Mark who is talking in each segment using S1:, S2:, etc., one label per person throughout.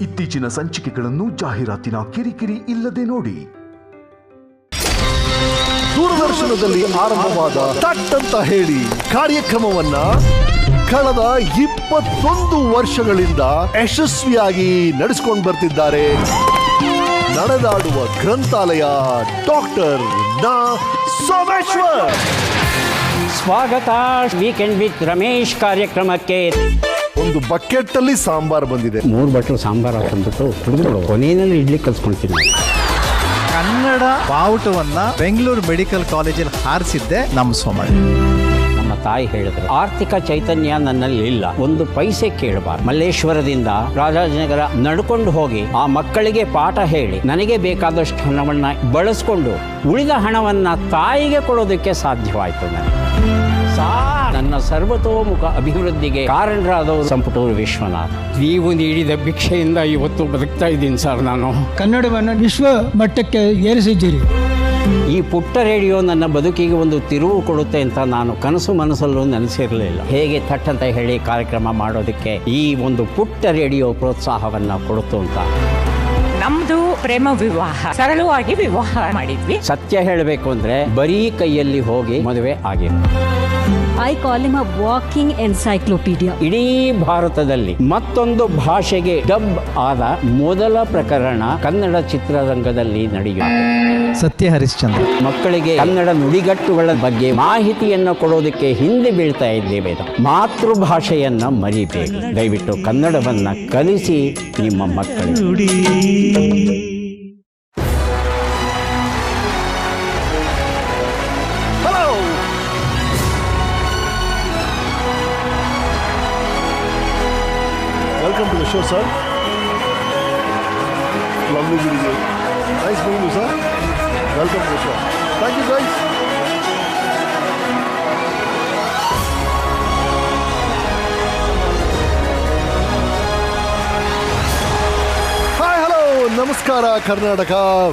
S1: ಇತ್ತೀಚಿನ ಸಂಚಿಕೆಗಳನ್ನು ಜಾಹೀರಾತಿನ ಕಿರಿಕಿರಿ ಇಲ್ಲದೆ ನೋಡಿ.
S2: ದೂರದರ್ಶನದಲ್ಲಿ ಆರಂಭವಾದ ತಟ್ ಅಂತ ಹೇಳಿ ಕಾರ್ಯಕ್ರಮವನ್ನ ಕಳೆದ 21 ವರ್ಷಗಳಿಂದ ಯಶಸ್ವಿಯಾಗಿ ನಡೆಸಿಕೊಂಡು ಬರ್ತಿದ್ದಾರೆ ನಡೆದಾಡುವ ಗ್ರಂಥಾಲಯ ಡಾಕ್ಟರ್ ನಾ ಸೋಮೇಶ್ವರ್.
S3: ಸ್ವಾಗತ ವೀಕೆಂಡ್ ವಿತ್ ರಮೇಶ್ ಕಾರ್ಯಕ್ರಮಕ್ಕೆ.
S2: ಒಂದು ಬಕೆಟ್ ಅಲ್ಲಿ ಸಾಂಬಾರ್ ಬಂದಿದೆ.
S3: 3 ಬಟ್ಲು ಸಾಂಬಾರ್ ಹಾಕೊಂಡ್ಬಿಟ್ಟು ಕುಡಿದು ಕೊನೆಯಲ್ಲಿ ಇಡ್ಲಿ ಕಲ್ಸ್ಕೊಳ್ತೀನಿ.
S4: ಕನ್ನಡ ಬಾವುಟವನ್ನ ಬೆಂಗಳೂರು ಮೆಡಿಕಲ್ ಕಾಲೇಜಲ್ಲಿ ಹಾರಿಸಿದ್ದೆ ನಮ್ಮ ಸೋಮಣ್ಣ.
S3: ನಮ್ಮ ತಾಯಿ ಹೇಳಿದ್ರು, ಆರ್ಥಿಕ ಚೈತನ್ಯ ನನ್ನಲ್ಲಿ ಇಲ್ಲ, ಒಂದು ಪೈಸೆ ಕೇಳಬಾರ್ದು. ಮಲ್ಲೇಶ್ವರದಿಂದ ರಾಜಾಜಿನಗರ ನಡ್ಕೊಂಡು ಹೋಗಿ ಆ ಮಕ್ಕಳಿಗೆ ಪಾಠ ಹೇಳಿ ನನಗೆ ಬೇಕಾದಷ್ಟು ಹಣವನ್ನ ಬಳಸ್ಕೊಂಡು ಉಳಿದ ಹಣವನ್ನ ತಾಯಿಗೆ ಕೊಡೋದಕ್ಕೆ ಸಾಧ್ಯವಾಯಿತು. ನನ್ನ ಸರ್ವತೋಮುಖ ಅಭಿವೃದ್ಧಿಗೆ ಕಾರಣರಾದವರು ಸಂಪುಟೂರು ವಿಶ್ವನಾಥ್. ನೀವು ನೀಡಿದ ಭಿಕ್ಷೆಯಿಂದ ಇವತ್ತು ಬದುಕ್ತಾ ಇದ್ದೀನಿ ಸರ್. ನಾನು
S5: ಕನ್ನಡವನ್ನು ವಿಶ್ವ ಮಟ್ಟಕ್ಕೆ ಏರಿಸಿದ್ದೀರಿ.
S3: ಈ ಪುಟ್ಟ ರೇಡಿಯೋ ನನ್ನ ಬದುಕಿಗೆ ಒಂದು ತಿರುವು ಕೊಡುತ್ತೆ ಅಂತ ನಾನು ಕನಸು ಮನಸ್ಸಲ್ಲೂ ನೆನೆಸಿರಲಿಲ್ಲ. ಹೇಗೆ ಥಟ್ ಅಂತ ಹೇಳಿ ಕಾರ್ಯಕ್ರಮ ಮಾಡೋದಕ್ಕೆ ಈ ಒಂದು ಪುಟ್ಟ ರೇಡಿಯೋ ಪ್ರೋತ್ಸಾಹವನ್ನ ಕೊಡುತ್ತು ಅಂತ.
S6: ನಮ್ದು ಪ್ರೇಮ ವಿವಾಹ, ಸರಳವಾಗಿ ವಿವಾಹ ಮಾಡಿದ್ವಿ.
S3: ಸತ್ಯ ಹೇಳಬೇಕು ಅಂದ್ರೆ ಬರೀ ಕೈಯಲ್ಲಿ ಹೋಗಿ ಮದುವೆ ಆಗಿಲ್ಲ.
S7: I call him a walking encyclopedia.
S3: ಇಡೀ ಭಾರತದಲ್ಲಿ ಮತ್ತೊಂದು ಭಾಷೆಗೆ ಡಬ್ ಆದ ಮೊದಲ ಪ್ರಕರಣ ಕನ್ನಡ ಚಿತ್ರರಂಗದಲ್ಲಿ ನಡೆಯುತ್ತೆ.
S4: ಸತ್ಯ ಹರಿಶ್ಚಂದ್ರ.
S3: ಮಕ್ಕಳಿಗೆ ಕನ್ನಡ ನುಡಿಗಟ್ಟುಗಳ ಬಗ್ಗೆ ಮಾಹಿತಿಯನ್ನು ಕೊಡೋದಕ್ಕೆ ಹಿಂದೆ ಬೀಳ್ತಾ ಇದ್ದೇವೆ. ಮಾತೃಭಾಷೆಯನ್ನ ಮರಿಬೇಕು. ದಯವಿಟ್ಟು ಕನ್ನಡವನ್ನ ಕಲಿಸಿ ನಿಮ್ಮ ಮಕ್ಕಳಿಗೆ.
S2: Welcome to the show, sir. Lovely meeting you. Nice meeting you, sir. Welcome to the show. Thank you, guys. Hi, hello. ನಮಸ್ಕಾರ ಕರ್ನಾಟಕ.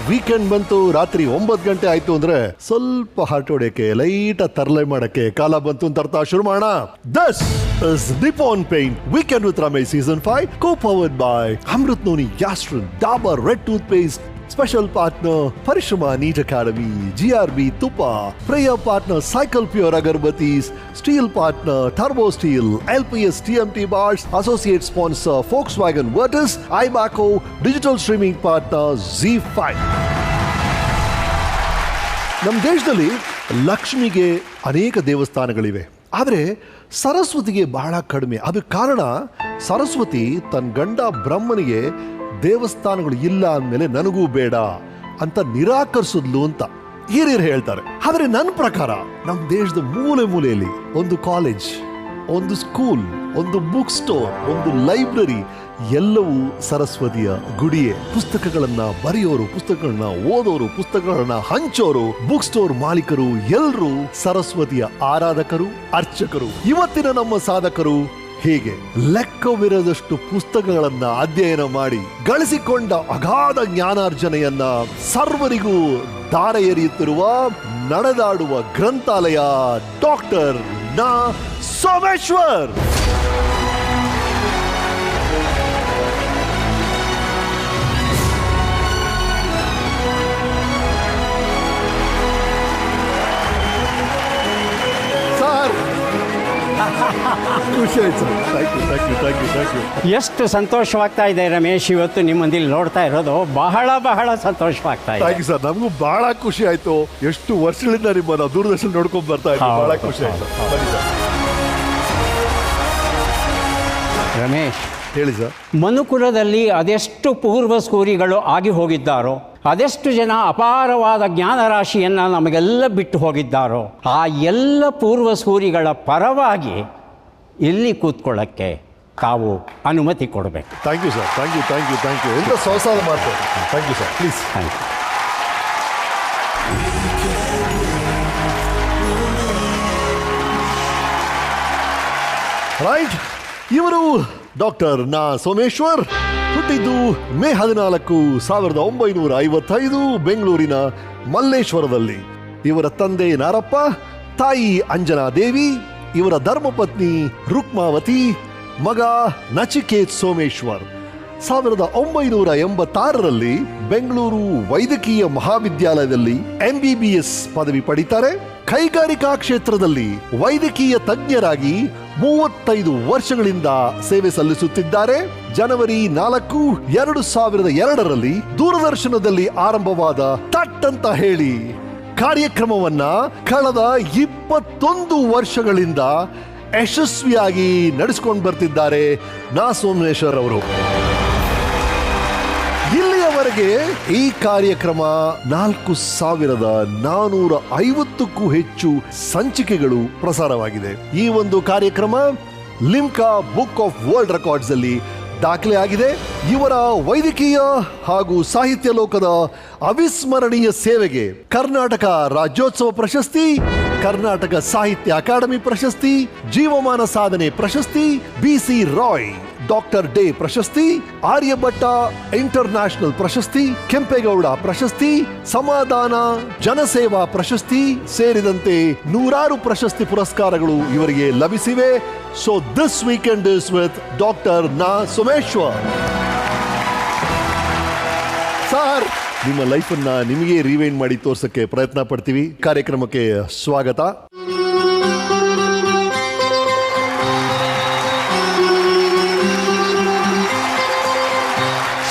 S2: ವೀಕೆಂಡ್ ಬಂತು, ರಾತ್ರಿ 9 ಗಂಟೆ ಆಯ್ತು ಅಂದ್ರೆ ಸ್ವಲ್ಪ ಹಾರ್ಟ್ ಹೊಡೆಯಕ್ಕೆ, ಲೈಟ್ ತರಲೆ ಮಾಡಕ್ಕೆ ಕಾಲ ಬಂತು ಅಂತ ಅರ್ಥ. ಶುರು ಮಾಡೋಣ. This is Nippon Paint Weekend with Ramesh Season 5, co-powered by Amrit Noni Yastrin Dabur Red Toothpaste, special partner Parishrama Neat Academy, GRB Tupa, prayer partner Cycle Pure Agarbattis, steel partner Turbo Steel, LPS TMT Bars, associate sponsor Volkswagen Virtus, iBaco, digital streaming partner Z5. ನಮ್ಮ ದೇಶದಲ್ಲಿ ಲಕ್ಷ್ಮಿಗೆ ಅನೇಕ ದೇವಸ್ಥಾನಗಳಿವೆ, ಆದರೆ ಸರಸ್ವತಿಗೆ ಬಹಳ ಕಡಿಮೆ. ಅದಕ್ಕೆ ಕಾರಣ ಸರಸ್ವತಿ ತನ್ನ ಗಂಡ ಬ್ರಹ್ಮನಿಗೆ ದೇವಸ್ಥಾನಗಳು ಇಲ್ಲ ಅಂದಮೇಲೆ ನನಗೂ ಬೇಡ ಅಂತ ನಿರಾಕರಿಸಿದ್ಲು ಅಂತ ಹಿರಿಯರು ಹೇಳ್ತಾರೆ. ಆದರೆ ನನ್ನ ಪ್ರಕಾರ ನಮ್ಮ ದೇಶದ ಮೂಲೆ ಮೂಲೆಯಲ್ಲಿ ಒಂದು ಕಾಲೇಜ್, ಒಂದು ಸ್ಕೂಲ್, ಒಂದು ಬುಕ್ ಸ್ಟೋರ್, ಒಂದು ಲೈಬ್ರರಿ, ಎಲ್ಲವೂ ಸರಸ್ವತಿಯ ಗುಡಿಯೇ. ಪುಸ್ತಕಗಳನ್ನ ಬರೆಯೋರು, ಪುಸ್ತಕಗಳನ್ನ ಓದೋರು, ಪುಸ್ತಕಗಳನ್ನ ಹಂಚೋರು, ಬುಕ್ ಸ್ಟೋರ್ ಮಾಲೀಕರು ಎಲ್ಲರೂ ಸರಸ್ವತಿಯ ಆರಾಧಕರು, ಅರ್ಚಕರು. ಇವತ್ತಿನ ನಮ್ಮ ಸಾಧಕರು ಹೀಗೆ ಲೆಕ್ಕವಿರದಷ್ಟು ಪುಸ್ತಕಗಳನ್ನ ಅಧ್ಯಯನ ಮಾಡಿ ಗಳಿಸಿಕೊಂಡ ಅಗಾಧ ಜ್ಞಾನಾರ್ಜನೆಯನ್ನ ಸರ್ವರಿಗೂ ದಾರ ಎರೆಯುತ್ತಿರುವ ನಡೆದಾಡುವ ಗ್ರಂಥಾಲಯ ಡಾಕ್ಟರ್ ನಾ ಸೋಮೇಶ್ವರ್. ಖುಷಿ ಆಯ್ತು ಸರ್. Thank you.
S3: ಎಷ್ಟು ಸಂತೋಷವಾಗ್ತಾ ಇದೆ ರಮೇಶ್, ಇವತ್ತು ನಿಮ್ಮಂದಿಲ್ಲಿ ನೋಡ್ತಾ ಇರೋದು ಬಹಳ ಬಹಳ ಸಂತೋಷವಾಗ್ತಾ ಇದೆ.
S2: Thank you sir. ನಮಗೂ ಬಹಳ ಖುಷಿ ಆಯ್ತು. ಎಷ್ಟು ವರ್ಷಗಳಿಂದ ನಿಮ್ಮನ್ನ ದೂರದರ್ಶನ ನೋಡ್ಕೊಂಡು ಬರ್ತಾ ಇದ್ದೀವಿ. ಬಹಳ ಖುಷಿ ಆಯ್ತು.
S3: ರಮೇಶ್
S2: ಹೇಳಿ ಸರ್.
S3: ಮನುಕುಲದಲ್ಲಿ ಅದೆಷ್ಟು ಪೂರ್ವ ಸೂರಿಗಳು ಆಗಿ ಹೋಗಿದ್ದಾರೋ, ಅದೆಷ್ಟು ಜನ ಅಪಾರವಾದ ಜ್ಞಾನರಾಶಿಯನ್ನು ನಮಗೆಲ್ಲ ಬಿಟ್ಟು ಹೋಗಿದ್ದಾರೋ, ಆ ಎಲ್ಲ ಪೂರ್ವ ಸೂರಿಗಳ ಪರವಾಗಿ ಇಲ್ಲಿ ಕೂತ್ಕೊಳ್ಳೋಕ್ಕೆ ತಾವು ಅನುಮತಿ ಕೊಡಬೇಕು.
S2: Thank you sir. Thank you. ಎಂತ ಸೊಗಸಾದ ಮಾತು. Thank you sir. Please.
S3: Thank
S2: you. Right. ಇವರು ಡಾಕ್ಟರ್ ನಾ ಸೋಮೇಶ್ವರ್. ಹುಟ್ಟಿದ್ದು ಮೇ 14, 1955 ಬೆಂಗಳೂರಿನ ಮಲ್ಲೇಶ್ವರದಲ್ಲಿ. ಇವರ ತಂದೆ ನಾರಪ್ಪ, ತಾಯಿ ಅಂಜನಾ ದೇವಿ, ಇವರ ಧರ್ಮಪತ್ನಿ ರುಕ್ಮಾವತಿ, ಮಗ ನಚಿಕೇತ್ ಸೋಮೇಶ್ವರ್. 1986ರಲ್ಲಿ ಬೆಂಗಳೂರು ವೈದ್ಯಕೀಯ ಮಹಾವಿದ್ಯಾಲಯದಲ್ಲಿ MBBS ಪದವಿ ಪಡಿತಾರೆ. ಕೈಗಾರಿಕಾ ಕ್ಷೇತ್ರದಲ್ಲಿ ವೈದ್ಯಕೀಯ ತಜ್ಞರಾಗಿ 35 ವರ್ಷಗಳಿಂದ ಸೇವೆ ಸಲ್ಲಿಸುತ್ತಿದ್ದಾರೆ. ಜನವರಿ 4, 2002ರಲ್ಲಿ ದೂರದರ್ಶನದಲ್ಲಿ ಆರಂಭವಾದ ತಟ್ ಅಂತ ಹೇಳಿ ಕಾರ್ಯಕ್ರಮವನ್ನ ಕಳೆದ 21 ವರ್ಷಗಳಿಂದ ಯಶಸ್ವಿಯಾಗಿ ನಡೆಸಿಕೊಂಡು ಬರ್ತಿದ್ದಾರೆ ನಾ ಸೋಮೇಶ್ವರ್ ಅವರು. ಇಲ್ಲಿಯವರೆಗೆ ಈ ಕಾರ್ಯಕ್ರಮ 4450ಕ್ಕೂ ಹೆಚ್ಚು ಸಂಚಿಕೆಗಳು ಪ್ರಸಾರವಾಗಿದೆ. ಈ ಒಂದು ಕಾರ್ಯಕ್ರಮ Limca book of world records ಅಲ್ಲಿ ದಾಖಲೆ ಆಗಿದೆ. ಇವರ ವೈದ್ಯಕೀಯ ಹಾಗೂ ಸಾಹಿತ್ಯ ಲೋಕದ ಅವಿಸ್ಮರಣೀಯ ಸೇವೆಗೆ ಕರ್ನಾಟಕ ರಾಜ್ಯೋತ್ಸವ ಪ್ರಶಸ್ತಿ, ಕರ್ನಾಟಕ ಸಾಹಿತ್ಯ ಅಕಾಡೆಮಿ ಪ್ರಶಸ್ತಿ, ಜೀವಮಾನ ಸಾಧನೆ ಪ್ರಶಸ್ತಿ, BC ರಾಯ್ ಡಾಕ್ಟರ್ ಡೇ ಪ್ರಶಸ್ತಿ, ಆರ್ಯಭಟ್ಟ ಇಂಟರ್ನ್ಯಾಷನಲ್ ಪ್ರಶಸ್ತಿ, ಕೆಂಪೇಗೌಡ ಪ್ರಶಸ್ತಿ, ಸಮಾಧಾನ ಜನಸೇವಾ ಪ್ರಶಸ್ತಿ ಸೇರಿದಂತೆ ನೂರಾರು ಪ್ರಶಸ್ತಿ ಪುರಸ್ಕಾರಗಳು ಇವರಿಗೆ ಲಭಿಸಿವೆ. So this weekend is with doctor ನಾ ಸೋಮೇಶ್ವರ್. ಸರ್, ನಿಮ್ಮ ಲೈಫ್ ಅನ್ನ ನಿಮಗೆ ರಿವೈಂಡ್ ಮಾಡಿ ತೋರ್ಸಕ್ಕೆ ಪ್ರಯತ್ನ ಪಡ್ತೀವಿ. ಕಾರ್ಯಕ್ರಮಕ್ಕೆ ಸ್ವಾಗತ.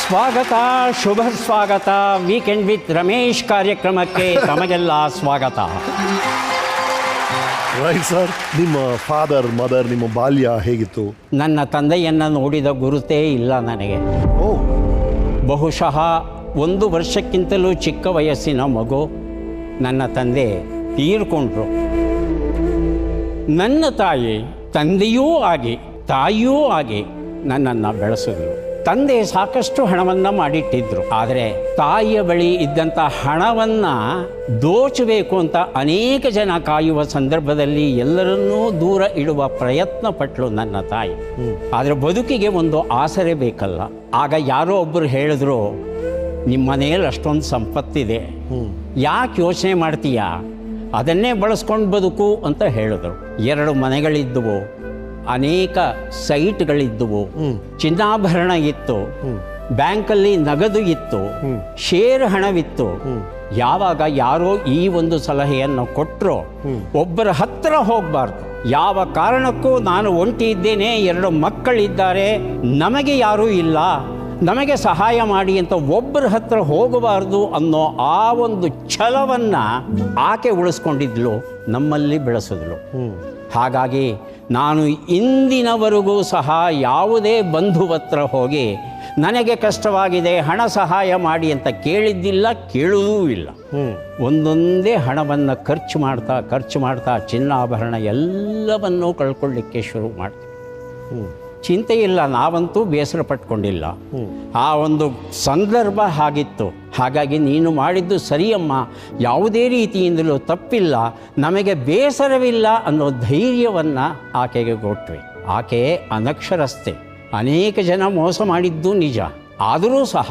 S3: ಸ್ವಾಗತ, ಶುಭ ಸ್ವಾಗತ. ವೀಕೆಂಡ್ ವಿತ್ ರಮೇಶ್ ಕಾರ್ಯಕ್ರಮಕ್ಕೆ ತಮಗೆಲ್ಲ ಸ್ವಾಗತ.
S2: ರೈಟ್ ಸರ್, ನಿಮ್ಮ ಫಾದರ್ ಮದರ್ ನಿಮ್ಮ ಬಾಲ್ಯ ಹೇಗಿತ್ತು?
S3: ನನ್ನ ತಂದೆಯನ್ನು ನೋಡಿದ ಗುರುತೇ ಇಲ್ಲ ನನಗೆ.
S2: ಓ,
S3: ಬಹುಶಃ 1 ವರ್ಷಕ್ಕಿಂತಲೂ ಚಿಕ್ಕ ವಯಸ್ಸಿನ ಮಗು ನನ್ನ ತಂದೆ ತೀರ್ಕೊಂಡ್ರು. ನನ್ನ ತಾಯಿ ತಂದೆಯೂ ಆಗಿ ತಾಯಿಯೂ ಆಗಿ ನನ್ನನ್ನು ಬೆಳೆಸಿದ್ರು. ತಂದೆ ಸಾಕಷ್ಟು ಹಣವನ್ನು ಮಾಡಿಟ್ಟಿದ್ರು. ಆದರೆ ತಾಯಿಯ ಬಳಿ ಇದ್ದಂಥ ಹಣವನ್ನು ದೋಚಬೇಕು ಅಂತ ಅನೇಕ ಜನ ಕಾಯುವ ಸಂದರ್ಭದಲ್ಲಿ ಎಲ್ಲರನ್ನೂ ದೂರ ಇಡುವ ಪ್ರಯತ್ನ ಪಟ್ಲು ನನ್ನ ತಾಯಿ. ಆದರೆ ಬದುಕಿಗೆ ಒಂದು ಆಸರೆ ಬೇಕಲ್ಲ. ಆಗ ಯಾರೋ ಒಬ್ಬರು ಹೇಳಿದ್ರು, ನಿಮ್ಮ ಮನೆಯಲ್ಲಿ ಅಷ್ಟೊಂದು ಸಂಪತ್ತಿದೆ, ಯಾಕೆ ಯೋಚನೆ ಮಾಡ್ತೀಯಾ, ಅದನ್ನೇ ಬಳಸ್ಕೊಂಡು ಬದುಕು ಅಂತ ಹೇಳಿದ್ರು. 2 ಮನೆಗಳಿದ್ದವು, ಅನೇಕ ಸೈಟ್ಗಳಿದ್ದವು, ಚಿನ್ನಾಭರಣ ಇತ್ತು, ಬ್ಯಾಂಕಲ್ಲಿ ನಗದು ಇತ್ತು, ಶೇರ್ ಹಣವಿತ್ತು. ಯಾವಾಗ ಯಾರೋ ಈ ಒಂದು ಸಲಹೆಯನ್ನು ಕೊಟ್ಟರೋ, ಒಬ್ಬರ ಹತ್ರ ಹೋಗಬಾರ್ದು, ಯಾವ ಕಾರಣಕ್ಕೂ ನಾನು ಒಂಟಿ ಇದ್ದೇನೆ, 2 ಮಕ್ಕಳಿದ್ದಾರೆ, ನಮಗೆ ಯಾರೂ ಇಲ್ಲ, ನಮಗೆ ಸಹಾಯ ಮಾಡಿ ಅಂತ ಒಬ್ಬರ ಹತ್ರ ಹೋಗಬಾರ್ದು ಅನ್ನೋ ಆ ಒಂದು ಛಲವನ್ನು ಆಕೆ ಉಳಿಸ್ಕೊಂಡಿದ್ಲು, ನಮ್ಮಲ್ಲಿ ಬೆಳೆಸಿದ್ಲು. ಹಾಗಾಗಿ ನಾನು ಇಂದಿನವರೆಗೂ ಸಹ ಯಾವುದೇ ಬಂಧು ಹತ್ರ ಹೋಗಿ ನನಗೆ ಕಷ್ಟವಾಗಿದೆ, ಹಣ ಸಹಾಯ ಮಾಡಿ ಅಂತ ಕೇಳಿದ್ದಿಲ್ಲ, ಕೇಳುವುದೂ ಇಲ್ಲ. ಒಂದೊಂದೇ ಹಣವನ್ನು ಖರ್ಚು ಮಾಡ್ತಾ ಚಿನ್ನಾಭರಣ ಎಲ್ಲವನ್ನೂ ಕಳ್ಕೊಳ್ಳಿಕ್ಕೆ ಶುರು ಮಾಡ್ತೀವಿ. ಚಿಂತೆ ಇಲ್ಲ, ನಾವಂತೂ ಬೇಸರ ಪಟ್ಕೊಂಡಿಲ್ಲ. ಆ ಒಂದು ಸಂದರ್ಭ ಹಾಗಿತ್ತು. ಹಾಗಾಗಿ ನೀನು ಮಾಡಿದ್ದು ಸರಿಯಮ್ಮ, ಯಾವುದೇ ರೀತಿಯಿಂದಲೂ ತಪ್ಪಿಲ್ಲ, ನಮಗೆ ಬೇಸರವಿಲ್ಲ ಅನ್ನೋ ಧೈರ್ಯವನ್ನು ಆಕೆಗೆ ಕೊಟ್ವಿ. ಆಕೆ ಅನಕ್ಷರಸ್ಥೆ, ಅನೇಕ ಜನ ಮೋಸ ಮಾಡಿದ್ದು ನಿಜ. ಆದರೂ ಸಹ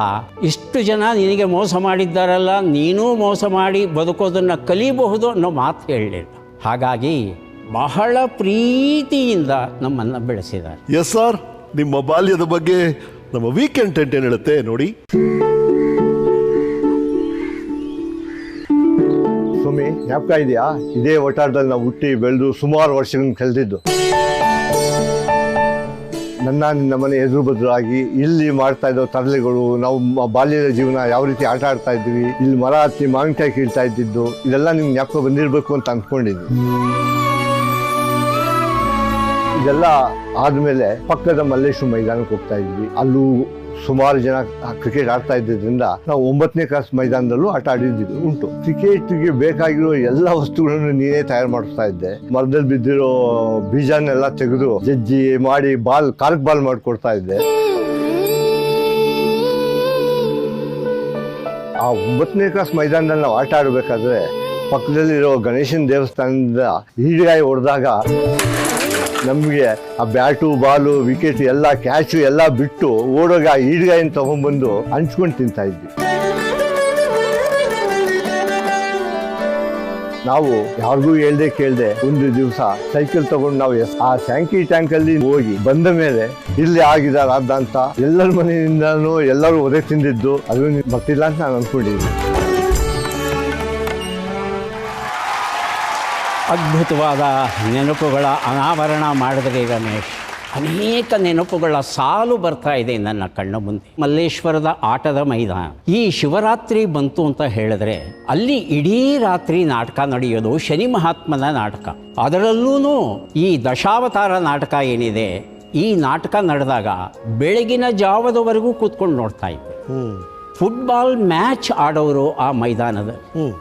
S3: ಇಷ್ಟು ಜನ ನಿನಗೆ ಮೋಸ ಮಾಡಿದ್ದಾರಲ್ಲ, ನೀನೂ ಮೋಸ ಮಾಡಿ ಬದುಕೋದನ್ನು ಕಲಿಯಬಹುದು ಅನ್ನೋ ಮಾತು ಹೇಳಲಿಲ್ಲ. ಹಾಗಾಗಿ ಬಹಳ ಪ್ರೀತಿಯಿಂದ ನಮ್ಮನ್ನು ಬೆಳೆಸಿದ್ದಾರೆ.
S2: ಎಸ್ ಸರ್, ನಿಮ್ಮ ಬಾಲ್ಯದ ಬಗ್ಗೆ ನಮ್ಮ ವೀಕೆಂಡ್ ಟೆಂಟ್ ಏನು ಹೇಳುತ್ತೆ ನೋಡಿ.
S8: ಸ್ವಾಮಿ, ಜ್ಞಾಪಕ ಇದೆಯಾ? ಇದೇ ಒಟ್ಟಾರದಲ್ಲಿ ನಾವು ಹುಟ್ಟಿ ಬೆಳೆದು ಸುಮಾರು ವರ್ಷಗಳನ್ನು ಕಳೆದಿದ್ದು. ನಿನ್ನ ಮನೆ ಎದುರು ಬದಲಾಗಿ ಇಲ್ಲಿ ಮಾಡ್ತಾ ಇದ್ದೋ ತರಲೆಗಳು, ನಾವು ಬಾಲ್ಯದ ಜೀವನ ಯಾವ ರೀತಿ ಆಟ ಆಡ್ತಾ ಇದ್ವಿ, ಇಲ್ಲಿ ಮರ ಹತ್ತಿ ಮಾವಿನಕಾಯಿ ಕೀಳ್ತಾ ಇದ್ದಿದ್ದು, ಇದೆಲ್ಲ ನಿಮ್ಗೆ ಜ್ಞಾಪಕ ಬಂದಿರಬೇಕು ಅಂತ ಅಂದ್ಕೊಂಡಿದ್ವಿ. ಇದೆಲ್ಲ ಆದಮೇಲೆ ಪಕ್ಕದ ಮಲ್ಲೇಶ್ವರ ಮೈದಾನಕ್ಕೆ ಹೋಗ್ತಾ ಇದ್ವಿ. ಅಲ್ಲೂ ಸುಮಾರು ಜನ ಕ್ರಿಕೆಟ್ ಆಡ್ತಾ ಇದ್ದಿದ್ದರಿಂದ ನಾವು 9ನೇ ಕ್ಲಾಸ್ ಮೈದಾನದಲ್ಲೂ ಆಟ ಆಡಿದ್ದು ಉಂಟು. ಕ್ರಿಕೆಟ್ಗೆ ಬೇಕಾಗಿರೋ ಎಲ್ಲ ವಸ್ತುಗಳನ್ನು ನೀನೇ ತಯಾರು ಮಾಡಿಸ್ತಾ ಇದ್ದೆ. ಮರದಲ್ಲಿ ಬಿದ್ದಿರೋ ಬೀಜನೆಲ್ಲ ತೆಗೆದು ಜಜ್ಜಿ ಮಾಡಿ ಕಾರ್ಕ್ ಬಾಲ್ ಮಾಡಿಕೊಡ್ತಾ ಇದ್ದೆ. ಆ 9ನೇ ಕ್ಲಾಸ್ ಮೈದಾನದಲ್ಲಿ ನಾವು ಆಟ ಆಡಬೇಕಾದ್ರೆ ಪಕ್ಕದಲ್ಲಿರೋ ಗಣೇಶನ ದೇವಸ್ಥಾನದಿಂದ ಈಡ್ಗಾಯಿ ಹೊಡೆದಾಗ ನಮಗೆ ಆ ಬ್ಯಾಟು ಬಾಲು ವಿಕೆಟ್ ಎಲ್ಲ ಕ್ಯಾಚು ಎಲ್ಲ ಬಿಟ್ಟು ಓಡೋಗ ಈಡ್ಗಾಯಿನ ತಗೊಂಡ್ಬಂದು ಹಂಚ್ಕೊಂಡು ತಿಂತಾ ಇದ್ವಿ. ನಾವು ಯಾರಿಗೂ ಹೇಳ್ದೆ ಕೇಳ್ದೆ ಒಂದು ದಿವಸ ಸೈಕಲ್ ತಗೊಂಡು ನಾವು ಆ ಸ್ಯಾಂಕಿ ಟ್ಯಾಂಕ್ ಅಲ್ಲಿ ಹೋಗಿ ಬಂದ ಮೇಲೆ ಇಲ್ಲಿ ಆಗಿದಾರ ಅಂತ ಎಲ್ಲರ ಮನೆಯಿಂದಾನು ಎಲ್ಲರೂ ಒದೆ ತಿಂದಿದ್ದು ಅದು ಬರ್ತಿಲ್ಲ ಅಂತ ನಾನು ಅನ್ಕೊಂಡಿದ್ದೀನಿ.
S3: ಅದ್ಭುತವಾದ ನೆನಪುಗಳ ಅನಾವರಣ ಮಾಡಿದ್ರೆ ರಮೇಶ್, ಅನೇಕ ನೆನಪುಗಳ ಸಾಲು ಬರ್ತಾ ಇದೆ ನನ್ನ ಕಣ್ಣ ಮುಂದೆ. ಮಲ್ಲೇಶ್ವರದ ಆಟದ ಮೈದಾನ. ಈ ಶಿವರಾತ್ರಿ ಬಂತು ಅಂತ ಹೇಳಿದ್ರೆ ಅಲ್ಲಿ ಇಡೀ ರಾತ್ರಿ ನಾಟಕ ನಡೆಯೋದು ಶನಿ ಮಹಾತ್ಮನ ನಾಟಕ. ಅದರಲ್ಲೂ ಈ ದಶಾವತಾರ ನಾಟಕ ಏನಿದೆ, ಈ ನಾಟಕ ನಡೆದಾಗ ಬೆಳಗಿನ ಜಾವದವರೆಗೂ ಕೂತ್ಕೊಂಡು ನೋಡ್ತಾ ಇದ್ದೆ. ಫುಟ್ಬಾಲ್ ಮ್ಯಾಚ್ ಆಡೋರು ಆ ಮೈದಾನದಲ್ಲಿ,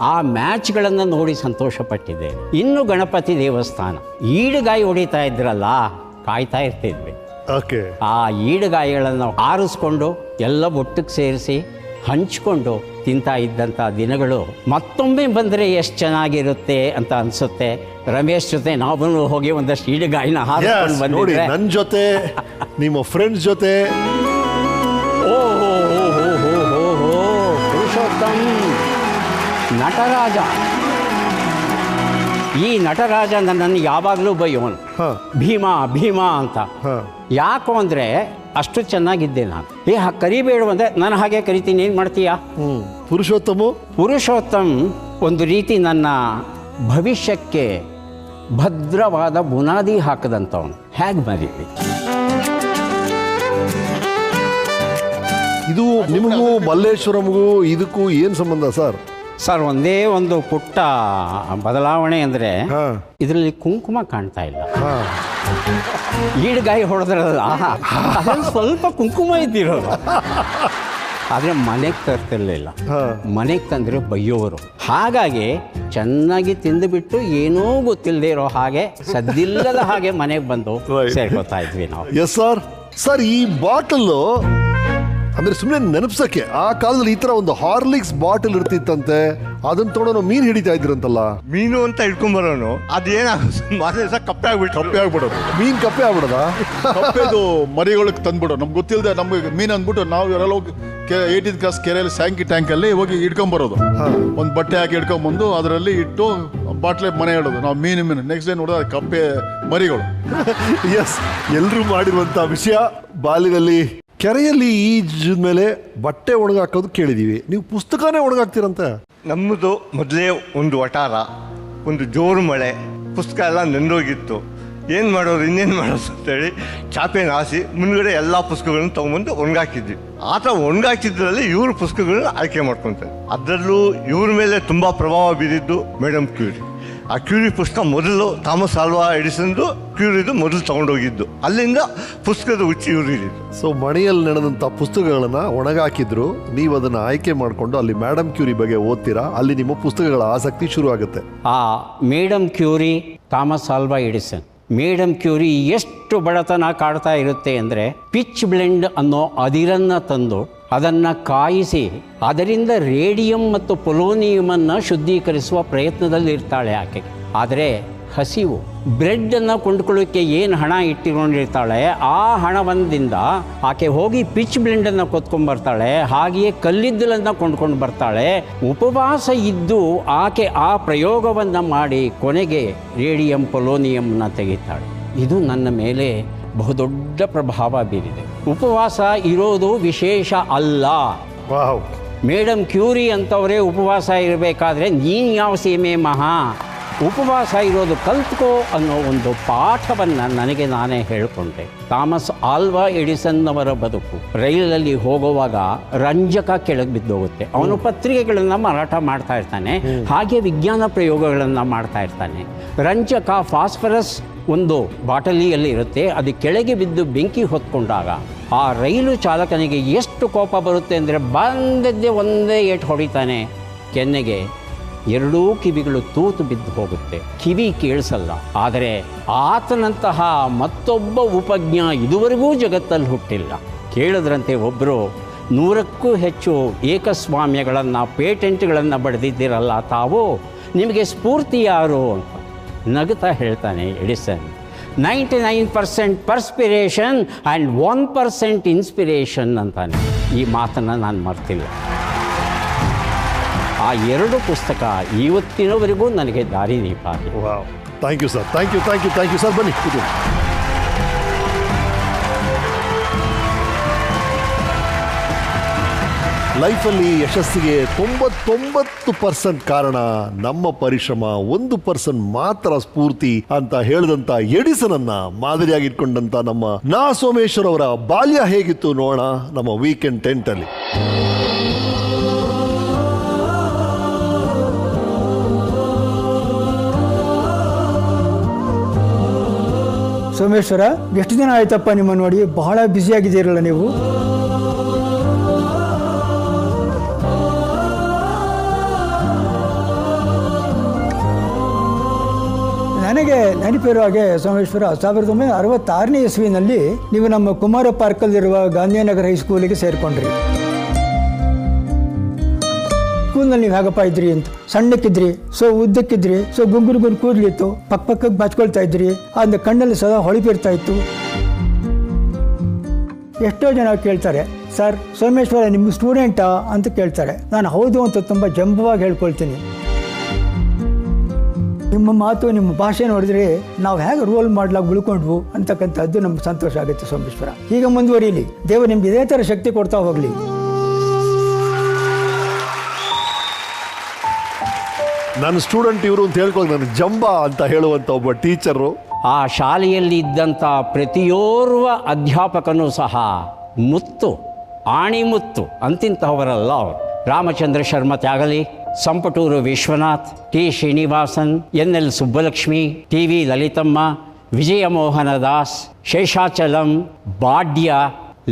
S3: ಆ ಮ್ಯಾಚ್ಗಳನ್ನು ನೋಡಿ ಸಂತೋಷಪಟ್ಟಿದ್ದೇನೆ. ಇನ್ನು ಗಣಪತಿ ದೇವಸ್ಥಾನ ಈಡುಗಾಯಿ ಹೊಡಿತಾ ಇದ್ರಲ್ಲ, ಕಾಯ್ತಾ ಇರ್ತಿದ್ವಿ. ಆ ಈಡುಗಾಯಿಗಳನ್ನು ಆರಿಸ್ಕೊಂಡು ಎಲ್ಲ ಒಟ್ಟಿಗೆ ಸೇರಿಸಿ ಹಂಚ್ಕೊಂಡು ತಿಂತಾ ಇದ್ದಂಥ ದಿನಗಳು ಮತ್ತೊಮ್ಮೆ ಬಂದರೆ ಎಷ್ಟು ಚೆನ್ನಾಗಿರುತ್ತೆ ಅಂತ ಅನ್ಸುತ್ತೆ. ರಮೇಶ್ ಜೊತೆ ನಾವು ಹೋಗಿ ಒಂದಷ್ಟು ಈಡುಗಾಯಿನ ಹಾರಿಸ್ಕೊಂಡು ಬಂದಿದ್ರೆ
S2: ನನ್ನ ಜೊತೆ ನಿಮ್ಮ ಫ್ರೆಂಡ್ಸ್ ಜೊತೆ
S3: ಪುರುಷೋತ್ತಮ್ ನಟರಾಜ. ಈ ನಟರಾಜ ನನ್ನನ್ನು ಯಾವಾಗಲೂ ಬೈಯೋನು, ಭೀಮಾ ಭೀಮಾ ಅಂತ. ಯಾಕೋ ಅಂದರೆ ಅಷ್ಟು ಚೆನ್ನಾಗಿದ್ದೆ ನಾನು. ಕರಿಬೇಡವಂದ್ರೆ ನಾನು ಹಾಗೆ ಕರಿತೀನಿ, ಏನು ಮಾಡ್ತೀಯಾ? ಪುರುಷೋತ್ತಮ್ ಒಂದು ರೀತಿ ನನ್ನ ಭವಿಷ್ಯಕ್ಕೆ ಭದ್ರವಾದ ಬುನಾದಿ ಹಾಕದಂಥವನು. ಹೇಗೆ ಮರೀಲಿ?
S2: ಇದು ನಿಮಗೂ ಮಲ್ಲೇಶ್ವರಂಗೂ ಇದಕ್ಕೂ ಏನು ಸಂಬಂಧ ಸರ್?
S3: ಸರ್, ಒಂದೇ ಒಂದು ಪುಟ್ಟ ಬದಲಾವಣೆ ಅಂದರೆ ಇದರಲ್ಲಿ ಕುಂಕುಮ ಕಾಣ್ತಾ ಇಲ್ಲ. ಈಡುಗಾಯಿ ಹೊಡೆದ್ರಲ್ಲ, ಅದ್ರಲ್ಲಿ ಸ್ವಲ್ಪ ಕುಂಕುಮ ಇದ್ದಿರೋದು. ಆದರೆ ಮನೆಗೆ ತರ್ತಿರ್ಲಿಲ್ಲ. ಮನೆಗೆ ತಂದರೆ ಬೈಯೋರು. ಹಾಗಾಗಿ ಚೆನ್ನಾಗಿ ತಿಂದುಬಿಟ್ಟು ಏನೂ ಗೊತ್ತಿಲ್ಲದೆ ಇರೋ ಹಾಗೆ, ಸದ್ದಿಲ್ಲದ ಹಾಗೆ ಮನೆಗೆ ಬಂದು ಸೇರ್ಕೊತಾ ಇದ್ವಿ ನಾವು.
S2: Yes sir. ಸರ್, ಈ ಬಾಟಲ್ಲು ಅಂದ್ರೆ ಸುಮ್ಮನೆ ನೆನಪಿಸಕ್ಕೆ ಆ ಕಾಲದಲ್ಲಿ ಈ ತರ ಒಂದು ಹಾರ್ಲಿಕ್ಸ್ ಬಾಟಲ್ ಇರ್ತಿತ್ತಂತೆ, ಅದನ್ನ ತೊಗೊಂಡು ಮೀನು ಹಿಡಿತಾ ಇದ್ರಂತಲ್ಲ.
S8: ಮೀನು ಅಂತ ಇಟ್ಕೊಂಡ್ಬರೋನು ಅದೇನಾಗ ಕಪ್ಪೆ ಆಗ್ಬಿಡೋದು.
S2: ಮೀನ್ ಕಪ್ಪೆ ಆಗ್ಬಿಡೋದ?
S9: ಕಪ್ಪೆದು ಮರಿಗಳಿಗೆ ತಂದ್ಬಿಡೋ, ನಮ್ಗೆ ಗೊತ್ತಿಲ್ಲದೆ ನಮ್ಗೆ ಮೀನು ಅಂದ್ಬಿಟ್ಟು ನಾವು ಯಾರೆಲ್ಲ ಹೋಗಿ 8th ಕ್ಲಾಸ್ ಕೆರೆಯಲ್ಲಿ ಸ್ಯಾಂಕಿ ಟ್ಯಾಂಕಲ್ಲಿ ಹೋಗಿ ಇಟ್ಕೊಂಡ್ಬರೋದು. ಒಂದು ಬಟ್ಟೆ ಹಾಕಿ ಇಟ್ಕೊಂಡ್ಬಂದು ಅದರಲ್ಲಿ ಇಟ್ಟು ಬಾಟ್ಲೆ ಮನೆ ಇಡೋದು. ನಾವು ಮೀನು ನೆಕ್ಸ್ಟ್ ಡೇ ನೋಡೋದು ಕಪ್ಪೆ ಮರಿಗಳು.
S2: ಎಸ್, ಎಲ್ಲರೂ ಮಾಡಿರುವಂತ ವಿಷಯ. ಬಾಲ್ಯದಲ್ಲಿ ಕೆರೆಯಲ್ಲಿ ಈಜಿದ ಮೇಲೆ ಬಟ್ಟೆ ಒಣಗಾಕೋದು ಕೇಳಿದೀವಿ, ನೀವು ಪುಸ್ತಕನೇ ಒಣಗಾಕ್ತೀರಂತೆ.
S8: ನಮ್ಮದು ಮೊದಲೇ ಒಂದು ವಟಾರ, ಒಂದು ಜೋರು ಮಳೆ, ಪುಸ್ತಕ ಎಲ್ಲ ನೆಂದೋಗಿತ್ತು. ಏನು ಮಾಡೋದು, ಇನ್ನೇನು ಮಾಡೋದು ಅಂತೇಳಿ ಚಾಪೆನ ಹಾಸಿ ಮುಂದ್ಗಡೆ ಎಲ್ಲ ಪುಸ್ತಕಗಳನ್ನು ತೊಗೊಂಬಂದು ಒಣಗಾಕಿದ್ವಿ. ಆ ಥರ ಒಣಗಾಕಿದ್ರಲ್ಲಿ ಇವ್ರ ಪುಸ್ತಕಗಳನ್ನ ಆಯ್ಕೆ ಮಾಡ್ಕೊತಾರೆ. ಅದರಲ್ಲೂ ಇವ್ರ ಮೇಲೆ ತುಂಬ ಪ್ರಭಾವ ಬೀರಿದ್ದು ಮೇಡಮ್ ಕ್ಯೂರಿ. ಆ ಕ್ಯೂರಿ ಪುಸ್ತಕ ಮೊದಲು ಥಾಮಸ್ ಆಲ್ವಾ ಎಡಿಸನ್ದು ಕ್ಯೂರಿದು ಮೊದಲು ತಗೊಂಡೋಗಿದ್ದು, ಅಲ್ಲಿಂದ ಪುಸ್ತಕದ ಹುಚ್ಚಿ ಇವ್ರಿದ್ದು.
S2: ಸೊ ಮನೆಯಲ್ಲಿ ನಡೆದಂಥ ಪುಸ್ತಕಗಳನ್ನ ಒಣಗಾಕಿದ್ರು, ನೀವು ಅದನ್ನ ಆಯ್ಕೆ ಮಾಡಿಕೊಂಡು ಅಲ್ಲಿ ಮೇಡಮ್ ಕ್ಯೂರಿ ಬಗ್ಗೆ ಓದ್ತೀರಾ, ಅಲ್ಲಿ ನಿಮ್ಮ ಪುಸ್ತಕಗಳ ಆಸಕ್ತಿ ಶುರು ಆಗುತ್ತೆ.
S3: ಆ ಮೇಡಮ್ ಕ್ಯೂರಿ, ಥಾಮಸ್ ಆಲ್ವಾ ಎಡಿಸನ್, ಮೇಡಮ್ ಕ್ಯೂರಿ ಎಷ್ಟು ಬಡತನ ಕಾಡ್ತಾ ಇರುತ್ತೆ ಅಂದರೆ, ಪಿಚ್ ಬ್ಲೆಂಡ್ ಅನ್ನೋ ಅದಿರನ್ನು ತಂದು ಅದನ್ನು ಕಾಯಿಸಿ ಅದರಿಂದ ರೇಡಿಯಂ ಮತ್ತು ಪೊಲೋನಿಯಮನ್ನು ಶುದ್ಧೀಕರಿಸುವ ಪ್ರಯತ್ನದಲ್ಲಿ ಇರ್ತಾಳೆ ಆಕೆ. ಆದರೆ ಹಸಿವು, ಬ್ರೆಡ್ಡನ್ನು ಕೊಂಡ್ಕೊಳ್ಳೋಕ್ಕೆ ಏನು ಹಣ ಇಟ್ಟುಕೊಂಡಿರ್ತಾಳೆ, ಆ ಹಣವೊಂದಿಂದ ಆಕೆ ಹೋಗಿ ಪಿಚ್ ಬ್ಲೆಂಡನ್ನು ಕೊತ್ಕೊಂಡ್ಬರ್ತಾಳೆ. ಹಾಗೆಯೇ ಕಲ್ಲಿದ್ದಲನ್ನು ಕೊಂಡ್ಕೊಂಡು ಬರ್ತಾಳೆ. ಉಪವಾಸ ಇದ್ದು ಆಕೆ ಆ ಪ್ರಯೋಗವನ್ನು ಮಾಡಿ ಕೊನೆಗೆ ರೇಡಿಯಂ ಪೊಲೋನಿಯಂನ ತೆಗಿತಾಳೆ. ಇದು ನನ್ನ ಮೇಲೆ ಬಹುದೊಡ್ಡ ಪ್ರಭಾವ ಬೀರಿದೆ. ಉಪವಾಸ ಇರೋದು ವಿಶೇಷ ಅಲ್ಲ. ಮೇಡಮ್ ಕ್ಯೂರಿ ಅಂತವರೇ ಉಪವಾಸ ಇರಬೇಕಾದ್ರೆ ನೀನು ಯಾವ ಸೀಮೆ ಮಹಾ, ಉಪವಾಸ ಇರೋದು ಕಲ್ತ್ಕೋ ಅನ್ನೋ ಒಂದು ಪಾಠವನ್ನು ನನಗೆ ನಾನೇ ಹೇಳಿಕೊಂಡೆ. ಥಾಮಸ್ ಆಲ್ವಾ ಎಡಿಸನ್ ಅವರ ಬದುಕು ರೈಲಲ್ಲಿ ಹೋಗುವಾಗ ರಂಜಕ ಕೆಳಗೆ ಬಿದ್ದೋಗುತ್ತೆ. ಅವನು ಪತ್ರಿಕೆಗಳನ್ನು ಮಾರಾಟ ಮಾಡ್ತಾ ಇರ್ತಾನೆ, ಹಾಗೆ ವಿಜ್ಞಾನ ಪ್ರಯೋಗಗಳನ್ನು ಮಾಡ್ತಾ ಇರ್ತಾನೆ. ರಂಜಕ ಫಾಸ್ಫರಸ್ ಒಂದು ಬಾಟಲಿಯಲ್ಲಿ ಇರುತ್ತೆ, ಅದು ಕೆಳಗೆ ಬಿದ್ದು ಬೆಂಕಿ ಹೊತ್ಕೊಂಡಾಗ ಆ ರೈಲು ಚಾಲಕನಿಗೆ ಎಷ್ಟು ಕೋಪ ಬರುತ್ತೆ ಅಂದರೆ, ಬಂದದ್ದೇ ಒಂದೇ ಏಟು ಹೊಡಿತಾನೆ ಕೆನ್ನೆಗೆ. ಎರಡೂ ಕಿವಿಗಳು ತೂತು ಬಿದ್ದು ಹೋಗುತ್ತೆ, ಕಿವಿ ಕೇಳಿಸಲ್ಲ. ಆದರೆ ಆತನಂತಹ ಮತ್ತೊಬ್ಬ ಉಪಜ್ಞ ಇದುವರೆಗೂ ಜಗತ್ತಲ್ಲಿ ಹುಟ್ಟಿಲ್ಲ. ಕೇಳಿದ್ರಂತೆ ಒಬ್ಬರು 100ಕ್ಕೂ ಹೆಚ್ಚು ಏಕಸ್ವಾಮ್ಯಗಳನ್ನು, ಪೇಟೆಂಟ್ಗಳನ್ನು ಬರೆದಿದ್ದೀರಲ್ಲ ತಾವು, ನಿಮಗೆ ಸ್ಫೂರ್ತಿ ಯಾರು ಅಂತ ನಗುತ್ತಾ ಹೇಳ್ತಾನೆ ಎಡಿಸನ್. 99% ಪರ್ಸ್ಪಿರೇಷನ್ ಆ್ಯಂಡ್ 1% ಇನ್ಸ್ಪಿರೇಷನ್ ಅಂತಾನೆ. ಈ ಮಾತನ್ನು ನಾನು ಮರ್ತಿಲ್ಲ. ಆ 2 ಪುಸ್ತಕ ಇವತ್ತಿನವರೆಗೂ ನನಗೆ ದಾರಿದೀಪ ಆಗಿದೆ.
S2: Thank you sir, thank you sir. ಬನ್ನಿ ಕೂತು. ಲೈಫಲ್ಲಿ ಯಶಸ್ಸಿಗೆ 99% ಕಾರಣ ನಮ್ಮ ಪರಿಶ್ರಮ, 1% ಮಾತ್ರ ಸ್ಫೂರ್ತಿ ಅಂತ ಹೇಳಿದಂತ ಎಡಿಸನನ್ನ ಮಾದರಿಯಾಗಿ ಇಟ್ಕೊಂಡಂತ ನಮ್ಮ ನಾ ಸೋಮೇಶ್ವರ್ ಅವರ ಬಾಲ್ಯ ಹೇಗಿತ್ತು ನೋಡೋಣ ನಮ್ಮ ವೀಕೆಂಡ್ ಟೆಂಟ್ ಅಲ್ಲಿ.
S5: ಸೋಮೇಶ್ವರ, ಎಷ್ಟು ದಿನ ಆಯ್ತಪ್ಪ ನಿಮ್ಮ ನೋಡಿ, ಬಹಳ ಬ್ಯುಸಿಯಾಗಿದ್ದೀರಲ್ಲ ನೀವು. ನನಗೆ ನೆನಪಿರುವ ಹಾಗೆ ಸೋಮೇಶ್ವರ, 1966ನೇ ಇಸ್ವಿನಲ್ಲಿ ನೀವು ನಮ್ಮ ಕುಮಾರ ಪಾರ್ಕಲ್ಲಿರುವ ಗಾಂಧಿನಗರ ಹೈಸ್ಕೂಲಿಗೆ ಸೇರಿಕೊಂಡ್ರಿ. ಸ್ಕೂಲ್ನಲ್ಲಿ ನೀವು ಹೇಗಪ್ಪ ಇದ್ರಿ ಅಂತ, ಸಣ್ಣಕ್ಕಿದ್ರಿ, ಸೊ ಉದ್ದಕ್ಕಿದ್ರಿ, ಸೊ ಗುಂಗುರು ಕೂದಲಿತ್ತು, ಪಕ್ಕಕ್ಕೆ ಬಾಚ್ಕೊಳ್ತಾ ಇದ್ರಿ, அந்த ಕಣ್ಣಲ್ಲಿ ಸದಾ ಹೊಳಿಪಿರ್ತಾ ಇತ್ತು. ಎಷ್ಟೋ ಜನ ಕೇಳ್ತಾರೆ, ಸರ್ ಸೋಮೇಶ್ವರ ನಿಮ್ಮ ಸ್ಟೂಡೆಂಟಾ ಅಂತ ಕೇಳ್ತಾರೆ. ನಾನು ಹೌದು ಅಂತ ತುಂಬ ಜಂಬವಾಗಿ ಹೇಳ್ಕೊಳ್ತೀನಿ. ನಿಮ್ಮ ಮಾತು, ನಿಮ್ಮ ಭಾಷೆ ನೋಡಿದ್ರೆ ನಾವು ಹೇಗೆ ರೋಲ್ ಮಾಡ್ಲಾಗಿ ಉಳ್ಕೊಂಡ್ವು ಅಂತಕ್ಕಂಥದ್ದು ನಮ್ಗೆ ಸಂತೋಷ ಆಗುತ್ತೆ ಸೋಮೇಶ್ವರ. ಈಗ ಮುಂದುವರಿಯಲಿ, ದೇವರು ನಿಮ್ಗೆ ಇದೇ ಥರ ಶಕ್ತಿ ಕೊಡ್ತಾ ಹೋಗಲಿ.
S2: ನನ್ನ ಸ್ಟೂಡೆಂಟ್ ಇವರು ಅಂತ ಹೇಳ್ಕೊಂಡು ನನಗೆ ಜಂಬ ಅಂತ ಹೇಳುವಂಥ ಒಬ್ಬ ಟೀಚರು.
S3: ಆ ಶಾಲೆಯಲ್ಲಿ ಇದ್ದಂಥ ಪ್ರತಿಯೋರ್ವ ಅಧ್ಯಾಪಕನೂ ಸಹ ಮುತ್ತು, ಆಣಿಮುತ್ತು ಅಂತಿಂತಹವರಲ್ಲ ಅವರು. Ramachandra Sharma Tyagali, Sampaturu Vishwanath, T Srinivasan, NL Subbalakshmi, TV Lalithamma, Vijayamohana Das, Seshachalam, ಬಾಡ್ಯ,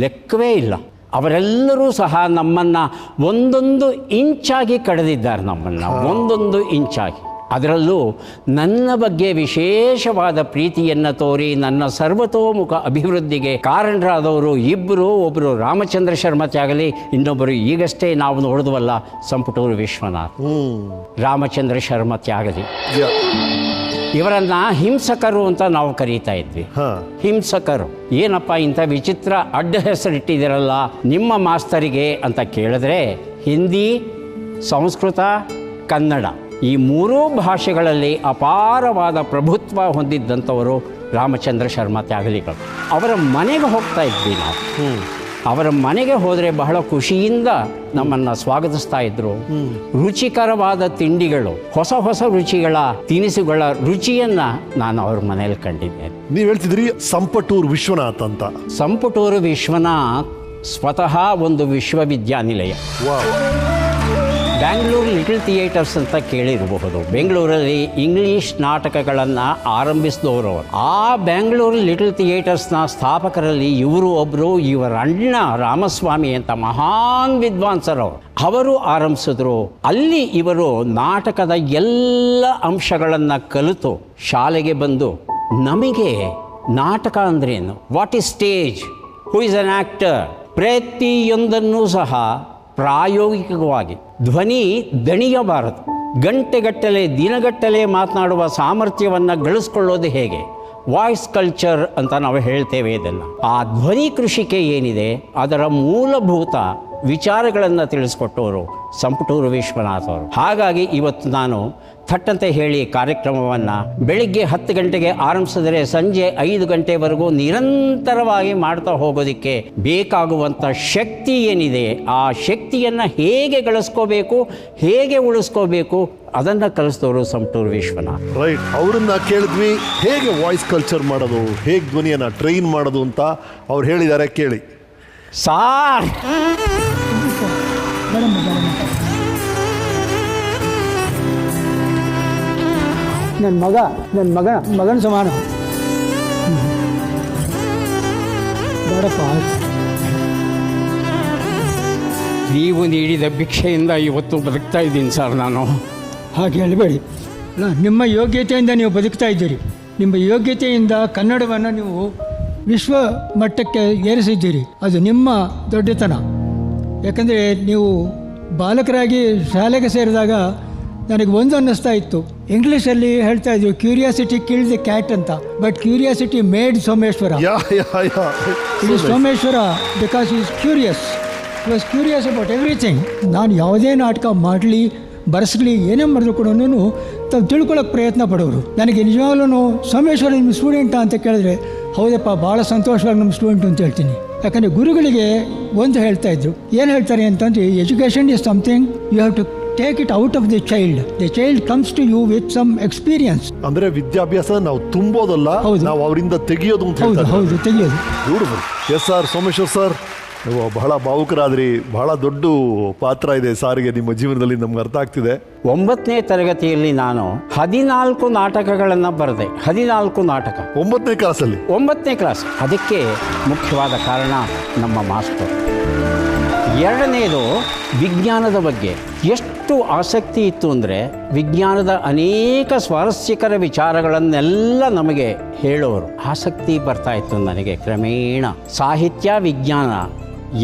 S3: ಲೆಕ್ಕವೇ ಇಲ್ಲ. ಅವರೆಲ್ಲರೂ ಸಹ ನಮ್ಮನ್ನು ಒಂದೊಂದು ಇಂಚಾಗಿ ಕಳೆದಿದ್ದಾರೆ, ನಮ್ಮನ್ನು ಒಂದೊಂದು ಇಂಚಾಗಿ. ಅದರಲ್ಲೂ ನನ್ನ ಬಗ್ಗೆ ವಿಶೇಷವಾದ ಪ್ರೀತಿಯನ್ನು ತೋರಿ ನನ್ನ ಸರ್ವತೋಮುಖ ಅಭಿವೃದ್ಧಿಗೆ ಕಾರಣರಾದವರು ಇಬ್ಬರು. ಒಬ್ಬರು ರಾಮಚಂದ್ರ ಶರ್ಮ ತ್ಯಾಗಲಿ, ಇನ್ನೊಬ್ಬರು ಈಗಷ್ಟೇ ನಾವು ನೋಡಿದ್ವಲ್ಲ ಸಂಪಟೂರು ವಿಶ್ವನಾಥ್. ರಾಮಚಂದ್ರ ಶರ್ಮ ತ್ಯಾಗಲಿ ಇವರನ್ನ ಹಿಂಸಕರು ಅಂತ ನಾವು ಕರೀತಾ ಇದ್ವಿ. ಹಿಂಸಕರು ಏನಪ್ಪ ಇಂಥ ವಿಚಿತ್ರ ಅಡ್ಡ ಹೆಸರಿಟ್ಟಿದ್ದೀರಲ್ಲ ನಿಮ್ಮ ಮಾಸ್ತರಿಗೆ ಅಂತ ಕೇಳಿದ್ರೆ, ಹಿಂದಿ, ಸಂಸ್ಕೃತ, ಕನ್ನಡ ಈ 3 ಭಾಷೆಗಳಲ್ಲಿ ಅಪಾರವಾದ ಪ್ರಭುತ್ವ ಹೊಂದಿದ್ದಂಥವರು ರಾಮಚಂದ್ರ ಶರ್ಮ ತ್ಯಾಗಲಿಗಳು. ಅವರ ಮನೆಗೆ ಹೋಗ್ತಾ ಇದ್ವಿ ನಾವು. ಅವರ ಮನೆಗೆ ಹೋದರೆ ಬಹಳ ಖುಷಿಯಿಂದ ನಮ್ಮನ್ನು ಸ್ವಾಗತಿಸ್ತಾ ಇದ್ರು. ರುಚಿಕರವಾದ ತಿಂಡಿಗಳು, ಹೊಸ ಹೊಸ ರುಚಿಗಳ ತಿನಿಸುಗಳ ರುಚಿಯನ್ನು ನಾನು ಅವ್ರ ಮನೆಯಲ್ಲಿ ಕಂಡಿದ್ದೇನೆ.
S2: ನೀವು ಹೇಳ್ತಿದ್ರಿ ಸಂಪಟೂರು ವಿಶ್ವನಾಥ್ ಅಂತ.
S3: ಸಂಪಟೂರು ವಿಶ್ವನಾಥ್ ಸ್ವತಃ ಒಂದು ವಿಶ್ವವಿದ್ಯಾನಿಲಯ. ಬ್ಯಾಂಗ್ಳೂರು ಲಿಟಲ್ ಥಿಯೇಟರ್ಸ್ ಅಂತ ಕೇಳಿರಬಹುದು. ಬೆಂಗಳೂರಲ್ಲಿ ಇಂಗ್ಲೀಷ್ ನಾಟಕಗಳನ್ನು ಆರಂಭಿಸಿದವರು. ಆ ಬ್ಯಾಂಗ್ಳೂರು ಲಿಟಲ್ ಥಿಯೇಟರ್ಸ್ನ ಸ್ಥಾಪಕರಲ್ಲಿ ಇವರು ಒಬ್ಬರು. ಇವರ ಅಣ್ಣ ರಾಮಸ್ವಾಮಿ ಅಂತ ಮಹಾನ್ ವಿದ್ವಾಂಸರವರು, ಅವರು ಆರಂಭಿಸಿದ್ರು. ಅಲ್ಲಿ ಇವರು ನಾಟಕದ ಎಲ್ಲ ಅಂಶಗಳನ್ನು ಕಲಿತು ಶಾಲೆಗೆ ಬಂದು ನಮಗೆ ನಾಟಕ ಅಂದ್ರೇನು, what is stage, who is an actor, ಪ್ರತಿಯೊಂದನ್ನೂ ಸಹ ಪ್ರಾಯೋಗಿಕವಾಗಿ ಧ್ವನಿ ದಣಿಯಬಾರದು. ಗಂಟೆಗಟ್ಟಲೆ ದಿನಗಟ್ಟಲೆ ಮಾತನಾಡುವ ಸಾಮರ್ಥ್ಯವನ್ನು ಗಳಿಸ್ಕೊಳ್ಳೋದು ಹೇಗೆ, ವಾಯ್ಸ್ ಕಲ್ಚರ್ ಅಂತ ನಾವು ಹೇಳ್ತೇವೆ. ಇದನ್ನು ಆ ಧ್ವನಿ ಕೃಷಿಕೆ ಏನಿದೆ ಅದರ ಮೂಲಭೂತ ವಿಚಾರಗಳನ್ನು ತಿಳಿಸ್ಕೊಟ್ಟವರು ಸಂಪಟೂರು ವಿಶ್ವನಾಥ್ ಅವರು. ಹಾಗಾಗಿ ಇವತ್ತು ನಾನು ಥಟ್ಟಂತೆ ಹೇಳಿ ಕಾರ್ಯಕ್ರಮವನ್ನು ಬೆಳಿಗ್ಗೆ 10 ಗಂಟೆಗೆ ಆರಂಭಿಸಿದರೆ ಸಂಜೆ 5 ಗಂಟೆವರೆಗೂ ನಿರಂತರವಾಗಿ ಮಾಡ್ತಾ ಹೋಗೋದಕ್ಕೆ ಬೇಕಾಗುವಂಥ ಶಕ್ತಿ ಏನಿದೆ, ಆ ಶಕ್ತಿಯನ್ನು ಹೇಗೆ ಗಳಿಸ್ಕೋಬೇಕು, ಹೇಗೆ ಉಳಿಸ್ಕೋಬೇಕು ಅದನ್ನು ಕಲಿಸಿದವರು ಸಂಪಟೂರು ವಿಶ್ವನಾಥ್.
S2: ರೈಟ್, ಅವರನ್ನ ಕೇಳಿದ್ವಿ ಹೇಗೆ ವಾಯ್ಸ್ ಕಲ್ಚರ್ ಮಾಡೋದು, ಹೇಗೆ ಧ್ವನಿಯನ್ನು ಟ್ರೈನ್ ಮಾಡೋದು ಅಂತ ಅವ್ರು ಹೇಳಿದ್ದಾರೆ. ಕೇಳಿ
S3: ಸಾರ್.
S5: ನನ್ನ ಮಗನ ಸಮಾನ ಬೇಡಪ್ಪ.
S3: ನೀವು ನೀಡಿದ ಭಿಕ್ಷೆಯಿಂದ ಇವತ್ತು ಬದುಕ್ತಾ ಇದ್ದೀನಿ ಸರ್ ನಾನು.
S5: ಹಾಗೆ ಹೇಳಬೇಡಿ. ನಿಮ್ಮ ಯೋಗ್ಯತೆಯಿಂದ ನೀವು ಬದುಕ್ತಾ ಇದ್ದೀರಿ. ನಿಮ್ಮ ಯೋಗ್ಯತೆಯಿಂದ ಕನ್ನಡವನ್ನು ನೀವು ವಿಶ್ವ ಮಟ್ಟಕ್ಕೆ ಏರಿಸಿದ್ದೀರಿ. ಅದು ನಿಮ್ಮ ದೊಡ್ಡತನ. ಯಾಕಂದರೆ ನೀವು ಬಾಲಕರಾಗಿ ಶಾಲೆಗೆ ಸೇರಿದಾಗ ನನಗೆ ಒಂದು ಅನ್ನಿಸ್ತಾ ಇತ್ತು, ಇಂಗ್ಲೀಷಲ್ಲಿ ಹೇಳ್ತಾ ಇದ್ವಿ ಕ್ಯೂರಿಯಾಸಿಟಿ ಕಿಲ್ಡ್ ದಿ ಕ್ಯಾಟ್ ಅಂತ, ಬಟ್ ಕ್ಯೂರಿಯಾಸಿಟಿ ಮೇಡ್ ಸೋಮೇಶ್ವರ. ಇದು Someshwara because is curious. Was curious about everything. ನಾನು ಯಾವುದೇ ನಾಟಕ ಮಾಡಲಿ ಬರೆಸಲಿ ಏನೇ ಮಾಡಿದ್ರು ಕೂಡ ತಾವು ತಿಳ್ಕೊಳ್ಳೋಕೆ ಪ್ರಯತ್ನ ಪಡೋರು. ನನಗೆ ನಿಜವಾಗ್ಲೂ ಸೋಮೇಶ್ವರ ನಿಮ್ಮ ಸ್ಟೂಡೆಂಟಾ ಅಂತ ಕೇಳಿದ್ರೆ ಹೌದಪ್ಪ ಭಾಳ ಸಂತೋಷವಾಗಿ ನಮ್ಮ ಸ್ಟೂಡೆಂಟು ಅಂತ ಹೇಳ್ತೀನಿ. ಯಾಕಂದರೆ ಗುರುಗಳಿಗೆ ಒಂದು ಹೇಳ್ತಾ ಇದ್ರು, ಏನು ಹೇಳ್ತಾರೆ ಅಂತಂದರೆ education is something you have to take it out of the child comes to you with some experience.
S2: ಅಂದ್ರೆ ವಿದ್ಯಾಭ್ಯಾಸ ನಾವು ತುಂಬೋದಲ್ಲ, ನಾವು ಅವರಿಂದ ತೆಗೆಯೋದು ಅಂತ ಹೇಳ್ತಾರೆ.
S5: ಹೌದು, ತೆಗೆಯೋದು.
S2: Beautiful. Yes sir, Someshwar sir, ನೀವು ಬಹಳ ಭಾವುಕರಾದ್ರಿ. ಬಹಳ ದೊಡ್ಡ ಪಾತ್ರ ಇದೆ ಸಾರಿಗೆ ನಿಮ್ಮ ಜೀವನದಲ್ಲಿ, ನಮ್ಗೆ ಅರ್ಥ ಆಗ್ತಿದೆ.
S3: 9ನೇ ತರಗತಿಯಲ್ಲಿ ನಾನು 14 ನಾಟಕಗಳನ್ನು ಬರೆದೆ. 14 ನಾಟಕ
S2: 9ನೇ ಕ್ಲಾಸಲ್ಲಿ.
S3: 9ನೇ ಕ್ಲಾಸ್. ಅದಕ್ಕೆ ಮುಖ್ಯವಾದ ಕಾರಣ ನಮ್ಮ ಮಾಸ್ಟರ್. ಎರಡನೇದು ವಿಜ್ಞಾನದ ಬಗ್ಗೆ ಎಷ್ಟು ಆಸಕ್ತಿ ಇತ್ತು ಅಂದರೆ, ವಿಜ್ಞಾನದ ಅನೇಕ ಸ್ವಾರಸ್ಯಕರ ವಿಚಾರಗಳನ್ನೆಲ್ಲ ನಮಗೆ ಹೇಳೋರು. ಆಸಕ್ತಿ ಬರ್ತಾ ಇತ್ತು ನನಗೆ. ಕ್ರಮೇಣ ಸಾಹಿತ್ಯ ವಿಜ್ಞಾನ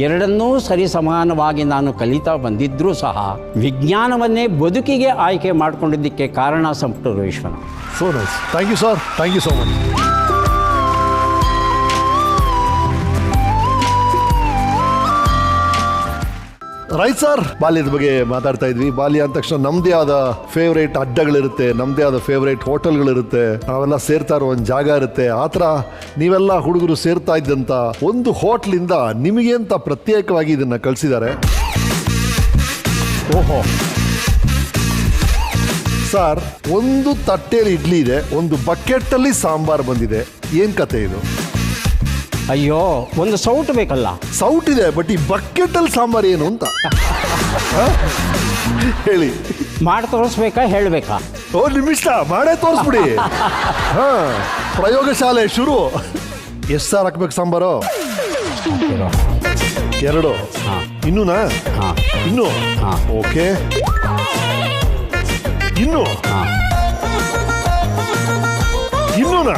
S3: ಎರಡನ್ನೂ ಸರಿ ಸಮಾನವಾಗಿ ನಾನು ಕಲಿತಾ ಬಂದಿದ್ದರೂ ಸಹ ವಿಜ್ಞಾನವನ್ನೇ ಬದುಕಿಗೆ ಆಯ್ಕೆ ಮಾಡಿಕೊಂಡಿದ್ದಕ್ಕೆ ಕಾರಣ Samputaru Vishwanath.
S2: So nice. Thank you sir, thank you so much. Right sir, ಬಾಲ್ಯದ ಬಗ್ಗೆ ಮಾತಾಡ್ತಾ ಇದ್ವಿ. ಬಾಲ್ಯ ಅಂದ ತಕ್ಷಣ ನಮ್ದೇ ಆದ ಫೇವ್ರೇಟ್ ಅಡ್ಡಗಳಿರುತ್ತೆ, ನಮ್ದೇ ಆದ ಫೇವ್ರೇಟ್ ಹೋಟೆಲ್ಗಳಿರುತ್ತೆ, ನಾವೆಲ್ಲ ಸೇರ್ತಾ ಇರೋ ಒಂದು ಜಾಗ ಇರುತ್ತೆ. ಆ ಥರ ನೀವೆಲ್ಲ ಹುಡುಗರು ಸೇರ್ತಾ ಇದ್ದಂಥ ಒಂದು ಹೋಟ್ಲಿಂದ ನಿಮಗೆ ಅಂತ ಪ್ರತ್ಯೇಕವಾಗಿ ಇದನ್ನ ಕಳಿಸಿದ್ದಾರೆ. ಓಹೋ ಸರ್, ಒಂದು ತಟ್ಟೆಯಲ್ಲಿ ಇಡ್ಲಿ ಇದೆ, ಒಂದು ಬಕೆಟ್ಟಲ್ಲಿ ಸಾಂಬಾರ್ ಬಂದಿದೆ. ಏನ್ ಕತೆ ಇದು?
S3: ಅಯ್ಯೋ, ಒಂದು ಸೌಟ್ ಬೇಕಲ್ಲ.
S2: ಸೌಟ್ ಇದೆ, ಬಟ್ ಈ ಬಕೆಟಲ್ಲಿ ಸಾಂಬಾರ್ ಏನು ಅಂತ ಹೇಳಿ.
S3: ಮಾಡಿ ತೋರಿಸ್ಬೇಕಾ ಹೇಳಬೇಕಾ?
S2: ಓ, ನಿಮಿಷ ಮಾಡೇ ತೋರಿಸ್ಬಿಡಿ. ಹಾ, ಪ್ರಯೋಗಶಾಲೆ ಶುರು. ಎಷ್ಟು ಸಾರ್ ಹಾಕ್ಬೇಕು ಸಾಂಬಾರು? 2. ಇನ್ನೂನಾ? ಇನ್ನು ಓಕೆ. ಇನ್ನು ಇನ್ನೂನಾ?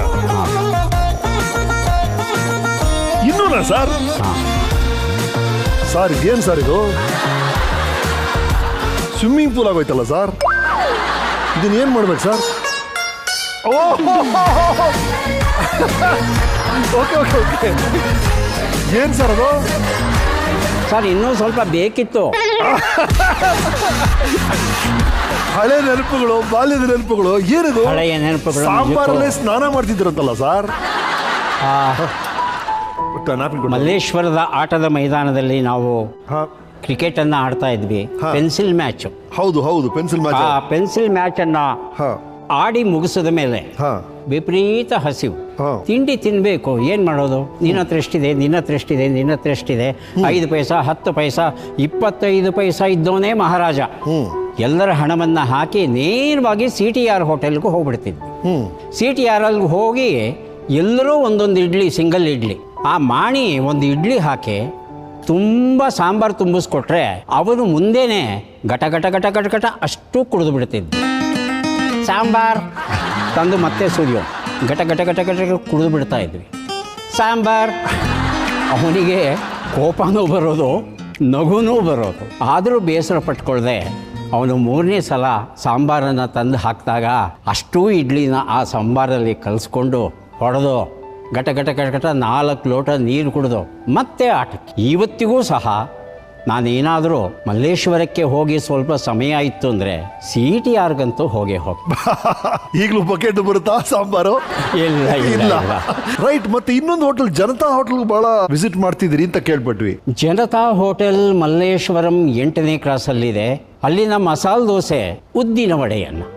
S2: ಇನ್ನೂನಾ ಸರ್? ಸರ್ ಇದೇನು ಸರ್ ಇದು? ಸ್ವಿಮ್ಮಿಂಗ್ ಪೂಲ್ ಆಗೋಯ್ತಲ್ಲ ಸರ್. ಇದನ್ನ ಏನ್ ಮಾಡ್ಬೇಕು ಸರ್? Okay okay okay. ಏನ್ ಸರ್ ಅದು?
S3: ಸರ್ ಇನ್ನೂ ಸ್ವಲ್ಪ ಬೇಕಿತ್ತು.
S2: ಹಳೆ ನೆನಪುಗಳು, ಬಾಲ್ಯದ ನೆನಪುಗಳು. ಏನಿದು?
S3: ಹಳೆಯ ನೆನಪುಗಳು.
S2: ಸಾಂಬಾರಲ್ಲೇ ಸ್ನಾನ ಮಾಡ್ತಿದ್ರಂತಲ್ಲ ಸರ್?
S3: ಮಲ್ಲೇಶ್ವರದ ಆಟದ ಮೈದಾನದಲ್ಲಿ ನಾವು ಕ್ರಿಕೆಟ್ ಅನ್ನ ಆಡ್ತಾ ಇದ್ವಿ. Pencil match.
S2: ಹೌದು ಹೌದು, ಪೆನ್ಸಿಲ್ ಮ್ಯಾಚ್.
S3: ಆ ಪೆನ್ಸಿಲ್ ಮ್ಯಾಚ್ ಅನ್ನ ಆಡಿ ಮುಗಿಸಿದ ಮೇಲೆ ವಿಪರೀತ ಹಸಿವು. ತಿಂಡಿ ತಿನ್ಬೇಕು, ಏನ್ ಮಾಡೋದು? ನಿನ್ನ ಹತ್ರ ಎಷ್ಟಿದೆ, ನಿನ್ನ ಹತ್ರ ಎಷ್ಟಿದೆ, ನಿನ್ನ ಹತ್ರ ಎಷ್ಟಿದೆ? 5 ಪೈಸಾ, 10 ಪೈಸಾ, 25 ಪೈಸಾ ಇದ್ದವನೇ ಮಹಾರಾಜ. ಎಲ್ಲರ ಹಣವನ್ನ ಹಾಕಿ ನೇರವಾಗಿ CTR ಹೋಟೆಲ್ಗೂ ಹೋಗ್ಬಿಡ್ತಿದ್ವಿ. CTR ಅಲ್ಲಿ ಹೋಗಿ ಎಲ್ಲರೂ ಒಂದೊಂದು ಇಡ್ಲಿ, ಸಿಂಗಲ್ ಇಡ್ಲಿ. ಆ ಮಾಣಿ ಒಂದು ಇಡ್ಲಿ ಹಾಕಿ ತುಂಬ ಸಾಂಬಾರು ತುಂಬಿಸ್ಕೊಟ್ರೆ ಅವನು ಮುಂದೆನೆ ಘಟ ಘಟ ಘಟ ಘಟ ಘಟ ಅಷ್ಟು ಕುಡಿದು ಬಿಡ್ತಿದ್ದ. ಸಾಂಬಾರ್ ತಂದು ಮತ್ತೆ ಸುರಿಯೋ ಘಟ ಘಟ ಘಟ ಘಟ ಕುಡಿದು ಬಿಡ್ತಾ ಇದ್ವಿ. ಸಾಂಬಾರ್. ಅವನಿಗೆ ಕೋಪನೂ ಬರೋದು, ನಗುನೂ ಬರೋದು. ಆದರೂ ಬೇಸರ ಪಟ್ಕೊಳ್ದೆ ಅವನು 3ನೇ ಸಲ ಸಾಂಬಾರನ್ನು ತಂದು ಹಾಕಿದಾಗ ಅಷ್ಟೂ ಇಡ್ಲಿನ ಆ ಸಾಂಬಾರಲ್ಲಿ ಕಲಿಸ್ಕೊಂಡು ಹೊಡೆದು ಘಟ ಘಟ ಘಟ ಘಟ 4 ಲೋಟ ನೀರು ಕುಡಿದು ಮತ್ತೆ ಆಟಕ್ಕೆ. ಇವತ್ತಿಗೂ ಸಹ ನಾನೇನಾದರೂ ಮಲ್ಲೇಶ್ವರಕ್ಕೆ ಹೋಗಿ ಸ್ವಲ್ಪ ಸಮಯ ಇತ್ತು ಅಂದರೆ CTRಗಂತೂ ಹೋಗಿ
S2: ಈಗಲೂ ಬಕೆಟ್ ಬರುತ್ತಾ ಸಾಂಬಾರು?
S3: ಇಲ್ಲ ಇಲ್ಲ.
S2: ರೈಟ್. ಮತ್ತೆ ಇನ್ನೊಂದು ಹೋಟೆಲ್, ಜನತಾ ಹೋಟೆಲ್ ಬಹಳ ವಿಸಿಟ್ ಮಾಡ್ತಿದ್ದೀರಿ ಅಂತ ಕೇಳ್ಪಟ್ವಿ.
S3: ಜನತಾ ಹೋಟೆಲ್ ಮಲ್ಲೇಶ್ವರಂ 8ನೇ ಕ್ರಾಸಲ್ಲಿದೆ. ಅಲ್ಲಿನ ಮಸಾಲೆ ದೋಸೆ, ಉದ್ದಿನ ವಡೆಯನ್ನು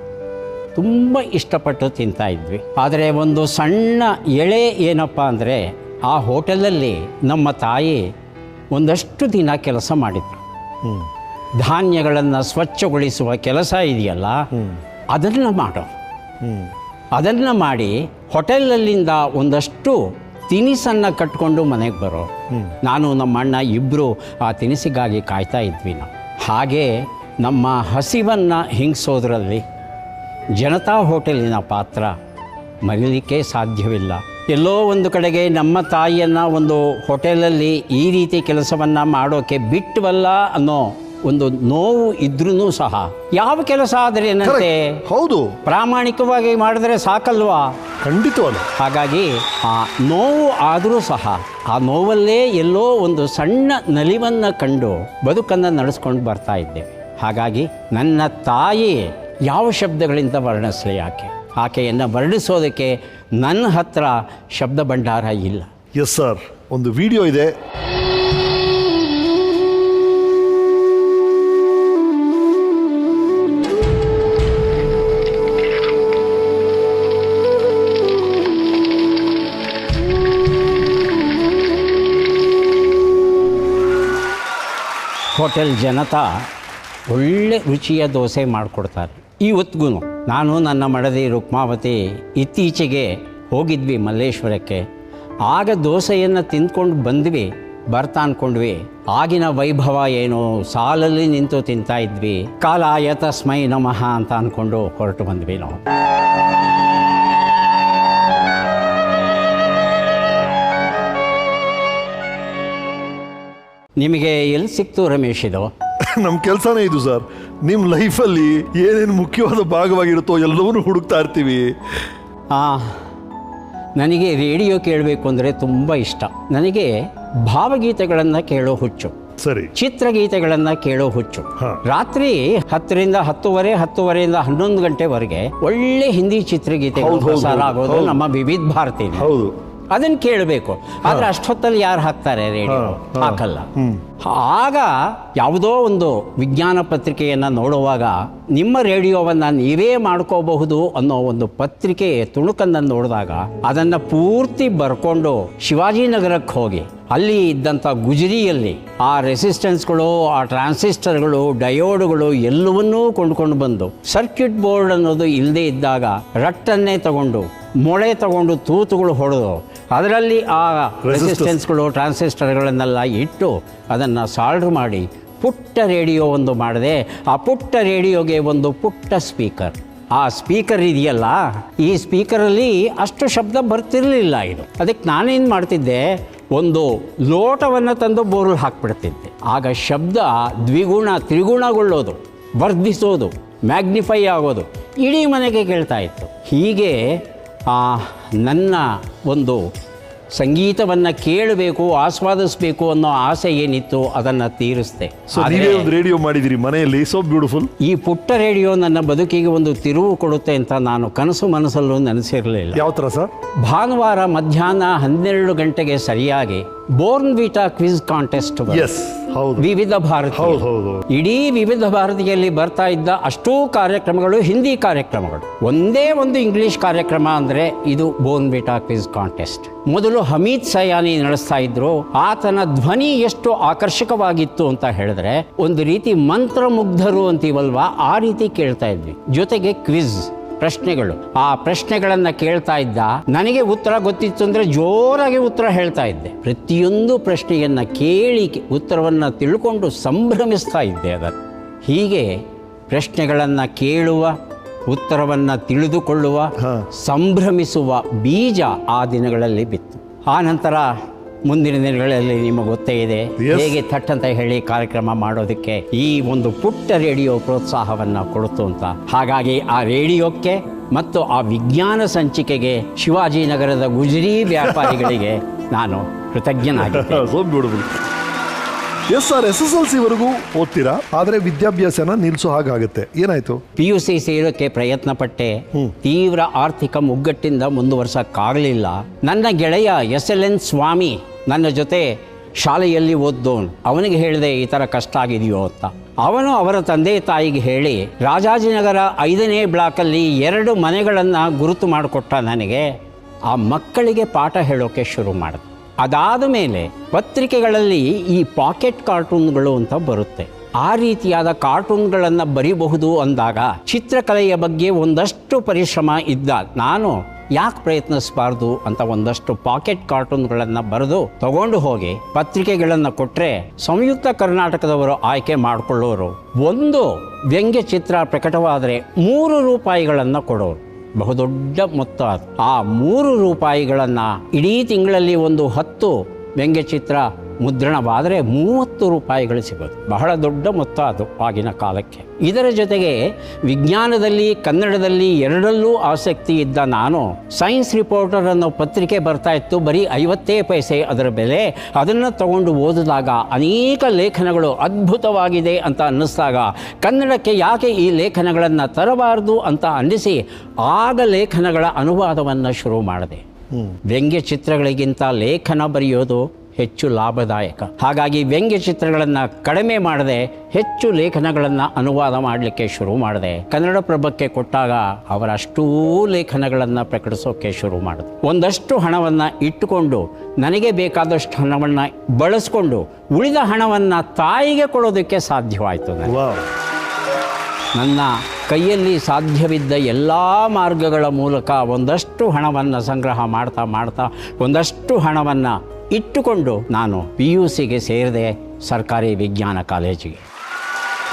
S3: ತುಂಬ ಇಷ್ಟಪಟ್ಟು ತಿಂತಾ ಇದ್ವಿ. ಆದರೆ ಒಂದು ಸಣ್ಣ ಎಳೆ ಏನಪ್ಪ ಅಂದರೆ, ಆ ಹೋಟೆಲಲ್ಲಿ ನಮ್ಮ ತಾಯಿ ಒಂದಷ್ಟು ದಿನ ಕೆಲಸ ಮಾಡಿದ್ರು. ಧಾನ್ಯಗಳನ್ನು ಸ್ವಚ್ಛಗೊಳಿಸುವ ಕೆಲಸ ಇದೆಯಲ್ಲ, ಅದನ್ನು ಮಾಡಿ ಹೋಟೆಲಲ್ಲಿಂದ ಒಂದಷ್ಟು ತಿನಿಸನ್ನು ಕಟ್ಕೊಂಡು ಮನೆಗೆ ಬರೋ. ನಾನು ನಮ್ಮ ಅಣ್ಣ ಇಬ್ಬರು ಆ ತಿನಿಸಿಗಾಗಿ ಕಾಯ್ತಾ ಇದ್ವಿ. ನಾವು ಹಾಗೆ ನಮ್ಮ ಹಸಿವನ್ನು ಹಿಂಗಿಸೋದ್ರಲ್ಲಿ ಜನತಾ ಹೋಟೆಲಿನ ಪಾತ್ರ ಮರೀಲಿಕ್ಕೆ ಸಾಧ್ಯವಿಲ್ಲ. ಎಲ್ಲೋ ಒಂದು ಕಡೆಗೆ ನಮ್ಮ ತಾಯಿಯನ್ನು ಒಂದು ಹೋಟೆಲಲ್ಲಿ ಈ ರೀತಿ ಕೆಲಸವನ್ನು ಮಾಡೋಕ್ಕೆ ಬಿಟ್ಟವಲ್ಲ ಅನ್ನೋ ಒಂದು ನೋವು ಇದ್ರೂ ಸಹ, ಯಾವ ಕೆಲಸ ಆದರೆ ಏನಂತೆ,
S2: ಹೌದು,
S3: ಪ್ರಾಮಾಣಿಕವಾಗಿ ಮಾಡಿದ್ರೆ ಸಾಕಲ್ವಾ?
S2: ಖಂಡಿತವಲ್ಲ.
S3: ಹಾಗಾಗಿ ಆ ನೋವು ಆದರೂ ಸಹ ಆ ನೋವಲ್ಲೇ ಎಲ್ಲೋ ಒಂದು ಸಣ್ಣ ನಲಿವನ್ನು ಕಂಡು ಬದುಕನ್ನು ನಡೆಸ್ಕೊಂಡು ಬರ್ತಾ ಇದ್ದೇವೆ. ಹಾಗಾಗಿ ನನ್ನ ತಾಯಿ ಯಾವ ಶಬ್ದಗಳಿಂದ ವರ್ಣಿಸಲಿ ಆಕೆಯನ್ನು ವರ್ಣಿಸೋದಕ್ಕೆ ನನ್ನ ಹತ್ರ ಶಬ್ದ ಭಂಡಾರ ಇಲ್ಲ.
S2: ಎಸ್ ಸರ್, ಒಂದು ವಿಡಿಯೋ ಇದೆ.
S3: ಹೋಟೆಲ್ ಜನತಾ ಒಳ್ಳೆ ರುಚಿಯ ದೋಸೆ ಮಾಡಿಕೊಡ್ತಾರೆ. ಇವತ್ತಿಗೂ ನಾನು ನನ್ನ ಮಡದಿ ರುಕ್ಮಾವತಿ ಇತ್ತೀಚೆಗೆ ಹೋಗಿದ್ವಿ ಮಲ್ಲೇಶ್ವರಕ್ಕೆ. ಆಗ ದೋಸೆಯನ್ನು ತಿಂದ್ಕೊಂಡು ಬಂದ್ವಿ. ಬರ್ತಾ ಅಂದ್ಕೊಂಡ್ವಿ ಆಗಿನ ವೈಭವ ಏನು, ಸಾಲಲ್ಲಿ ನಿಂತು ತಿಂತಾ ಇದ್ವಿ. ಕಾಲಾಯ ತಸ್ಮೈ ನಮಃ ಅಂತ ಅಂದ್ಕೊಂಡು ಹೊರಟು ಬಂದ್ವಿ ನಾವು. ನಿಮಗೆ ಎಲ್ಲಿ ಸಿಕ್ತು ರಮೇಶ್ ಇದು?
S2: ನಮ್ಮ ಕೆಲಸನೇ ಇದು ಸರ್. ನಿಮ್ಮ ಲೈಫಲ್ಲಿ ಏನೇನು ಮುಖ್ಯವಾದ ಭಾಗವಾಗಿರುತ್ತೋ ಎಲ್ಲವನ್ನೂ ಹುಡುಕ್ತಾ ಇರ್ತೀವಿ.
S3: ನನಗೆ ರೇಡಿಯೋ ಕೇಳಬೇಕು ಅಂದರೆ ತುಂಬ ಇಷ್ಟ. ನನಗೆ ಭಾವಗೀತೆಗಳನ್ನು ಕೇಳೋ ಹುಚ್ಚು,
S2: ಸರಿ,
S3: ಚಿತ್ರಗೀತೆಗಳನ್ನು ಕೇಳೋ ಹುಚ್ಚು. ರಾತ್ರಿ 10ರಿಂದ 10:30, 10:30ಯಿಂದ 11 ಗಂಟೆವರೆಗೆ ಒಳ್ಳೆ ಹಿಂದಿ ಚಿತ್ರಗೀತೆಗಳು ಪ್ರಸಾರ ಆಗೋದು ನಮ್ಮ ವಿವಿಧ ಭಾರತಿ.
S2: ಹೌದು,
S3: ಅದನ್ನು ಕೇಳಬೇಕು. ಆದರೆ ಅಷ್ಟೊತ್ತಲ್ಲಿ ಯಾರು ಹಾಕ್ತಾರೆ ರೇಡಿಯೋ? ಹಾಕಲ್ಲ. ಆಗ ಯಾವುದೋ ಒಂದು ವಿಜ್ಞಾನ ಪತ್ರಿಕೆಯನ್ನು ನೋಡುವಾಗ ನಿಮ್ಮ ರೇಡಿಯೋವನ್ನು ನೀವೇ ಮಾಡ್ಕೋಬಹುದು ಅನ್ನೋ ಒಂದು ಪತ್ರಿಕೆ ತುಣುಕನ್ನು ನೋಡಿದಾಗ ಅದನ್ನು ಪೂರ್ತಿ ಬರ್ಕೊಂಡು ಶಿವಾಜಿನಗರಕ್ಕೆ ಹೋಗಿ ಅಲ್ಲಿ ಇದ್ದಂಥ ಗುಜರಿಯಲ್ಲಿ ಆ ರೆಸಿಸ್ಟೆನ್ಸ್ಗಳು, ಆ ಟ್ರಾನ್ಸಿಸ್ಟರ್ಗಳು, ಡಯೋಡ್ಗಳು ಎಲ್ಲವನ್ನೂ ಕೊಂಡ್ಕೊಂಡು ಬಂದು ಸರ್ಕ್ಯೂಟ್ ಬೋರ್ಡ್ ಅನ್ನೋದು ಇಲ್ಲದೆ ಇದ್ದಾಗ ರಟ್ಟನ್ನೇ ತಗೊಂಡು ಮೊಳೆ ತಗೊಂಡು ತೂತುಗಳು ಹೊಡೆದು ಅದರಲ್ಲಿ ಆ ರೆಸಿಸ್ಟೆನ್ಸ್ಗಳು, ಟ್ರಾನ್ಸಿಸ್ಟರ್ಗಳನ್ನೆಲ್ಲ ಇಟ್ಟು ಅದನ್ನು ಸಾಲ್ಡ್ರ್ ಮಾಡಿ ಪುಟ್ಟ ರೇಡಿಯೋ ಒಂದು ಮಾಡಿದೆ. ಆ ಪುಟ್ಟ ರೇಡಿಯೋಗೆ ಒಂದು ಪುಟ್ಟ ಸ್ಪೀಕರ್. ಆ ಸ್ಪೀಕರ್ ಇದೆಯಲ್ಲ, ಈ ಸ್ಪೀಕರಲ್ಲಿ ಅಷ್ಟು ಶಬ್ದ ಬರ್ತಿರಲಿಲ್ಲ. ಇದು ಅದಕ್ಕೆ ನಾನೇನು ಮಾಡ್ತಿದ್ದೆ, ಒಂದು ಲೋಟವನ್ನು ತಂದು ಬೋರ್ಲ್ ಹಾಕ್ಬಿಡ್ತಿದ್ದೆ. ಆಗ ಶಬ್ದ ದ್ವಿಗುಣ ತ್ರಿಗುಣಗೊಳ್ಳೋದು, ವರ್ಧಿಸೋದು, ಮ್ಯಾಗ್ನಿಫೈ ಆಗೋದು ಇಡೀ ಮನೆಗೆ ಕೇಳ್ತಾ ಇತ್ತು. ಹೀಗೆ ನನ್ನ ಒಂದು ಸಂಗೀತವನ್ನು ಕೇಳಬೇಕು, ಆಸ್ವಾದಿಸಬೇಕು ಅನ್ನೋ ಆಸೆ ಏನಿತ್ತು ಅದನ್ನು ತೀರಿಸ್ದೆ.
S2: ನೀವೇ ಒಂದು ರೇಡಿಯೋ ಮಾಡಿದಿರಿ ಮನೆಯಲ್ಲಿ, ಸೋ ಬ್ಯೂಟಿಫುಲ್.
S3: ಈ ಪುಟ್ಟ ರೇಡಿಯೋ ನನ್ನ ಬದುಕಿಗೆ ಒಂದು ತಿರುವು ಕೊಡುತ್ತೆ ಅಂತ ನಾನು ಕನಸು ಮನಸ್ಸಲ್ಲೂ ನೆನೆಸಿರಲಿಲ್ಲ.
S2: ಯಾವ ಥರ ಸರ್?
S3: ಭಾನುವಾರ ಮಧ್ಯಾಹ್ನ 12 ಗಂಟೆಗೆ ಸರಿಯಾಗಿ ಬೋರ್ನ್ ವಿಟಾ ಕ್ವಿಜ್ ಕಾಂಟೆಸ್ಟ್ ವಿವಿಧ ಭಾರತಿ. ಇಡೀ ವಿವಿಧ ಭಾರತಿಯಲ್ಲಿ ಬರ್ತಾ ಇದ್ದ ಅಷ್ಟೂ ಕಾರ್ಯಕ್ರಮಗಳು ಹಿಂದಿ ಕಾರ್ಯಕ್ರಮಗಳು. ಒಂದೇ ಒಂದು ಇಂಗ್ಲಿಷ್ ಕಾರ್ಯಕ್ರಮ ಅಂದರೆ ಇದು ಬೋರ್ನ್ ವಿಟಾ ಕ್ವಿಜ್ ಕಾಂಟೆಸ್ಟ್. ಮೊದಲು ಹಮೀದ್ ಸಯಾನಿ ನಡೆಸ್ತಾ ಇದ್ರು. ಆತನ ಧ್ವನಿ ಎಷ್ಟು ಆಕರ್ಷಕವಾಗಿತ್ತು ಅಂತ ಹೇಳಿದ್ರೆ ಒಂದು ರೀತಿ ಮಂತ್ರಮುಗ್ಧರು ಅಂತೀವಲ್ವಾ, ಆ ರೀತಿ ಕೇಳ್ತಾ ಇದ್ವಿ. ಜೊತೆಗೆ ಕ್ವಿಜ್ ಪ್ರಶ್ನೆಗಳು. ಆ ಪ್ರಶ್ನೆಗಳನ್ನು ಕೇಳ್ತಾ ಇದ್ದ. ನನಗೆ ಉತ್ತರ ಗೊತ್ತಿತ್ತು ಅಂದರೆ ಜೋರಾಗಿ ಉತ್ತರ ಹೇಳ್ತಾ ಇದ್ದೆ. ಪ್ರತಿಯೊಂದು ಪ್ರಶ್ನೆಯನ್ನು ಕೇಳಿ ಉತ್ತರವನ್ನು ತಿಳ್ಕೊಂಡು ಸಂಭ್ರಮಿಸ್ತಾ ಇದ್ದೆ. ಅದನ್ನು ಹೀಗೆ ಪ್ರಶ್ನೆಗಳನ್ನು ಕೇಳುವ, ಉತ್ತರವನ್ನು ತಿಳಿದುಕೊಳ್ಳುವ, ಸಂಭ್ರಮಿಸುವ ಬೀಜ ಆ ದಿನಗಳಲ್ಲಿ ಬಿತ್ತು. ಆ ನಂತರ ಮುಂದಿನ ದಿನಗಳಲ್ಲಿ ನಿಮಗೆ ಗೊತ್ತೇ ಇದೆ ಹೇಗೆ ಥಟ್ ಅಂತ ಹೇಳಿ ಕಾರ್ಯಕ್ರಮ ಮಾಡೋದಕ್ಕೆ ಈ ಒಂದು ಪುಟ್ಟ ರೇಡಿಯೋ ಪ್ರೋತ್ಸಾಹವನ್ನು ಕೊಡ್ತು ಅಂತ. ಹಾಗಾಗಿ ಆ ರೇಡಿಯೋಕ್ಕೆ ಮತ್ತು ಆ ವಿಜ್ಞಾನ ಸಂಚಿಕೆಗೆ ಶಿವಾಜಿನಗರದ ಗುಜರಿ ವ್ಯಾಪಾರಿಗಳಿಗೆ ನಾನು ಕೃತಜ್ಞನಾಗಿದ್ದೇನೆ.
S2: ಎಸ್ ಸರ್, SSLC ವರೆಗೂ ಓದ್ತೀರಾ, ಆದರೆ ವಿದ್ಯಾಭ್ಯಾಸನ ನಿಲ್ಲಿಸೋ ಹಾಗಾಗುತ್ತೆ. ಏನಾಯ್ತು?
S3: PUC ಸೇರೋಕ್ಕೆ ಪ್ರಯತ್ನ ಪಟ್ಟೆ. ತೀವ್ರ ಆರ್ಥಿಕ ಮುಗ್ಗಟ್ಟಿಂದ ಮುಂದುವರ್ಸಕ್ಕಾಗಲಿಲ್ಲ. ನನ್ನ ಗೆಳೆಯ SLN ಸ್ವಾಮಿ ನನ್ನ ಜೊತೆ ಶಾಲೆಯಲ್ಲಿ ಓದ್ದೋನು. ಅವನಿಗೆ ಹೇಳಿದೆ ಈ ಥರ ಕಷ್ಟ ಆಗಿದೆಯೋ ಅಂತ. ಅವನು ಅವರ ತಂದೆ ತಾಯಿಗೆ ಹೇಳಿ ರಾಜಾಜಿನಗರ 5ನೇ ಬ್ಲಾಕಲ್ಲಿ 2 ಮನೆಗಳನ್ನು ಗುರುತು ಮಾಡಿಕೊಟ್ಟ ನನಗೆ. ಆ ಮಕ್ಕಳಿಗೆ ಪಾಠ ಹೇಳೋಕ್ಕೆ ಶುರು ಮಾಡಿದೆ. ಅದಾದ ಮೇಲೆ ಪತ್ರಿಕೆಗಳಲ್ಲಿ ಈ ಪಾಕೆಟ್ ಕಾರ್ಟೂನ್ಗಳು ಅಂತ ಬರುತ್ತೆ. ಆ ರೀತಿಯಾದ ಕಾರ್ಟೂನ್ಗಳನ್ನು ಬರೀಬಹುದು ಅಂದಾಗ ಚಿತ್ರಕಲೆಯ ಬಗ್ಗೆ ಒಂದಷ್ಟು ಪರಿಶ್ರಮ ಇದ್ದ ನಾನು ಯಾಕೆ ಪ್ರಯತ್ನಿಸಬಾರ್ದು ಅಂತ ಒಂದಷ್ಟು ಪಾಕೆಟ್ ಕಾರ್ಟೂನ್ಗಳನ್ನು ಬರೆದು ತಗೊಂಡು ಹೋಗಿ ಪತ್ರಿಕೆಗಳನ್ನು ಕೊಟ್ಟರೆ ಸಂಯುಕ್ತ ಕರ್ನಾಟಕದವರು ಆಯ್ಕೆ ಮಾಡಿಕೊಳ್ಳೋರು. ಒಂದು ವ್ಯಂಗ್ಯ ಚಿತ್ರ ಪ್ರಕಟವಾದರೆ 3 ರೂಪಾಯಿಗಳನ್ನು ಕೊಡೋರು. ಬಹುದೊಡ್ಡ ಮೊತ್ತ. ಆ 3 ರೂಪಾಯಿಗಳನ್ನು ಇಡೀ ತಿಂಗಳಲ್ಲಿ ಒಂದು 10 ವ್ಯಂಗ್ಯಚಿತ್ರ ಮುದ್ರಣವಾದರೆ 30 ರೂಪಾಯಿಗಳು ಸಿಗೋದು. ಬಹಳ ದೊಡ್ಡ ಮೊತ್ತ ಅದು ಆಗಿನ ಕಾಲಕ್ಕೆ. ಇದರ ಜೊತೆಗೆ ವಿಜ್ಞಾನದಲ್ಲಿ ಕನ್ನಡದಲ್ಲಿ ಎರಡಲ್ಲೂ ಆಸಕ್ತಿ ಇದ್ದ ನಾನು ಸೈನ್ಸ್ ರಿಪೋರ್ಟರ್ ಅನ್ನೋ ಪತ್ರಿಕೆ ಬರ್ತಾ ಇತ್ತು, ಬರೀ 50 ಪೈಸೆ ಅದರ ಬೆಲೆ. ಅದನ್ನು ತಗೊಂಡು ಓದಿದಾಗ ಅನೇಕ ಲೇಖನಗಳು ಅದ್ಭುತವಾಗಿದೆ ಅಂತ ಅನ್ನಿಸ್ದಾಗ ಕನ್ನಡಕ್ಕೆ ಯಾಕೆ ಈ ಲೇಖನಗಳನ್ನು ತರಬಾರದು ಅಂತ ಅನ್ನಿಸಿ ಆಗ ಲೇಖನಗಳ ಅನುವಾದವನ್ನು ಶುರು ಮಾಡಿದೆ. ವ್ಯಂಗ್ಯ ಚಿತ್ರಗಳಿಗಿಂತ ಲೇಖನ ಬರೆಯೋದು ಹೆಚ್ಚು ಲಾಭದಾಯಕ. ಹಾಗಾಗಿ ವ್ಯಂಗ್ಯ ಚಿತ್ರಗಳನ್ನು ಕಡಿಮೆ ಮಾಡದೆ ಹೆಚ್ಚು ಲೇಖನಗಳನ್ನು ಅನುವಾದ ಮಾಡಲಿಕ್ಕೆ ಶುರು ಮಾಡಿದೆ. ಕನ್ನಡಪ್ರಭಕ್ಕೆ ಕೊಟ್ಟಾಗ ಅವರಷ್ಟೂ ಲೇಖನಗಳನ್ನು ಪ್ರಕಟಿಸೋಕೆ ಶುರು ಮಾಡಿದೆ. ಒಂದಷ್ಟು ಹಣವನ್ನು ಇಟ್ಟುಕೊಂಡು ನನಗೆ ಬೇಕಾದಷ್ಟು ಹಣವನ್ನು ಬಳಸ್ಕೊಂಡು ಉಳಿದ ಹಣವನ್ನು ತಾಯಿಗೆ ಕೊಡೋದಕ್ಕೆ ಸಾಧ್ಯವಾಯಿತು. ನನ್ನ ಕೈಯಲ್ಲಿ ಸಾಧ್ಯವಿದ್ದ ಎಲ್ಲ ಮಾರ್ಗಗಳ ಮೂಲಕ ಒಂದಷ್ಟು ಹಣವನ್ನು ಸಂಗ್ರಹ ಮಾಡ್ತಾ ಒಂದಷ್ಟು ಹಣವನ್ನು ಇಟ್ಟುಕೊಂಡು ನಾನು PUCಗೆ ಸೇರಿದೆ, ಸರ್ಕಾರಿ ವಿಜ್ಞಾನ ಕಾಲೇಜಿಗೆ.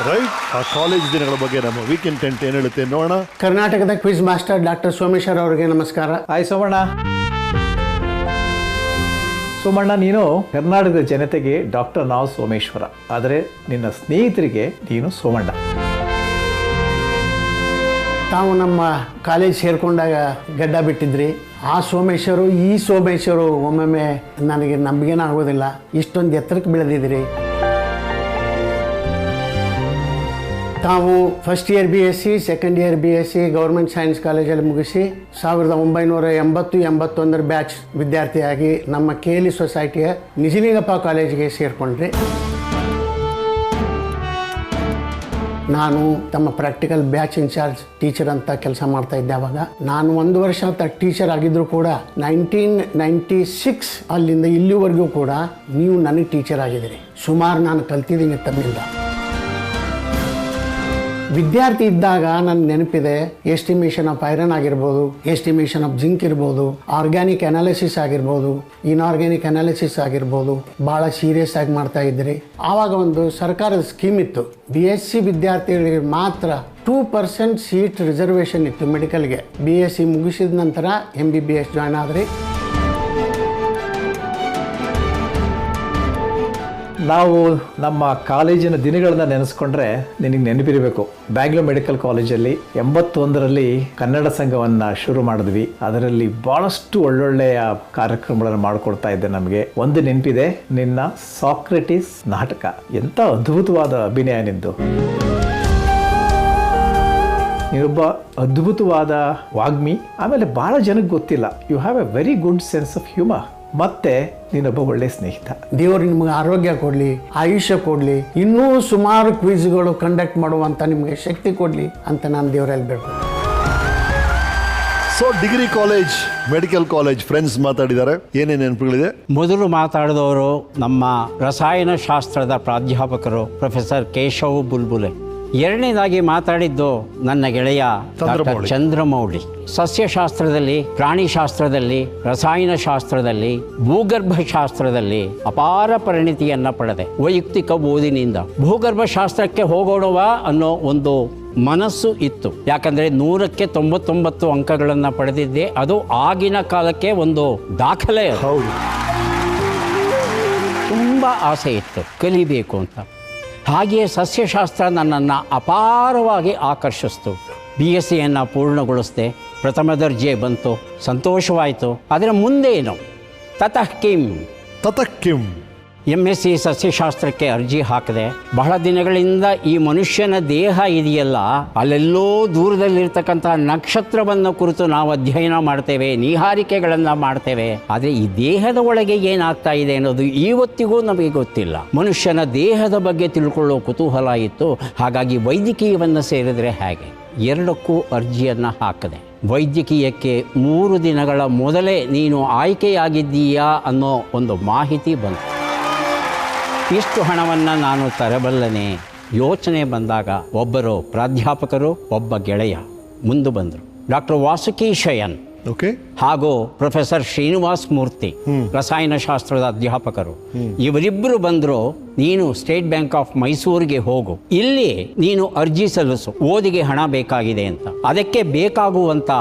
S2: ರೈಟ್. ಆ ಕಾಲೇಜ್ ದಿನಗಳ ಬಗ್ಗೆ ನಮ್ಮ ವೀಕೆಂಡ್ ಟೆಂಟ್ ಏನು ಹೇಳುತ್ತೆ ನೋಡೋಣ.
S10: ಕರ್ನಾಟಕದ ಕ್ವಿಜ್ ಮಾಸ್ಟರ್ ಡಾಕ್ಟರ್ ಸೋಮೇಶ್ವರ್ ಅವರಿಗೆ ನಮಸ್ಕಾರ.
S4: ಹಾಯ್ ಸೋಮಣ್ಣ. ಸೋಮಣ್ಣ, ನೀನು ಕರ್ನಾಟಕದ ಜನತೆಗೆ ಡಾಕ್ಟರ್ ನಾವು ಸೋಮೇಶ್ವರ, ಆದರೆ ನಿನ್ನ ಸ್ನೇಹಿತರಿಗೆ ನೀನು ಸೋಮಣ್ಣ.
S10: ತಾವು ನಮ್ಮ ಕಾಲೇಜ್ ಸೇರ್ಕೊಂಡಾಗ ಗಡ್ಡ ಬಿಟ್ಟಿದ್ರಿ. ಆ ಸೋಮೇಶ್ವರು ಈ ಸೋಮೇಶ್ವರು ಒಮ್ಮೊಮ್ಮೆ ನನಗೆ ನಂಬಿಕೆನೇ ಆಗೋದಿಲ್ಲ. ಇಷ್ಟೊಂದು ಎತ್ತರಕ್ಕೆ ಬೆಳೆದಿದ್ದೀರಿ. ತಾವು first year BSc, second year BSc government science ಕಾಲೇಜಲ್ಲಿ ಮುಗಿಸಿ 1980-81 ಬ್ಯಾಚ್ ವಿದ್ಯಾರ್ಥಿಯಾಗಿ ನಮ್ಮ KLE ಸೊಸೈಟಿಯ ನಿಜಲಿಂಗಪ್ಪ ಕಾಲೇಜಿಗೆ ಸೇರಿಕೊಂಡ್ರಿ. ನಾನು ತಮ್ಮ ಪ್ರಾಕ್ಟಿಕಲ್ ಬ್ಯಾಚ್ ಇನ್ಚಾರ್ಜ್ ಟೀಚರ್ ಅಂತ ಕೆಲಸ ಮಾಡ್ತಾ ಇದ್ದೆ. ಅವಾಗ ನಾನು 1 ವರ್ಷ ಟೀಚರ್ ಆಗಿದ್ರು ಕೂಡ 1996 ಅಲ್ಲಿಂದ ಇಲ್ಲಿವರೆಗೂ ಕೂಡ ನೀವು ನನಗೆ ಟೀಚರ್ ಆಗಿದ್ದೀರಿ. ಸುಮಾರು ನಾನು ಕಲ್ತಿದ್ದೀನಿ ತಮ್ಮಿಂದ. ವಿದ್ಯಾರ್ಥಿ ಇದ್ದಾಗ ನನ್ನ ನೆನಪಿದೆ, ಎಸ್ಟಿಮೇಷನ್ ಆಫ್ ಐರನ್ ಆಗಿರ್ಬೋದು, ಎಸ್ಟಿಮೇಷನ್ ಆಫ್ ಜಿಂಕ್ ಇರ್ಬೋದು, ಆರ್ಗ್ಯಾನಿಕ್ ಅನಾಲಿಸಿಸ್ ಆಗಿರ್ಬೋದು, ಇನ್ಆರ್ಗ್ಯಾನಿಕ್ ಅನಾಲಿಸಿಸ್ ಆಗಿರ್ಬೋದು, ಭಾಳ ಸೀರಿಯಸ್ ಆಗಿ ಮಾಡ್ತಾ ಇದ್ರಿ. ಆವಾಗ ಒಂದು ಸರ್ಕಾರದ ಸ್ಕೀಮ್ ಇತ್ತು, BSc ವಿದ್ಯಾರ್ಥಿಗಳಿಗೆ ಮಾತ್ರ 2% ಸೀಟ್ ರಿಸರ್ವೇಷನ್ ಇತ್ತು ಮೆಡಿಕಲ್ಗೆ. BSc ಮುಗಿಸಿದ ನಂತರ MBBS ಜಾಯ್ನ್ ಆದ್ರಿ.
S4: ನಾವು ನಮ್ಮ ಕಾಲೇಜಿನ ದಿನಗಳನ್ನ ನೆನೆಸ್ಕೊಂಡ್ರೆ ನಿನಗೆ ನೆನಪಿರಬೇಕು, ಬ್ಯಾಂಗ್ಳೂರ್ ಮೆಡಿಕಲ್ ಕಾಲೇಜಲ್ಲಿ 81ರಲ್ಲಿ ಕನ್ನಡ ಸಂಘವನ್ನು ಶುರು ಮಾಡಿದ್ವಿ. ಅದರಲ್ಲಿ ಭಾಳಷ್ಟು ಒಳ್ಳೊಳ್ಳೆಯ ಕಾರ್ಯಕ್ರಮಗಳನ್ನು ಮಾಡಿಕೊಡ್ತಾ ಇದ್ದೆ. ನಮಗೆ ಒಂದು ನೆನಪಿದೆ, ನಿನ್ನ ಸಾಕ್ರೆಟಿಸ್ ನಾಟಕ. ಎಂಥ ಅದ್ಭುತವಾದ ಅಭಿನಯ ನಿಂದು. ನೀನೊಬ್ಬ ಅದ್ಭುತವಾದ ವಾಗ್ಮಿ. ಆಮೇಲೆ ಭಾಳ ಜನಕ್ಕೆ ಗೊತ್ತಿಲ್ಲ, you have a very good sense of humour. ಮತ್ತೆ ನೀನೊಬ್ಬ ಒಳ್ಳೆ ಸ್ನೇಹಿತ.
S10: ದೇವರು ನಿಮಗೆ ಆರೋಗ್ಯ ಕೊಡಲಿ, ಆಯುಷ್ಯ ಕೊಡಲಿ, ಇನ್ನೂ ಸುಮಾರು ಕ್ವಿಜ್ಗಳು ಕಂಡಕ್ಟ್ ಮಾಡುವಂಥ ನಿಮಗೆ ಶಕ್ತಿ ಕೊಡಲಿ ಅಂತ ನಾನು ದೇವರಲ್ಲಿ ಬೇಡ್ತೀನಿ.
S2: So degree college, medical college friends ಮಾತಾಡಿದ್ದಾರೆ. ಏನೇನು ನೆನಪುಗಳಿದೆ?
S3: ಮೊದಲು ಮಾತಾಡಿದವರು ನಮ್ಮ ರಸಾಯನಶಾಸ್ತ್ರದ ಪ್ರಾಧ್ಯಾಪಕರು ಪ್ರೊಫೆಸರ್ ಕೇಶವ್ ಬುಲ್ಬುಲೆ. ಎರಡನೇದಾಗಿ ಮಾತಾಡಿದ್ದು ನನ್ನ ಗೆಳೆಯ ಚಂದ್ರಮೌಳಿ. ಸಸ್ಯಶಾಸ್ತ್ರದಲ್ಲಿ, ಪ್ರಾಣಿಶಾಸ್ತ್ರದಲ್ಲಿ, ರಸಾಯನಶಾಸ್ತ್ರದಲ್ಲಿ, ಭೂಗರ್ಭಶಾಸ್ತ್ರದಲ್ಲಿ ಅಪಾರ ಪರಿಣಿತಿಯನ್ನು ಪಡೆದೆ ವೈಯಕ್ತಿಕ ಓದಿನಿಂದ. ಭೂಗರ್ಭಶಾಸ್ತ್ರಕ್ಕೆ ಹೋಗೋಣವಾ ಅನ್ನೋ ಒಂದು ಮನಸ್ಸು ಇತ್ತು. ಯಾಕಂದರೆ 100ಕ್ಕೆ 99 ಅಂಕಗಳನ್ನು ಪಡೆದಿದ್ದೆ. ಅದು ಆಗಿನ ಕಾಲಕ್ಕೆ ಒಂದು ದಾಖಲೆ. ತುಂಬ ಆಸೆ ಇತ್ತು ಕಲಿಬೇಕು ಅಂತ. ಹಾಗೆಯೇ ಸಸ್ಯಶಾಸ್ತ್ರ ನನ್ನನ್ನು ಅಪಾರವಾಗಿ ಆಕರ್ಷಿಸ್ತು. BScಯನ್ನು ಪೂರ್ಣಗೊಳಿಸಿದೆ. ಪ್ರಥಮ ದರ್ಜೆ ಬಂತು, ಸಂತೋಷವಾಯಿತು. ಅದರ ಮುಂದೇನು? ತತಃ ಕಿಂ MSc ಸಸ್ಯಶಾಸ್ತ್ರಕ್ಕೆ ಅರ್ಜಿ ಹಾಕಿದೆ. ಬಹಳ ದಿನಗಳಿಂದ ಈ ಮನುಷ್ಯನ ದೇಹ ಇದೆಯಲ್ಲ, ಅಲ್ಲೆಲ್ಲೋ ದೂರದಲ್ಲಿರ್ತಕ್ಕಂಥ ನಕ್ಷತ್ರವನ್ನು ಕುರಿತು ನಾವು ಅಧ್ಯಯನ ಮಾಡ್ತೇವೆ, ನೀಹಾರಿಕೆಗಳನ್ನು ಮಾಡ್ತೇವೆ. ಆದರೆ ಈ ದೇಹದ ಒಳಗೆ ಏನಾಗ್ತಾ ಇದೆ ಅನ್ನೋದು ಇವತ್ತಿಗೂ ನಮಗೆ ಗೊತ್ತಿಲ್ಲ. ಮನುಷ್ಯನ ದೇಹದ ಬಗ್ಗೆ ತಿಳ್ಕೊಳ್ಳೋ ಕುತೂಹಲ ಇತ್ತು. ಹಾಗಾಗಿ ವೈದ್ಯಕೀಯವನ್ನು ಸೇರಿದರೆ ಹೇಗೆ, ಎರಡಕ್ಕೂ ಅರ್ಜಿಯನ್ನು ಹಾಕಿದೆ. ವೈದ್ಯಕೀಯಕ್ಕೆ 3 ದಿನಗಳ ಮೊದಲೇ ನೀನು ಆಯ್ಕೆಯಾಗಿದ್ದೀಯಾ ಅನ್ನೋ ಒಂದು ಮಾಹಿತಿ ಬಂತು. ಇಷ್ಟು ಹಣವನ್ನು ನಾನು ತರಬಲ್ಲನೆ ಯೋಚನೆ ಬಂದಾಗ ಒಬ್ಬರು ಪ್ರಾಧ್ಯಾಪಕರು, ಒಬ್ಬ ಗೆಳೆಯ ಮುಂದೆ ಬಂದರು. ಡಾಕ್ಟರ್ ವಾಸುಕಿ ಶಯನ್ ಹಾಗೂ ಪ್ರೊಫೆಸರ್ ಶ್ರೀನಿವಾಸ್ ಮೂರ್ತಿ, ರಸಾಯನಶಾಸ್ತ್ರದ ಅಧ್ಯಾಪಕರು. ಇವರಿಬ್ಬರು ಬಂದರು, ನೀನು ಸ್ಟೇಟ್ ಬ್ಯಾಂಕ್ ಆಫ್ ಮೈಸೂರಿಗೆ ಹೋಗು, ಇಲ್ಲಿ ನೀನು ಅರ್ಜಿ ಸಲ್ಲಿಸು, ಓದಿಗೆ ಹಣ ಬೇಕಾಗಿದೆ ಅಂತ. ಅದಕ್ಕೆ ಬೇಕಾಗುವಂಥ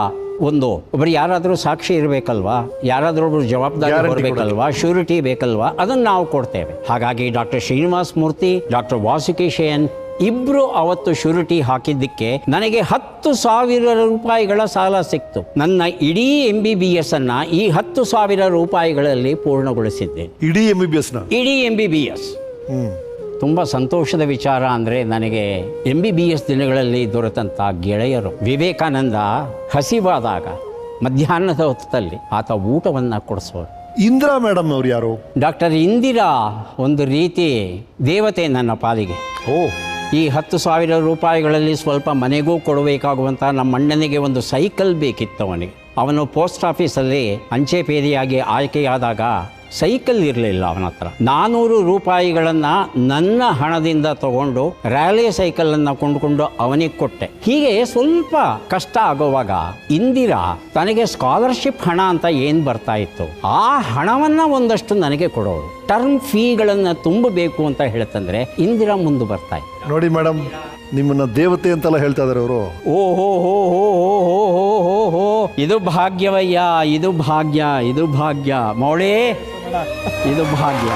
S3: ಒಬ್ಬರು ಯಾರಾದರೂ ಸಾಕ್ಷಿ ಇರಬೇಕಲ್ವಾ, ಯಾರಾದರೂ ಒಬ್ಬರು ಜವಾಬ್ದಾರಿ ಹೊರಬೇಕಲ್ವಾ, ಶ್ಯೂರಿಟಿ ಬೇಕಲ್ವಾ, ಅದನ್ನು ನಾವು ಕೊಡ್ತೇವೆ. ಹಾಗಾಗಿ ಡಾಕ್ಟರ್ ಶ್ರೀನಿವಾಸ ಮೂರ್ತಿ, ಡಾಕ್ಟರ್ ವಾಸುಕೇಶಯನ್ ಇಬ್ರು ಅವತ್ತು ಶ್ಯೂರಿಟಿ ಹಾಕಿದ್ದಕ್ಕೆ ನನಗೆ 10,000 ರೂಪಾಯಿಗಳ ಸಾಲ ಸಿಕ್ತು. ನನ್ನ ಇಡೀ MBBS ಅನ್ನ ಈ 10,000 ರೂಪಾಯಿಗಳಲ್ಲಿ ಪೂರ್ಣಗೊಳಿಸಿದ್ದೆ.
S2: ಇಡೀ MBBS.
S3: ತುಂಬ ಸಂತೋಷದ ವಿಚಾರ ಅಂದರೆ ನನಗೆ MBBS ದಿನಗಳಲ್ಲಿ ದೊರೆತಂಥ ಗೆಳೆಯರು. ವಿವೇಕಾನಂದ ಹಸಿವಾದಾಗ ಮಧ್ಯಾಹ್ನದ ಹೊತ್ತಲ್ಲಿ ಆತ ಊಟವನ್ನು ಕೊಡಿಸೋರು.
S2: ಇಂದಿರಾ ಮೇಡಮ್ ಅವ್ರು ಯಾರು?
S3: ಡಾಕ್ಟರ್ ಇಂದಿರಾ ಒಂದು ರೀತಿ ದೇವತೆ ನನ್ನ ಪಾಲಿಗೆ. ಈ 10,000 ರೂಪಾಯಿಗಳಲ್ಲಿ ಸ್ವಲ್ಪ ಮನೆಗೂ ಕೊಡಬೇಕಾಗುವಂಥ ನಮ್ಮ ಅಣ್ಣನಿಗೆ ಒಂದು ಸೈಕಲ್ ಬೇಕಿತ್ತು. ಅವನು ಪೋಸ್ಟ್ ಆಫೀಸಲ್ಲಿ ಅಂಚೆ ಪೇದೆಯಾಗಿ ಆಯ್ಕೆಯಾದಾಗ ಸೈಕಲ್ ಇರಲಿಲ್ಲ ಅವನ ಹತ್ರ. 400 ರೂಪಾಯಿಗಳನ್ನು ನನ್ನ ಹಣದಿಂದ ತಗೊಂಡು ರ್ಯಾಲಿ ಸೈಕಲನ್ನು ಕೊಂಡುಕೊಂಡು ಅವನಿಗೆ ಕೊಟ್ಟೆ. ಹೀಗೆ ಸ್ವಲ್ಪ ಕಷ್ಟ ಆಗುವಾಗ ಇಂದಿರಾ ತನಗೆ ಸ್ಕಾಲರ್ಶಿಪ್ ಹಣ ಅಂತ ಏನು ಬರ್ತಾ ಇತ್ತು ಆ ಹಣವನ್ನು ಒಂದಷ್ಟು ನನಗೆ ಕೊಡೋರು. ಟರ್ಮ್ ಫೀಗಳನ್ನು ತುಂಬಬೇಕು ಅಂತ ಹೇಳ್ತಂದ್ರೆ ಇಂದಿರಾ ಮುಂದೆ ಬರ್ತಾ ಇತ್ತು.
S2: ನೋಡಿ ಮೇಡಮ್, ನಿಮ್ಮನ್ನ ದೇವತೆ ಅಂತೆಲ್ಲ ಹೇಳ್ತಾ ಇದಾರೆ ಅವರು.
S3: ಓಹೋ ಹೋ ಹೋ ಹೋ ಹೋ ಹೋ ಹೋ ಹೋ, ಇದು ಭಾಗ್ಯವಯ್ಯ, ಇದು ಭಾಗ್ಯ, ಇದು ಭಾಗ್ಯ ಮೌಳೇ, ಇದು ಭಾಗ್ಯ.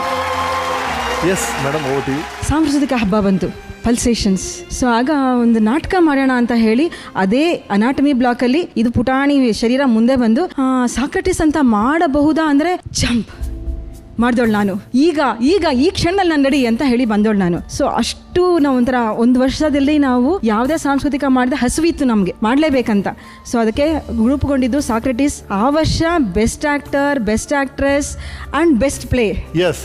S2: ಎಸ್ ಮೇಡಮ್, ಓದಿ.
S11: ಸಾಂಸ್ಕೃತಿಕ ಹಬ್ಬ ಬಂತು, ಪಲ್ಸೇಷನ್ಸ್. ಸೊ ಆಗ ಒಂದು ನಾಟಕ ಮಾಡೋಣ ಅಂತ ಹೇಳಿ ಅದೇ ಅನಾಟಮಿ ಬ್ಲಾಕಲ್ಲಿ ಇದು ಪುಟಾಣಿ ಶರೀರ ಮುಂದೆ ಬಂದು ಸಾಕ್ರೆಟಿಸ್ ಅಂತ ಮಾಡಬಹುದಾ ಅಂದರೆ ಜಂಪ್ ಮಾಡ್ದೋಳು ನಾನು. ಈಗ ಈ ಕ್ಷಣದಲ್ಲಿ ನಾನು ರೆಡಿ ಅಂತ ಹೇಳಿ ಬಂದೋಳು ನಾನು. ಸೊ ಅಷ್ಟು ನಾವು ಒಂಥರ ಒಂದು ವರ್ಷದಲ್ಲಿ ನಾವು ಯಾವುದೇ ಸಾಂಸ್ಕೃತಿಕ ಮಾಡಿದ ಹಸುವಿತ್ತು ನಮಗೆ ಮಾಡಲೇಬೇಕಂತ. ಸೊ ಅದಕ್ಕೆ ಗ್ರೂಪ್ಗೊಂಡಿದ್ದು ಸಾಕ್ರೆಟಿಸ್. ಆ ವರ್ಷ best actor, best actress and best play.
S2: Yes,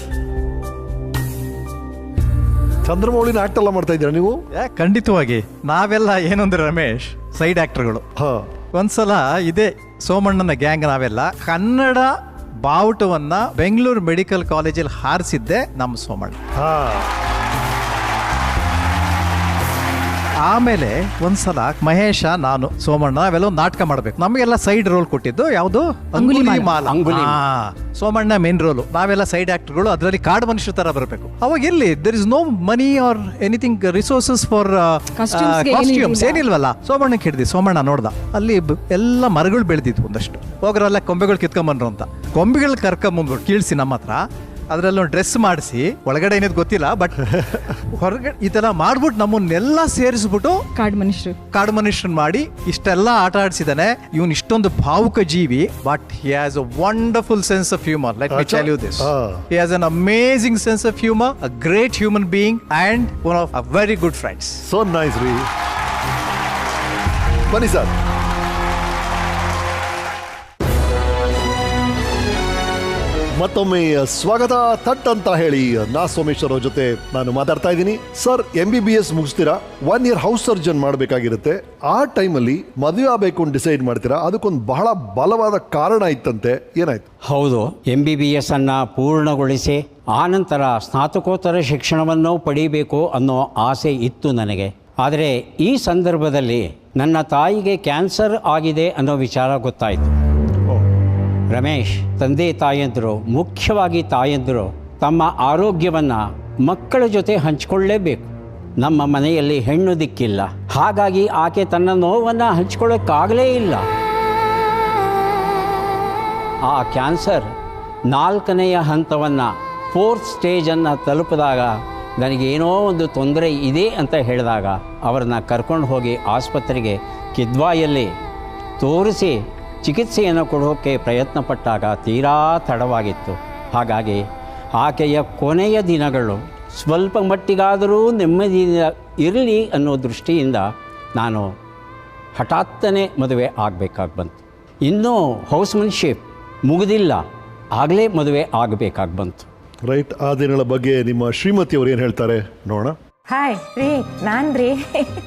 S2: ಚಂದ್ರಮೌಳಿನ ಆಕ್ಟ್ ಎಲ್ಲ ಮಾಡ್ತಾ ಇದ್ದೀರಾ ನೀವು?
S12: ಖಂಡಿತವಾಗಿ. ನಾವೆಲ್ಲ ಏನಂದ್ರೆ ರಮೇಶ್ ಸೈಡ್ ಆಕ್ಟರ್ಗಳು. ಒಂದ್ಸಲ ಇದೇ ಸೋಮಣ್ಣನ ಗ್ಯಾಂಗ್ ನಾವೆಲ್ಲ ಕನ್ನಡ ಬಾವುಟವನ್ನ ಬೆಂಗಳೂರು ಮೆಡಿಕಲ್ ಕಾಲೇಜಲ್ಲಿ ಹಾರಿಸಿದ್ದೆ ನಮ್ಮ ಸೋಮಣ್ಣ. ಆಮೇಲೆ ಒಂದ್ಸಲ ಮಹೇಶ, ನಾನು, ಸೋಮಣ್ಣ ನಾವೆಲ್ಲ ಒಂದು ನಾಟಕ ಮಾಡ್ಬೇಕು. ನಮಗೆಲ್ಲ ಸೈಡ್ ರೋಲ್ ಕೊಟ್ಟಿದ್ದು ಯಾವುದು? ಅಂಗುಲಿಮಾಲ. ಸೋಮಣ್ಣ ಮೇನ್ ರೋಲು, ನಾವೆಲ್ಲ ಸೈಡ್ ಆಕ್ಟರ್ಗಳು. ಅದರಲ್ಲಿ ಕಾಡು ಮನುಷ್ಯರ ತರ ಬರಬೇಕು. ಅವಾಗ ಎಲ್ಲಿ there is no money or anything resources for costumes ಏನಿಲ್ವಲ್ಲ. ಸೋಮಣ್ಣಕ್ಕೆ ಹಿಡಿದಿ. ಸೋಮಣ್ಣ ನೋಡ್ದ, ಅಲ್ಲಿ ಎಲ್ಲ ಮರಗಳು ಬೆಳೆದಿದ್ವು ಒಂದಷ್ಟು. ಹೋಗ್ರಲ್ಲ ಕೊಂಬೆಗಳು ಕಿತ್ಕೊಂಬಂದ್ರು ಅಂತ ಕೊಂಬೆಗಳು ಕರ್ಕೊಂಬಂದ್ಬಿಟ್ಟು ಕೀಳ್ಸಿ ನಮ್ಮ ಹತ್ರ ಅದರಲ್ಲೊಂದು ಡ್ರೆಸ್ ಮಾಡಿಸಿ, ಒಳಗಡೆ ಏನಿದ್ ಗೊತ್ತಿಲ್ಲ, ಬಟ್ ಹೊರಗಡೆ ಈ ತರ ಮಾಡ್ಬಿಟ್ಟು ನಮ್ಮನ್ನೆಲ್ಲ ಸೇರಿಸ್ಬಿಟ್ಟು ಕಾಡು ಮನುಷ್ಯನ್ ಮಾಡಿ ಇಷ್ಟೆಲ್ಲ ಆಟ ಆಡಿಸಿದಾನೆ. ಇವನ್ ಇಷ್ಟೊಂದು ಭಾವುಕ ಜೀವಿ, but he has a wonderful sense of humour. Let me tell you this, he has an amazing sense of humour, a great human being and one of a very good friends.
S2: So nice ರೀ. ಬನ್ನಿ sir. ಮತ್ತೊಮ್ಮೆ ಸ್ವಾಗತ. ಥಟ್ ಅಂತ ಹೇಳಿ ನಾ ಸೋಮೇಶ್ವರ ಜೊತೆ ನಾನು ಮಾತಾಡ್ತಾ ಇದ್ದೀನಿ. ಸರ್, MBBS ಮುಗಿಸ್ತೀರಾ, 1 year ಹೌಸ್ ಸರ್ಜನ್ ಮಾಡಬೇಕಾಗಿರುತ್ತೆ. ಆ ಟೈಮಲ್ಲಿ ಮದುವೆ ಆಗಬೇಕು ಅಂತ ಡಿಸೈಡ್ ಮಾಡ್ತೀರಾ. ಅದಕ್ಕೊಂದು ಬಹಳ ಬಲವಾದ ಕಾರಣ ಇತ್ತಂತೆ, ಏನಾಯ್ತು?
S3: ಹೌದು, MBBS ಅನ್ನು ಪೂರ್ಣಗೊಳಿಸಿ ಆನಂತರ ಸ್ನಾತಕೋತ್ತರ ಶಿಕ್ಷಣವನ್ನು ಪಡೀಬೇಕು ಅನ್ನೋ ಆಸೆ ಇತ್ತು ನನಗೆ. ಆದರೆ ಈ ಸಂದರ್ಭದಲ್ಲಿ ನನ್ನ ತಾಯಿಗೆ ಕ್ಯಾನ್ಸರ್ ಆಗಿದೆ ಅನ್ನೋ ವಿಚಾರ ಗೊತ್ತಾಯಿತು. ರಮೇಶ್, ತಂದೆ ತಾಯಂದಿರು, ಮುಖ್ಯವಾಗಿ ತಾಯಂದಿರು ತಮ್ಮ ಆರೋಗ್ಯವನ್ನು ಮಕ್ಕಳ ಜೊತೆ ಹಂಚಿಕೊಳ್ಳಲೇಬೇಕು. ನಮ್ಮ ಮನೆಯಲ್ಲಿ ಹೆಣ್ಣು ದಿಕ್ಕಿಲ್ಲ, ಹಾಗಾಗಿ ಆಕೆ ತನ್ನ ನೋವನ್ನು ಹಂಚ್ಕೊಳ್ಳೋಕ್ಕಾಗಲೇ ಇಲ್ಲ. ಆ ಕ್ಯಾನ್ಸರ್ 4ನೇ ಹಂತವನ್ನು 4th ಸ್ಟೇಜನ್ನು ತಲುಪಿದಾಗ ನನಗೇನೋ ಒಂದು ತೊಂದರೆ ಇದೆ ಅಂತ ಹೇಳಿದಾಗ ಅವರನ್ನು ಕರ್ಕೊಂಡು ಹೋಗಿ ಆಸ್ಪತ್ರೆಗೆ ಕಿದ್ವಾಯಲ್ಲಿ ತೋರಿಸಿ ಚಿಕಿತ್ಸೆಯನ್ನು ಕೊಡೋಕ್ಕೆ ಪ್ರಯತ್ನ ಪಟ್ಟಾಗ ತೀರಾ ತಡವಾಗಿತ್ತು. ಹಾಗಾಗಿ ಆಕೆಯ ಕೊನೆಯ ದಿನಗಳು ಸ್ವಲ್ಪ ಮಟ್ಟಿಗಾದರೂ ನೆಮ್ಮದಿಯಿಂದ ಇರಲಿ ಅನ್ನೋ ದೃಷ್ಟಿಯಿಂದ ನಾನು ಹಠಾತ್ತನೆ ಮದುವೆ ಆಗಬೇಕಾಗಿ ಬಂತು. ಇನ್ನೂ ಹೌಸ್ಮನ್ಶಿಪ್ ಮುಗಿದಿಲ್ಲ, ಆಗಲೇ ಮದುವೆ ಆಗಬೇಕಾಗಿ ಬಂತು.
S2: ರೈಟ್. ಆ ದಿನಗಳ ಬಗ್ಗೆ ನಿಮ್ಮ ಶ್ರೀಮತಿಯವರು ಏನು ಹೇಳ್ತಾರೆ ನೋಡೋಣ.
S6: ಹಾಯ್ ರೀ, ನಾನು ರೀ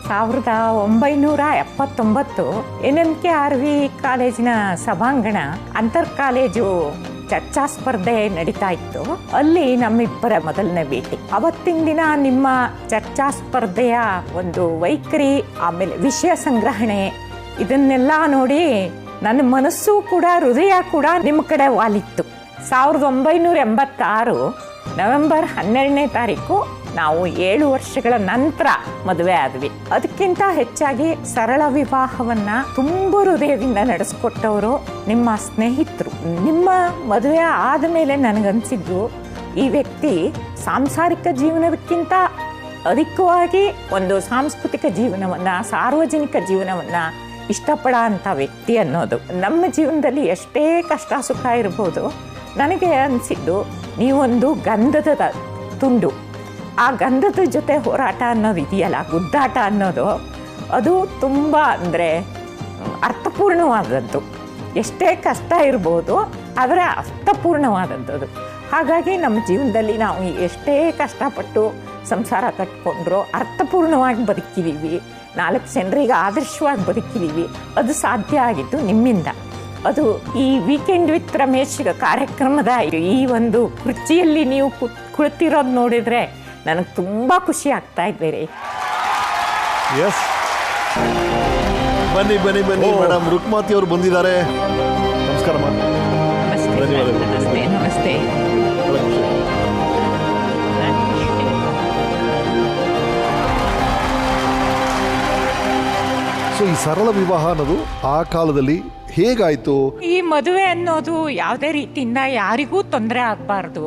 S6: 1979 NMKRV ಕಾಲೇಜಿನ ಸಭಾಂಗಣ ಅಂತರ್ ಕಾಲೇಜು ಚರ್ಚಾ ಸ್ಪರ್ಧೆ ನಡೀತಾ ಇತ್ತು. ಅಲ್ಲಿ ನಮ್ಮಿಬ್ಬರ ಮೊದಲನೇ ಭೇಟಿ. ಅವತ್ತಿನ ದಿನ ನಿಮ್ಮ ಚರ್ಚಾ ಸ್ಪರ್ಧೆಯ ಒಂದು ವೈಖರಿ, ಆಮೇಲೆ ವಿಷಯ ಸಂಗ್ರಹಣೆ, ಇದನ್ನೆಲ್ಲ ನೋಡಿ ನನ್ನ ಮನಸ್ಸು ಕೂಡ ಹೃದಯ ಕೂಡ ನಿಮ್ಮ ಕಡೆ ವಾಲಿತ್ತು. 1986 ನವೆಂಬರ್ 12ನೇ ತಾರೀಕು ನಾವು 7 ವರ್ಷಗಳ ನಂತರ ಮದುವೆ ಆದ್ವಿ. ಅದಕ್ಕಿಂತ ಹೆಚ್ಚಾಗಿ ಸರಳ ವಿವಾಹವನ್ನ ತುಂಬ ಹೃದಯದಿಂದ ನಡೆಸ್ಕೊಟ್ಟವರು ನಿಮ್ಮ ಸ್ನೇಹಿತರು. ನಿಮ್ಮ ಮದುವೆ ಆದಮೇಲೆ ನನಗನ್ಸಿದ್ದು ಈ ವ್ಯಕ್ತಿ ಸಾಂಸಾರಿಕ ಜೀವನಕ್ಕಿಂತ ಅಧಿಕವಾಗಿ ಒಂದು ಸಾಂಸ್ಕೃತಿಕ ಜೀವನವನ್ನ, ಸಾರ್ವಜನಿಕ ಜೀವನವನ್ನ ಇಷ್ಟಪಡೋ ಅಂಥ ವ್ಯಕ್ತಿ ಅನ್ನೋದು. ನಮ್ಮ ಜೀವನದಲ್ಲಿ ಎಷ್ಟೇ ಕಷ್ಟ ಸುಖ ಇರ್ಬೋದು, ನನಗೆ ಅನಿಸಿದ್ದು ನೀವೊಂದು ಗಂಧದ ತುಂಡು. ಆ ಗಂಧದ ಜೊತೆ ಹೋರಾಟ ಅನ್ನೋದು ಇದೆಯಲ್ಲ, ಗುದ್ದಾಟ ಅನ್ನೋದು, ಅದು ತುಂಬ ಅಂದರೆ ಅರ್ಥಪೂರ್ಣವಾದದ್ದು. ಎಷ್ಟೇ ಕಷ್ಟ ಇರ್ಬೋದು, ಆದರೆ ಅರ್ಥಪೂರ್ಣವಾದದ್ದು. ಹಾಗಾಗಿ ನಮ್ಮ ಜೀವನದಲ್ಲಿ ನಾವು ಎಷ್ಟೇ ಕಷ್ಟಪಟ್ಟು ಸಂಸಾರ ಕಟ್ಕೊಂಡ್ರು ಅರ್ಥಪೂರ್ಣವಾಗಿ ಬದುಕಿದ್ದೀವಿ, 4 ಜನರಿಗೆ ಆದರ್ಶವಾಗಿ ಬದುಕಿದ್ದೀವಿ. ಅದು ಸಾಧ್ಯ ಆಗಿದ್ದು ನಿಮ್ಮಿಂದ. ಅದು ಈ ವೀಕೆಂಡ್ ವಿತ್ ರಮೇಶ್ ಕಾರ್ಯಕ್ರಮದ ಈ ಒಂದು ಕುರ್ಚಿಯಲ್ಲಿ ನೀವು ಕುಳಿತಿರೋದು ನೋಡಿದರೆ ನನಗೆ ತುಂಬ ಖುಷಿ ಆಗ್ತಾ ಇದ್ದೀರಿ.
S2: ಎಸ್, ಬನ್ನಿ ಬನ್ನಿ ಬನ್ನಿ ಮೇಡಮ್, ರುಕ್ಮಾತಿ ಅವರು ಬಂದಿದ್ದಾರೆ. ನಮಸ್ಕಾರ ಮೇಡಮ್.
S6: ನಮಸ್ತೆ. ನಮಸ್ತೆ.
S2: ಸೊ ಈ ಸರಳ ವಿವಾಹ ಅನ್ನೋದು ಆ ಕಾಲದಲ್ಲಿ ಹೇಗಾಯ್ತು?
S6: ಈ ಮದುವೆ ಅನ್ನೋದು ಯಾವುದೇ ರೀತಿಯಿಂದ ಯಾರಿಗೂ ತೊಂದರೆ ಆಗಬಾರ್ದು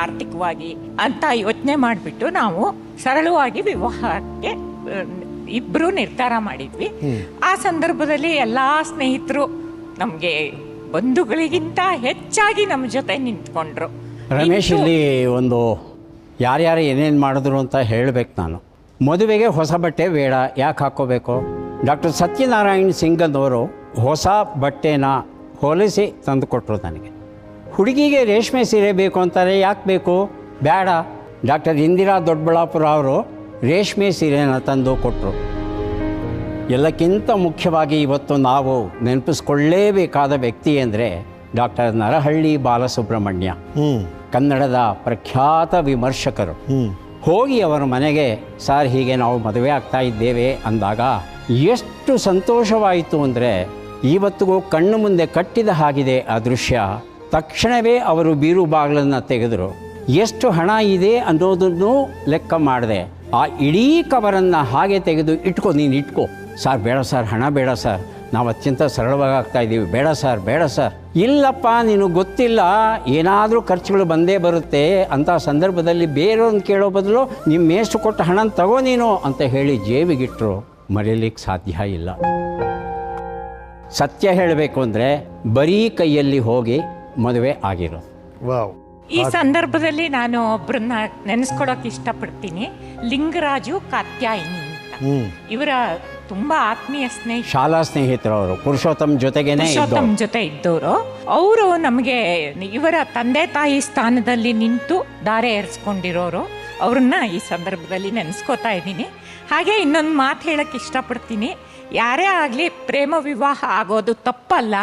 S6: ಆರ್ಥಿಕವಾಗಿ ಅಂತ ಯೋಚನೆ ಮಾಡಿಬಿಟ್ಟು ನಾವು ಸರಳವಾಗಿ ವಿವಾಹಕ್ಕೆ ಇಬ್ರು ನಿರ್ಧಾರ ಮಾಡಿದ್ವಿ. ಆ ಸಂದರ್ಭದಲ್ಲಿ ಎಲ್ಲಾ ಸ್ನೇಹಿತರು ನಮ್ಗೆ ಬಂಧುಗಳಿಗಿಂತ ಹೆಚ್ಚಾಗಿ ನಮ್ಮ ಜೊತೆ ನಿಂತ್ಕೊಂಡ್ರು.
S3: ರಮೇಶ್, ಇಲ್ಲಿ ಒಂದು ಯಾರ್ಯಾರು ಏನೇನು ಮಾಡಿದ್ರು ಅಂತ ಹೇಳಬೇಕು ನಾನು. ಮದುವೆಗೆ ಹೊಸ ಬಟ್ಟೆ ಬೇಡ, ಯಾಕೆ ಹಾಕ್ಕೋಬೇಕು? ಡಾಕ್ಟರ್ ಸತ್ಯನಾರಾಯಣ್ ಸಿಂಗ್ ಅನ್ನೋರು ಹೊಸ ಬಟ್ಟೆನ ಹೊಲಿಸಿ ತಂದು ಕೊಟ್ಟರು ನನಗೆ. ಹುಡುಗಿಗೆ ರೇಷ್ಮೆ ಸೀರೆ ಬೇಕು ಅಂತಾರೆ, ಯಾಕೆ ಬೇಕು? ಬೇಡ. ಡಾಕ್ಟರ್ ಇಂದಿರಾ ದೊಡ್ಡಬಳ್ಳಾಪುರ ಅವರು ರೇಷ್ಮೆ ಸೀರೆನ ತಂದು ಕೊಟ್ಟರು. ಎಲ್ಲಕ್ಕಿಂತ ಮುಖ್ಯವಾಗಿ ಇವತ್ತು ನಾವು ನೆನಪಿಸ್ಕೊಳ್ಳೇಬೇಕಾದ ವ್ಯಕ್ತಿ ಅಂದರೆ ಡಾಕ್ಟರ್ ನರಹಳ್ಳಿ ಬಾಲಸುಬ್ರಹ್ಮಣ್ಯ, ಕನ್ನಡದ ಪ್ರಖ್ಯಾತ ವಿಮರ್ಶಕರು. ಹೋಗಿ ಅವರ ಮನೆಗೆ, ಸರ್ ಹೀಗೆ ನಾವು ಮದುವೆ ಆಗ್ತಾ ಇದ್ದೇವೆ ಅಂದಾಗ ಎಷ್ಟು ಸಂತೋಷವಾಯಿತು ಅಂದರೆ ಇವತ್ತಿಗೂ ಕಣ್ಣು ಮುಂದೆ ಕಟ್ಟಿದ ಹಾಗಿದೆ ಆ ದೃಶ್ಯ. ತಕ್ಷಣವೇ ಅವರು ಬೀರು ಬಾಗಿಲನ್ನು ತೆಗೆದರು. ಎಷ್ಟು ಹಣ ಇದೆ ಅನ್ನೋದನ್ನು ಲೆಕ್ಕ ಮಾಡಿದೆ. ಆ ಇಡೀ ಕವರನ್ನು ಹಾಗೆ ತೆಗೆದು ಇಟ್ಕೊ, ನೀನು ಇಟ್ಕೊ. ಸರ್ ಬೇಡ ಸರ್, ಹಣ ಬೇಡ ಸರ್, ನಾವು ಅತ್ಯಂತ ಸರಳವಾಗಿ ಆಗ್ತಾ ಇದ್ದೀವಿ, ಬೇಡ ಸರ್ ಬೇಡ ಸರ್. ಇಲ್ಲಪ್ಪ, ನೀನು ಗೊತ್ತಿಲ್ಲ, ಏನಾದರೂ ಖರ್ಚುಗಳು ಬಂದೇ ಬರುತ್ತೆ ಅಂತ ಸಂದರ್ಭದಲ್ಲಿ ಬೇರೆಯವ್ರನ್ನ ಕೇಳೋ ಬದಲು ನಿಮ್ಮ ಮೇಷ್ಟು ಕೊಟ್ಟ ಹಣ ತಗೋ ನೀನು ಅಂತ ಹೇಳಿ ಜೇಬಿಗಿಟ್ರು. ಮರೀಲಿಕ್ಕೆ ಸಾಧ್ಯ ಇಲ್ಲ. ಸತ್ಯ ಹೇಳಬೇಕು ಅಂದರೆ ಬರೀ ಕೈಯಲ್ಲಿ ಹೋಗಿ ಮದುವೆ ಆಗಿರೋದು.
S6: ಈ ಸಂದರ್ಭದಲ್ಲಿ ನಾನು ಒಬ್ಬರನ್ನ ನೆನೆಸ್ಕೊಳಕ್ಕೆ ಇಷ್ಟಪಡ್ತೀನಿ. ಲಿಂಗರಾಜು ಕಾತ್ಯಾಯಿನಿ ಅಂತ. ಇವರ ತುಂಬಾ ಆತ್ಮೀಯ ಸ್ನೇಹಿತ,
S3: ಶಾಲಾ ಸ್ನೇಹಿತರವರು, ಪುರುಷೋತ್ತಮ್ ಜೊತೆ ಇದ್ದವರು. ಅವರು ನಮಗೆ ಇವರ ತಂದೆ ತಾಯಿ ಸ್ಥಾನದಲ್ಲಿ ನಿಂತು ದಾರೆ ಏರಿಸ್ಕೊಂಡಿರೋರು. ಅವ್ರನ್ನ ಈ ಸಂದರ್ಭದಲ್ಲಿ ನೆನೆಸ್ಕೋತಾ ಇದ್ದೀನಿ. ಹಾಗೆ ಇನ್ನೊಂದು ಮಾತು ಹೇಳಕ್ಕೆ ಇಷ್ಟಪಡ್ತೀನಿ. ಯಾರೇ ಆಗಲಿ ಪ್ರೇಮ ವಿವಾಹ ಆಗೋದು ತಪ್ಪಲ್ಲ,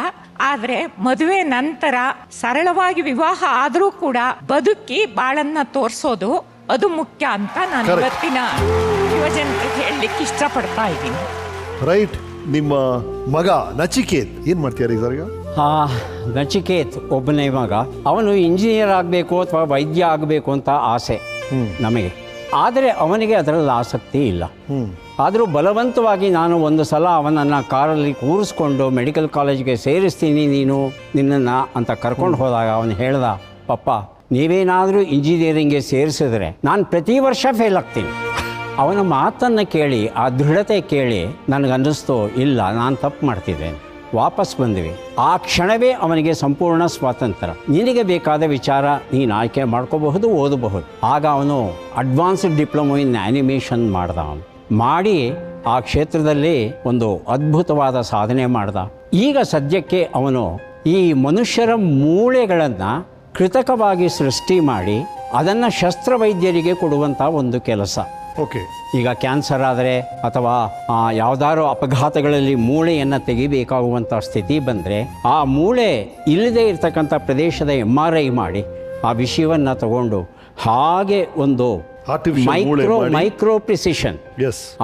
S3: ಆದರೆ ಮದುವೆ ನಂತರ ಸರಳವಾಗಿ ವಿವಾಹ ಆದರೂ ಕೂಡ ಬದುಕಿ ಬಾಳನ್ನ ತೋರಿಸೋದು ಅದು ಮುಖ್ಯ ಅಂತ ನಾನು ಇವತ್ತಿನ ಯುವಜನರಿಗೆ ಹೇಳಲಿಕ್ಕೆ ಇಷ್ಟಪಡ್ತಾ ಇದ್ದೀನಿ.
S2: ರೈಟ್. ನಿಮ್ಮ ಮಗ ನಚಿಕೇತ್ ಏನ್ ಮಾಡ್ತೀರಾ ಈಗ?
S3: ನಚಿಕೇತ್ ಒಬ್ಬನೇ ಮಗ. ಅವನು ಇಂಜಿನಿಯರ್ ಆಗಬೇಕು ಅಥವಾ ವೈದ್ಯ ಆಗಬೇಕು ಅಂತ ಆಸೆ ನಮಗೆ. ಆದರೆ ಅವನಿಗೆ ಅದರಲ್ಲಿ ಆಸಕ್ತಿ ಇಲ್ಲ. ಆದರೂ ಬಲವಂತವಾಗಿ ನಾನು ಒಂದು ಸಲ ಅವನನ್ನು ಕಾರಲ್ಲಿ ಕೂರಿಸ್ಕೊಂಡು ಮೆಡಿಕಲ್ ಕಾಲೇಜ್ಗೆ ಸೇರಿಸ್ತೀನಿ ನೀನು ನಿನ್ನನ್ನು ಅಂತ ಕರ್ಕೊಂಡು ಹೋದಾಗ ಅವನು ಹೇಳ್ದ, ಪಪ್ಪ ನೀವೇನಾದರೂ ಇಂಜಿನಿಯರಿಂಗ್ಗೆ ಸೇರಿಸಿದ್ರೆ ನಾನು ಪ್ರತಿ ವರ್ಷ ಫೇಲ್ ಆಗ್ತೀನಿ. ಅವನ ಮಾತನ್ನು ಕೇಳಿ, ಆ ದೃಢತೆ ಕೇಳಿ ನನಗನ್ನಿಸ್ತು, ಇಲ್ಲ ನಾನು ತಪ್ಪು ಮಾಡ್ತಿದ್ದೇನೆ. ವಾಪಸ್ ಬಂದ್ವಿ. ಆ ಕ್ಷಣವೇ ಅವನಿಗೆ ಸಂಪೂರ್ಣ ಸ್ವಾತಂತ್ರ್ಯ. ನಿನಗೆ ಬೇಕಾದ ವಿಚಾರ ನೀನು ಆಯ್ಕೆ ಮಾಡ್ಕೋಬಹುದು, ಓದಬಹುದು. ಆಗ ಅವನು ಅಡ್ವಾನ್ಸ್ಡ್ ಡಿಪ್ಲೊಮೊ ಇನ್ ಆ್ಯನಿಮೇಷನ್ ಮಾಡ್ದ. ಅವನು ಮಾಡಿ ಆ ಕ್ಷೇತ್ರದಲ್ಲಿ ಒಂದು ಅದ್ಭುತವಾದ ಸಾಧನೆ ಮಾಡ್ದ. ಈಗ ಸದ್ಯಕ್ಕೆ ಅವನು ಈ ಮನುಷ್ಯರ ಮೂಳೆಗಳನ್ನು ಕೃತಕವಾಗಿ ಸೃಷ್ಟಿ ಮಾಡಿ ಅದನ್ನು ಶಸ್ತ್ರವೈದ್ಯರಿಗೆ ಕೊಡುವಂಥ ಒಂದು ಕೆಲಸ.
S2: ಓಕೆ.
S3: ಈಗ ಕ್ಯಾನ್ಸರ್ ಆದರೆ ಅಥವಾ ಯಾವುದಾದ್ರು ಅಪಘಾತಗಳಲ್ಲಿ ಮೂಳೆಯನ್ನು ತೆಗಿಬೇಕಾಗುವಂಥ ಸ್ಥಿತಿ ಬಂದರೆ ಆ ಮೂಳೆ ಇಲ್ಲದೇ ಇರತಕ್ಕಂಥ ಪ್ರದೇಶದ MRI ಮಾಡಿ ಆ ವಿಷಯವನ್ನು ತಗೊಂಡು ಹಾಗೆ ಒಂದು ಮೈಕ್ರೋ ಪ್ರಿಸಿಷನ್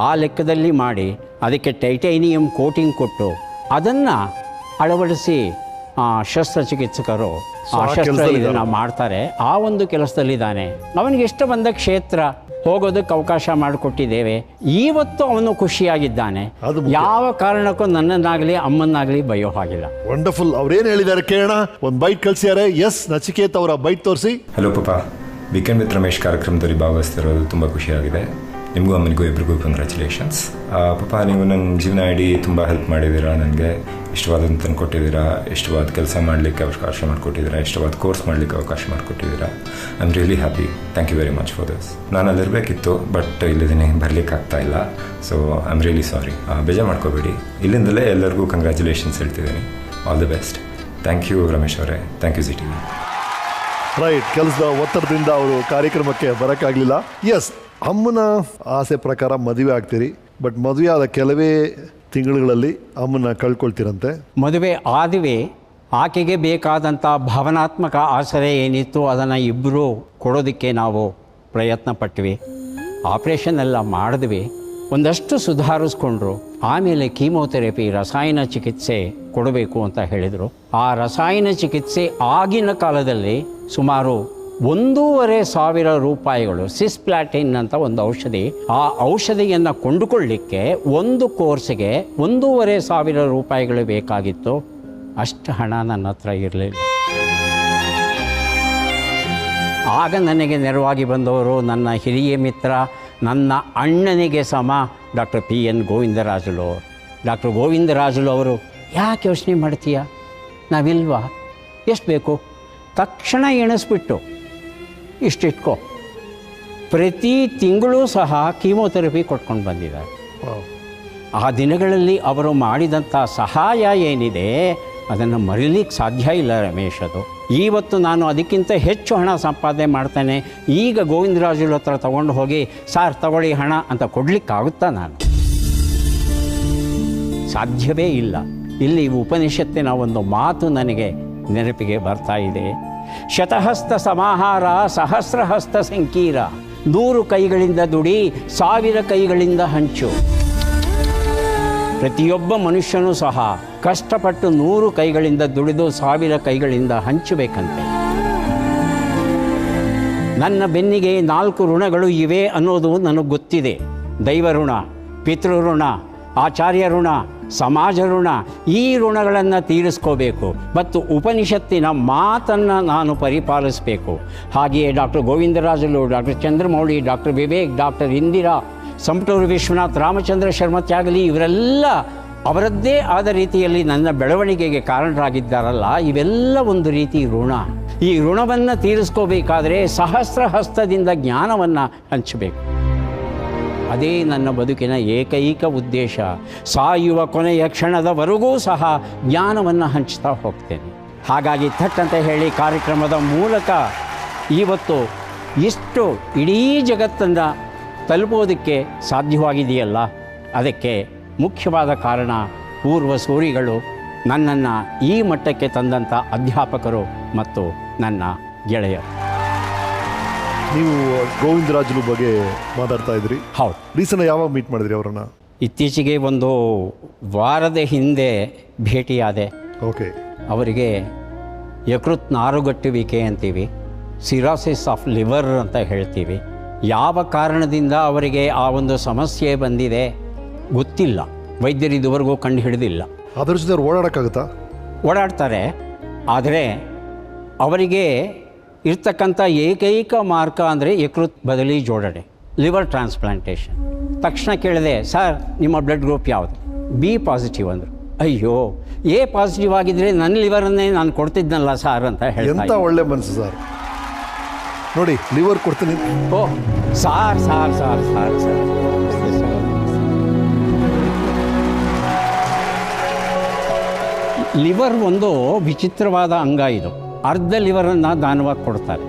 S3: ಆ ಲೆಕ್ಕದಲ್ಲಿ ಮಾಡಿ ಅದಕ್ಕೆ ಟೈಟೇನಿಯಂ ಕೋಟಿಂಗ್ ಕೊಟ್ಟು ಅದನ್ನು ಅಳವಡಿಸಿ ಶಸ್ತ್ರಚಿಕಿತ್ಸಕರು ಇದನ್ನು ಮಾಡ್ತಾರೆ, ಆ ಒಂದು ಕೆಲಸದಲ್ಲಿದ್ದಾನೆ. ಅವನಿಗೆ ಇಷ್ಟ ಬಂದ ಕ್ಷೇತ್ರ ಹೋಗೋದಕ್ಕೆ ಅವಕಾಶ ಮಾಡಿಕೊಟ್ಟಿದ್ದೇವೆ. ಇವತ್ತು ಅವನು ಖುಷಿಯಾಗಿದ್ದಾನೆ. ಯಾವ ಕಾರಣಕ್ಕೂ ನನ್ನನ್ನಾಗಲಿ ಅಮ್ಮನ್ನಾಗಲಿ ಬಯೋ ಹಾಗಿಲ್ಲ.
S2: ವಂಡರ್ಫುಲ್. ಅವ್ರೇನು ಹೇಳಿದ್ದಾರೆ ಕೇಳೋಣ. ಒಂದು ಬೈಟ್ ಕಳಿಸಿದ್ದಾರೆ. ಎಸ್ ನಚಿಕೇತ್ ಅವರ ಬೈಟ್ ತೋರಿಸಿ.
S13: ಹಲೋ ಪಾಪ, ವೀಕೆಂಡ್ ವಿತ್ ರಮೇಶ್ ಕಾರ್ಯಕ್ರಮದಲ್ಲಿ ಭಾಗವಹಿಸ್ತಿರೋದು ತುಂಬ ಖುಷಿಯಾಗಿದೆ. ನಿಮಗೂ ಅಮ್ಮನಿಗೂ ಇಬ್ಬರಿಗೂ ಕಂಗ್ರ್ಯಾಚುಲೇಷನ್ಸ್. ಪಾಪ, ನೀವು ನನ್ನ ಜೀವನ ಇಡೀ ತುಂಬ ಹೆಲ್ಪ್ ಮಾಡಿದ್ದೀರಾ. ನನಗೆ ಇಷ್ಟವಾದಂತ ತಂದು ಕೊಟ್ಟಿದ್ದೀರಾ, ಇಷ್ಟವಾದ ಕೆಲಸ ಮಾಡಲಿಕ್ಕೆ ಅವಕಾಶ ಮಾಡಿಕೊಟ್ಟಿದ್ದೀರಾ, ಇಷ್ಟವಾದ ಕೋರ್ಸ್ ಮಾಡಲಿಕ್ಕೆ ಅವಕಾಶ ಮಾಡಿಕೊಟ್ಟಿದ್ದೀರಾ. I am really happy. Thank you very much for this. ನಾನು ಅಲ್ಲಿರಬೇಕಿತ್ತು, ಬಟ್ ಇಲ್ಲಿದ್ದೀನಿ, ಬರಲಿಕ್ಕೆ ಆಗ್ತಾ ಇಲ್ಲ. So I am really sorry. ಬೇಜಾರು ಮಾಡ್ಕೋಬೇಡಿ. ಇಲ್ಲಿಂದಲೇ ಎಲ್ಲರಿಗೂ ಕಂಗ್ರ್ಯಾಚುಲೇಷನ್ಸ್ ಹೇಳ್ತಿದ್ದೀನಿ. All the best. Thank you Ramesh ಅವರೇ. Thank you ZTV.
S2: ರೈಟ್. ಕೆಲಸದ ಒತ್ತಡದಿಂದ ಅವರು ಕಾರ್ಯಕ್ರಮಕ್ಕೆ ಬರೋಕ್ಕಾಗಲಿಲ್ಲ. ಎಸ್, ಅಮ್ಮನ ಆಸೆ ಪ್ರಕಾರ ಮದುವೆ ಆಗ್ತೀರಿ, ಬಟ್ ಮದುವೆ ಆದ ಕೆಲವೇ ತಿಂಗಳುಗಳಲ್ಲಿ ಅಮ್ಮನ ಕಳ್ಕೊಳ್ತೀರಂತೆ.
S3: ಮದುವೆ ಆದ್ವಿ, ಆಕೆಗೆ ಬೇಕಾದಂಥ ಭಾವನಾತ್ಮಕ ಆಸರೆ ಏನಿತ್ತು ಅದನ್ನು ಇಬ್ಬರು ಕೊಡೋದಕ್ಕೆ ನಾವು ಪ್ರಯತ್ನ ಪಟ್ವಿ. ಆಪ್ರೇಷನ್ ಎಲ್ಲ ಮಾಡಿದ್ವಿ, ಒಂದಷ್ಟು ಸುಧಾರಿಸ್ಕೊಂಡ್ರು. ಆಮೇಲೆ ಕೀಮೋಥೆರಪಿ, ರಸಾಯನ ಚಿಕಿತ್ಸೆ ಕೊಡಬೇಕು ಅಂತ ಹೇಳಿದರು. ಆ ರಸಾಯನ ಚಿಕಿತ್ಸೆ ಆಗಿನ ಕಾಲದಲ್ಲಿ ಸುಮಾರು 1,500 ರೂಪಾಯಿಗಳು. ಸಿಸ್ಪ್ಲಾಟಿನ್ ಅಂತ ಒಂದು ಔಷಧಿ. ಆ ಔಷಧಿಯನ್ನು ಕೊಂಡುಕೊಳ್ಳಿಕ್ಕೆ ಒಂದು ಕೋರ್ಸ್ಗೆ 1,500 ರೂಪಾಯಿಗಳು ಬೇಕಾಗಿತ್ತು. ಅಷ್ಟು ಹಣ ನನ್ನ ಹತ್ರ ಇರಲಿಲ್ಲ. ಆಗ ನನಗೆ ನೆರವಾಗಿ ಬಂದವರು ನನ್ನ ಹಿರಿಯ ಮಿತ್ರ, ನನ್ನ ಅಣ್ಣನಿಗೆ ಸಮ ಡಾಕ್ಟರ್ PN ಗೋವಿಂದರಾಜುಲು ಅವರು. ಡಾಕ್ಟರ್ ಗೋವಿಂದರಾಜುಲು ಅವರು, ಯಾಕೆ ಯೋಚನೆ ಮಾಡ್ತೀಯ, ನಾವಿಲ್ವಾ, ಎಷ್ಟು ಬೇಕು, ತಕ್ಷಣ ಎಣಿಸ್ಬಿಟ್ಟು ಇಷ್ಟಿಟ್ಕೋ. ಪ್ರತಿ ತಿಂಗಳೂ ಸಹ ಕೀಮೋಥೆರಪಿ ಕೊಟ್ಕೊಂಡು ಬಂದಿದ್ದಾರೆ. ಆ ದಿನಗಳಲ್ಲಿ ಅವರು ಮಾಡಿದಂಥ ಸಹಾಯ ಏನಿದೆ ಅದನ್ನು ಮರೀಲಿಕ್ಕೆ ಸಾಧ್ಯ ಇಲ್ಲ ರಮೇಶ್. ಅದು ಇವತ್ತು ನಾನು ಅದಕ್ಕಿಂತ ಹೆಚ್ಚು ಹಣ ಸಂಪಾದನೆ ಮಾಡ್ತೇನೆ. ಈಗ ಗೋವಿಂದರಾಜುಲ ಹತ್ರ ತೊಗೊಂಡು ಹೋಗಿ ಸಾರ್ ತಗೊಳ್ಳಿ ಹಣ ಅಂತ ಕೊಡಲಿಕ್ಕಾಗುತ್ತಾ? ನಾನು ಸಾಧ್ಯವೇ ಇಲ್ಲ. ಇಲ್ಲಿ ಉಪನಿಷತ್ತಿನ ಒಂದು ಮಾತು ನನಗೆ ನೆನಪಿಗೆ ಬರ್ತಾ ಇದೆ. ಶತಹಸ್ತ ಸಮಾಹಾರ ಸಹಸ್ರಹಸ್ತ ಸಂಕೀರ. 100 ಕೈಗಳಿಂದ ದುಡಿ, 1000 ಕೈಗಳಿಂದ ಹಂಚು. ಪ್ರತಿಯೊಬ್ಬ ಮನುಷ್ಯನೂ ಸಹ ಕಷ್ಟಪಟ್ಟು 100 ಕೈಗಳಿಂದ ದುಡಿದು 1000 ಕೈಗಳಿಂದ ಹಂಚಬೇಕಂತೆ. ನನ್ನ ಬೆನ್ನಿಗೆ 4 ಋಣಗಳು ಇವೆ ಅನ್ನೋದು ನನಗೆ ಗೊತ್ತಿದೆ. ದೈವ ಋಣ, ಪಿತೃಋಣ, ಆಚಾರ್ಯ ಋಣ, ಸಮಾಜ ಋಣ. ಈ ಋಣಗಳನ್ನು ತೀರಿಸ್ಕೋಬೇಕು ಮತ್ತು ಉಪನಿಷತ್ತಿನ ಮಾತನ್ನು ನಾನು ಪರಿಪಾಲಿಸಬೇಕು. ಹಾಗೆಯೇ doctor Govindarajulu, doctor Chandramouli, doctor Vivek, doctor Indira, Sampaturu Vishwanath, Ramachandra Sharma Tyagali, ಇವರೆಲ್ಲ ಅವರದ್ದೇ ಆದ ರೀತಿಯಲ್ಲಿ ನನ್ನ ಬೆಳವಣಿಗೆಗೆ ಕಾರಣರಾಗಿದ್ದಾರಲ್ಲ. ಇವೆಲ್ಲ ಒಂದು ರೀತಿ ಋಣ. ಈ ಋಣವನ್ನು ತೀರಿಸ್ಕೋಬೇಕಾದರೆ ಸಹಸ್ರ ಹಸ್ತದಿಂದ ಜ್ಞಾನವನ್ನು ಹಂಚಬೇಕು. ಅದೇ ನನ್ನ ಬದುಕಿನ ಏಕೈಕ ಉದ್ದೇಶ. ಸಾಯುವ ಕೊನೆಯ ಕ್ಷಣದವರೆಗೂ ಸಹ ಜ್ಞಾನವನ್ನು ಹಂಚ್ತಾ ಹೋಗ್ತೇನೆ. ಹಾಗಾಗಿ ಥಟ್ ಹೇಳಿ ಕಾರ್ಯಕ್ರಮದ ಮೂಲಕ ಇವತ್ತು ಇಷ್ಟು ಇಡೀ ಜಗತ್ತನ್ನು ತಲುಪೋದಕ್ಕೆ ಸಾಧ್ಯವಾಗಿದೆಯಲ್ಲ, ಅದಕ್ಕೆ ಮುಖ್ಯವಾದ ಕಾರಣ ಪೂರ್ವ ಸೂರಿಗಳು, ನನ್ನನ್ನು ಈ ಮಟ್ಟಕ್ಕೆ ತಂದಂಥ ಅಧ್ಯಾಪಕರು ಮತ್ತು ನನ್ನ ಗೆಳೆಯರು.
S2: ನೀವು ಗೋವಿಂದರಾಜುಲು ಬಗ್ಗೆ ಮಾತಾಡ್ತಾ ಇದ್ರಿ.
S3: ಹೌದು.
S2: ರೀಸೆಂಟ್ ಯಾವಾಗ ಮೀಟ್ ಮಾಡಿದ್ರಿ ಅವರನ್ನು?
S3: ಇತ್ತೀಚೆಗೆ ಒಂದು ವಾರದ ಹಿಂದೆ ಭೇಟಿಯಾದೆ.
S2: ಓಕೆ.
S3: ಅವರಿಗೆ ಯಕೃತ್ ನಾರುಗಟ್ಟುವಿಕೆ ಅಂತೀವಿ, ಸಿರಾಸಿಸ್ ಆಫ್ ಲಿವರ್ ಅಂತ ಹೇಳ್ತೀವಿ. ಯಾವ ಕಾರಣದಿಂದ ಅವರಿಗೆ ಆ ಒಂದು ಸಮಸ್ಯೆ ಬಂದಿದೆ ಗೊತ್ತಿಲ್ಲ. ವೈದ್ಯರು ಇದುವರೆಗೂ ಕಂಡು ಹಿಡಿದಿಲ್ಲ.
S2: ಅದರ ಜೊತೆ ಓಡಾಡೋಕ್ಕಾಗುತ್ತಾ?
S3: ಓಡಾಡ್ತಾರೆ, ಆದರೆ ಅವರಿಗೆ ಇರ್ತಕ್ಕಂಥ ಏಕೈಕ ಮಾರ್ಗ ಅಂದರೆ ಯಕೃತ್ ಬದಲಿ ಜೋಡಣೆ, ಲಿವರ್ ಟ್ರಾನ್ಸ್ಪ್ಲಾಂಟೇಷನ್. ತಕ್ಷಣ ಕೇಳಿದೆ, ಸರ್ ನಿಮ್ಮ ಬ್ಲಡ್ ಗ್ರೂಪ್ ಯಾವುದು? B ಪಾಸಿಟಿವ್ ಅಂದರು. ಅಯ್ಯೋ, A ಪಾಸಿಟಿವ್ ಆಗಿದ್ದರೆ ನನ್ನ ಲಿವರನ್ನೇ ನಾನು ಕೊಡ್ತಿದ್ನಲ್ಲ ಸರ್ ಅಂತ ಹೇಳ್ತಾ.
S2: ಎಂಥ ಒಳ್ಳೆ ಮನಸ್ಸು ಸರ್. ನೋಡಿ, ಲಿವರ್ ಕೊಡ್ತೀನಿ.
S3: Oh sir sir sir sir sir. Liver ಒಂದು ವಿಚಿತ್ರವಾದ ಅಂಗ. ಇದು ಅರ್ಧ ಲಿವರನ್ನು ದಾನವಾಗಿ ಕೊಡ್ತಾರೆ.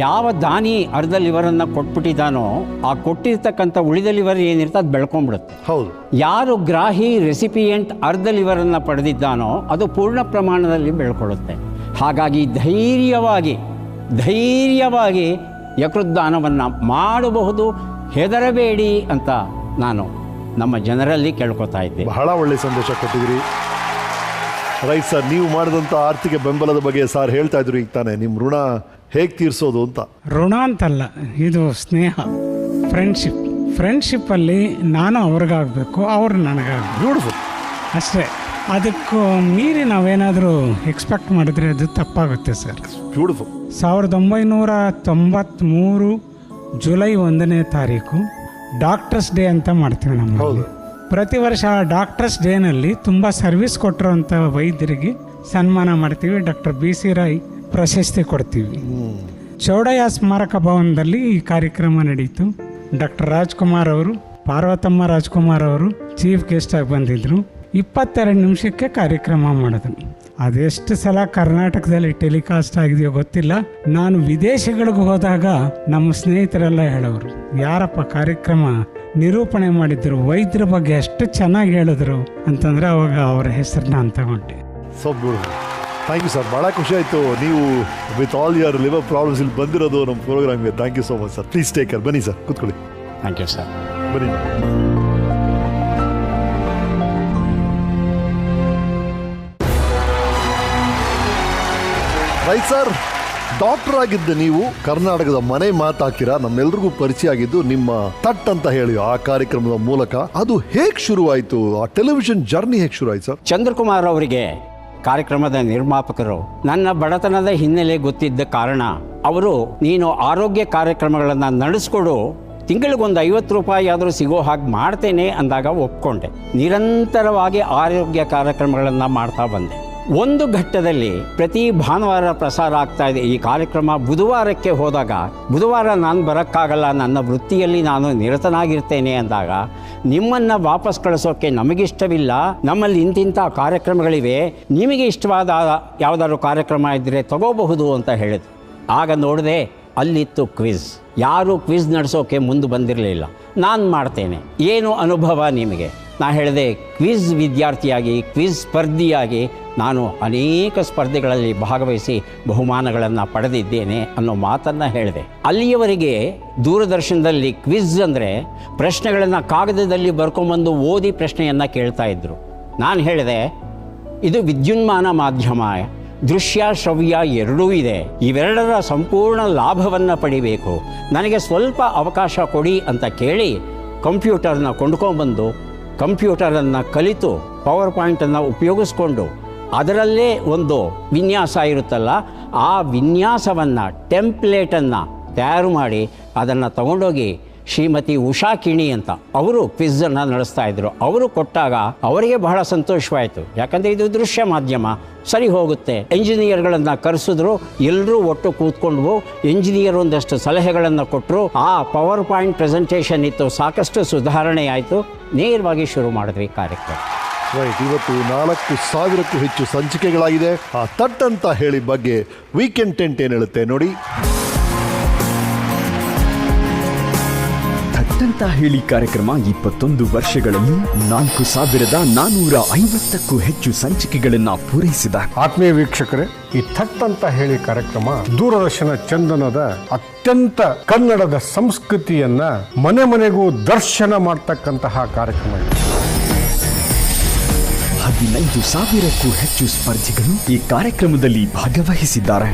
S3: ಯಾವ ದಾನಿ ಅರ್ಧ ಲಿವರನ್ನು ಕೊಟ್ಬಿಟ್ಟಿದ್ದಾನೋ ಆ ಕೊಟ್ಟಿರ್ತಕ್ಕಂಥ ಉಳಿದ ಲಿವರ್ ಏನಿರುತ್ತೆ ಅದು ಬೆಳ್ಕೊಂಡ್ಬಿಡುತ್ತೆ.
S2: ಹೌದು.
S3: ಯಾರು ಗ್ರಾಹಿ ರೆಸಿಪಿಯೆಂಟ್ ಅರ್ಧ ಲಿವರನ್ನು ಪಡೆದಿದ್ದಾನೋ ಅದು ಪೂರ್ಣ ಪ್ರಮಾಣದಲ್ಲಿ ಬೆಳ್ಕೊಳ್ಳುತ್ತೆ. ಹಾಗಾಗಿ ಧೈರ್ಯವಾಗಿ ಯಕೃದ್ದಾನವನ್ನು ಮಾಡಬಹುದು, ಹೆದರಬೇಡಿ ಅಂತ ನಾನು ನಮ್ಮ ಜನರಲ್ಲಿ ಕೇಳ್ಕೊತಾ ಇದ್ದೆ.
S2: ಬಹಳ ಒಳ್ಳೆ ಸಂದೇಶ ಕೊಟ್ಟಿದ್ದೀರಿ. ರೈಟ್ ಸರ್, ನೀವು ಮಾಡಿದಂಥ ಆರ್ಥಿಕ ಬೆಂಬಲದ ಬಗ್ಗೆ ಸರ್ ಹೇಳ್ತಾ ಇದ್ರು ಈಗ ತಾನೆ, ನಿಮ್ಮ ಋಣ ಹೇಗೆ ತೀರಿಸೋದು ಅಂತ.
S14: ಋಣ ಅಂತಲ್ಲ, ಇದು ಸ್ನೇಹ, ಫ್ರೆಂಡ್ಶಿಪ್ಪಲ್ಲಿ ನಾನು ಅವ್ರಿಗಾಗಬೇಕು, ಅವ್ರು ನನಗಾಗಬೇಕು.
S2: ಬ್ಯೂಟಿಫುಲ್.
S14: ಅಷ್ಟೇ. ಅದಕ್ಕೂ ಮೀರಿ ನಾವೇನಾದರೂ ಎಕ್ಸ್ಪೆಕ್ಟ್ ಮಾಡಿದ್ರೆ ಅದು ತಪ್ಪಾಗುತ್ತೆ ಸರ್.
S2: ಬ್ಯೂಟಿಫುಲ್.
S14: 1993 ಜುಲೈ 1ನೇ ತಾರೀಕು ಡಾಕ್ಟರ್ಸ್ ಡೇ ಅಂತ ಮಾಡ್ತೀವಿ ನಮ್ಮಲ್ಲಿ. ಪ್ರತಿ ವರ್ಷ ಡಾಕ್ಟರ್ಸ್ ಡೇನಲ್ಲಿ ತುಂಬ ಸರ್ವಿಸ್ ಕೊಟ್ಟಿರೋಂಥ ವೈದ್ಯರಿಗೆ ಸನ್ಮಾನ ಮಾಡ್ತೀವಿ. ಡಾಕ್ಟರ್ BC ರಾಯ್ ಪ್ರಶಸ್ತಿ ಕೊಡ್ತೀವಿ. ಚೌಡಯ್ಯ ಸ್ಮಾರಕ ಭವನದಲ್ಲಿ ಈ ಕಾರ್ಯಕ್ರಮ ನಡೀತು. ಡಾಕ್ಟರ್ ರಾಜ್ಕುಮಾರ್ ಅವರು, ಪಾರ್ವತಮ್ಮ ರಾಜ್ಕುಮಾರ್ ಅವರು ಚೀಫ್ ಗೆಸ್ಟಾಗಿ ಬಂದಿದ್ದರು. 22 ನಿಮಿಷಕ್ಕೆ ಕಾರ್ಯಕ್ರಮ ಮಾಡಿದ್ರು. ಅದೆಷ್ಟು ಸಲ ಕರ್ನಾಟಕದಲ್ಲಿ ಟೆಲಿಕಾಸ್ಟ್ ಆಗಿದೆಯೋ ಗೊತ್ತಿಲ್ಲ. ನಾನು ವಿದೇಶಗಳಿಗೆ ಹೋದಾಗ ನಮ್ಮ ಸ್ನೇಹಿತರೆಲ್ಲ ಹೇಳೋರು, ಯಾರಪ್ಪ ಕಾರ್ಯಕ್ರಮ ನಿರೂಪಣೆ ಮಾಡಿದ್ರು, ವೈದ್ಯರ ಬಗ್ಗೆ ಎಷ್ಟು ಚೆನ್ನಾಗಿ ಹೇಳಿದ್ರು ಅಂತಂದರೆ ಅವಾಗ ಅವರ ಹೆಸರನ್ನ ಅಂತ ತಗೊಂಡೆ.
S2: So beautiful. Thank you sir, ಭಾಳ ಖುಷಿ ಆಯಿತು ನೀವು with all your liver problems ಇಲ್ಲಿ ಬಂದಿರೋದು ನಮ್ಮ ಪ್ರೋಗ್ರಾಮ್ಗೆ. Thank you so much sir. Please take care. ಬನ್ನಿ ಸರ್, ಕೂತ್ಕೊಳ್ಳಿ.
S3: Thank you sir.
S2: ಬನ್ನಿ. ರೈಟ್ ಸರ್, ಡಾಕ್ಟರ್ ಆಗಿದ್ದ ನೀವು ಕರ್ನಾಟಕದ ಮನೆ ಮಾತಾಗ್ತೀರಾ. ನಮ್ಮೆಲ್ರಿಗೂ ಪರಿಚಯ ಆಗಿದ್ದು ನಿಮ್ಮ ತಟ್ ಅಂತ ಹೇಳಿ ಆ ಕಾರ್ಯಕ್ರಮದ ಮೂಲಕ. ಅದು ಹೇಗೆ ಶುರುವಾಯಿತು, ಆ ಟೆಲಿವಿಷನ್ ಜರ್ನಿ ಹೇಗೆ ಶುರುವಾಯಿತು ಸರ್?
S3: ಚಂದ್ರಕುಮಾರ್ ಅವರಿಗೆ, ಕಾರ್ಯಕ್ರಮದ ನಿರ್ಮಾಪಕರು, ನನ್ನ ಬಡತನದ ಹಿನ್ನೆಲೆ ಗೊತ್ತಿದ್ದ ಕಾರಣ ಅವರು, ನೀನು ಆರೋಗ್ಯ ಕಾರ್ಯಕ್ರಮಗಳನ್ನು ನಡೆಸ್ಕೊಡು, ತಿಂಗಳಿಗೊಂದು 50 ರೂಪಾಯಿ ಆದರೂ ಸಿಗೋ ಹಾಗೆ ಮಾಡ್ತೇನೆ ಅಂದಾಗ ಒಪ್ಕೊಂಡೆ. ನಿರಂತರವಾಗಿ ಆರೋಗ್ಯ ಕಾರ್ಯಕ್ರಮಗಳನ್ನು ಮಾಡ್ತಾ ಬಂದೆ. ಒಂದು ಘಟ್ಟದಲ್ಲಿ ಪ್ರತಿ ಭಾನುವಾರ ಪ್ರಸಾರ ಆಗ್ತಾ ಇದೆ ಈ ಕಾರ್ಯಕ್ರಮ. ಬುಧವಾರಕ್ಕೆ ಹೋದಾಗ, ಬುಧವಾರ ನಾನು ಬರೋಕ್ಕಾಗಲ್ಲ, ನನ್ನ ವೃತ್ತಿಯಲ್ಲಿ ನಾನು ನಿರತನಾಗಿರ್ತೇನೆ ಅಂದಾಗ, ನಿಮ್ಮನ್ನು ವಾಪಸ್ ಕಳಿಸೋಕ್ಕೆ ನಮಗಿಷ್ಟವಿಲ್ಲ, ನಮ್ಮಲ್ಲಿ ಇಂತಿಂಥ ಕಾರ್ಯಕ್ರಮಗಳಿವೆ, ನಿಮಗೆ ಇಷ್ಟವಾದ ಯಾವುದಾದ್ರು ಕಾರ್ಯಕ್ರಮ ಇದ್ದರೆ ತಗೋಬಹುದು ಅಂತ ಹೇಳಿದ್ರು. ಆಗ ನೋಡಿದೆ, ಅಲ್ಲಿತ್ತು ಕ್ವಿಜ್. ಯಾರೂ ಕ್ವಿಜ್ ನಡೆಸೋಕೆ ಮುಂದೆ ಬಂದಿರಲಿಲ್ಲ. ನಾನು ಮಾಡ್ತೇನೆ, ಏನು ಅನುಭವ ನಿಮಗೆ? ನಾ ಹೇಳಿದೆ, ಕ್ವಿಜ್ ವಿದ್ಯಾರ್ಥಿಯಾಗಿ, ಕ್ವಿಜ್ ಸ್ಪರ್ಧಿಯಾಗಿ ನಾನು ಅನೇಕ ಸ್ಪರ್ಧೆಗಳಲ್ಲಿ ಭಾಗವಹಿಸಿ ಬಹುಮಾನಗಳನ್ನು ಪಡೆದಿದ್ದೇನೆ ಅನ್ನೋ ಮಾತನ್ನು ಹೇಳಿದೆ. ಅಲ್ಲಿಯವರೆಗೆ ದೂರದರ್ಶನದಲ್ಲಿ ಕ್ವಿಜ್ ಅಂದರೆ ಪ್ರಶ್ನೆಗಳನ್ನು ಕಾಗದದಲ್ಲಿ ಬರ್ಕೊಂಬಂದು ಓದಿ ಪ್ರಶ್ನೆಯನ್ನು ಕೇಳ್ತಾ ಇದ್ದರು. ನಾನು ಹೇಳಿದೆ, ಇದು ವಿದ್ಯುನ್ಮಾನ ಮಾಧ್ಯಮ, ದೃಶ್ಯ ಶ್ರವ್ಯ ಎರಡೂ ಇದೆ, ಇವೆರಡರ ಸಂಪೂರ್ಣ ಲಾಭವನ್ನು ಪಡಿಬೇಕು, ನನಗೆ ಸ್ವಲ್ಪ ಅವಕಾಶ ಕೊಡಿ ಅಂತ ಕೇಳಿ ಕಂಪ್ಯೂಟರ್ನ ಕೊಂಡ್ಕೊಂಡ್ಬಂದು ಕಂಪ್ಯೂಟರನ್ನು ಕಲಿತು ಪವರ್ ಪಾಯಿಂಟನ್ನು ಉಪಯೋಗಿಸ್ಕೊಂಡು ಅದರಲ್ಲೇ ಒಂದು ವಿನ್ಯಾಸ ಇರುತ್ತಲ್ಲ, ಆ ವಿನ್ಯಾಸವನ್ನು, ಟೆಂಪ್ಲೇಟನ್ನು ತಯಾರು ಮಾಡಿ ಅದನ್ನು ತಗೊಂಡೋಗಿ ಶ್ರೀಮತಿ ಉಷಾ ಕಿಣಿ ಅಂತ ಅವರು ಕ್ವಿಝನ್ನು ನಡೆಸ್ತಾ ಇದ್ರು. ಅವರು ಕೊಟ್ಟಾಗ ಅವರಿಗೆ ಬಹಳ ಸಂತೋಷವಾಯಿತು. ಯಾಕಂದರೆ ಇದು ದೃಶ್ಯ ಮಾಧ್ಯಮ, ಸರಿ ಹೋಗುತ್ತೆ. ಎಂಜಿನಿಯರ್ಗಳನ್ನು ಕರೆಸಿದ್ರು, ಎಲ್ಲರೂ ಒಟ್ಟು ಕೂತ್ಕೊಂಡ್ವು. ಎಂಜಿನಿಯರ್ ಒಂದಷ್ಟು ಸಲಹೆಗಳನ್ನು ಕೊಟ್ಟರು. ಆ ಪವರ್ ಪಾಯಿಂಟ್ ಪ್ರೆಸೆಂಟೇಷನ್ ಇತ್ತು, ಸಾಕಷ್ಟು ಸುಧಾರಣೆ ಆಯಿತು. ನೇರವಾಗಿ ಶುರು ಮಾಡಿದ್ವಿ ಕಾರ್ಯಕ್ರಮ.
S2: ರೈಟ್, ಇವತ್ತು 4,000ಕ್ಕೂ ಹೆಚ್ಚು ಸಂಚಿಕೆಗಳಾಗಿದೆ. ಆ ತಟ್ ಅಂತ ಹೇಳಿ ಬಗ್ಗೆ ವೀಕೆಂಡ್ ಟೆಂಟ್ ಏನು ಹೇಳುತ್ತೆ ನೋಡಿ.
S15: ಅಂತ ಹೇಳಿ ಕಾರ್ಯಕ್ರಮ 21 ವರ್ಷಗಳಲ್ಲಿ 4,450ಕ್ಕೂ ಹೆಚ್ಚು ಸಂಚಿಕೆಗಳನ್ನ ಪೂರೈಸಿದ.
S16: ಆತ್ಮೀಯ ವೀಕ್ಷಕರೇ, ಈ ಥಟ್ ಅಂತ ಹೇಳಿ ಕಾರ್ಯಕ್ರಮ ದೂರದರ್ಶನ ಚಂದನದ ಅತ್ಯಂತ ಕನ್ನಡದ ಸಂಸ್ಕೃತಿಯನ್ನ ಮನೆ ಮನೆಗೂ ದರ್ಶನ ಮಾಡ್ತಕ್ಕಂತಹ ಕಾರ್ಯಕ್ರಮ ಇದೆ.
S15: 15,000ಕ್ಕೂ ಹೆಚ್ಚು ಸ್ಪರ್ಧಿಗಳು ಈ ಕಾರ್ಯಕ್ರಮದಲ್ಲಿ ಭಾಗವಹಿಸಿದ್ದಾರೆ.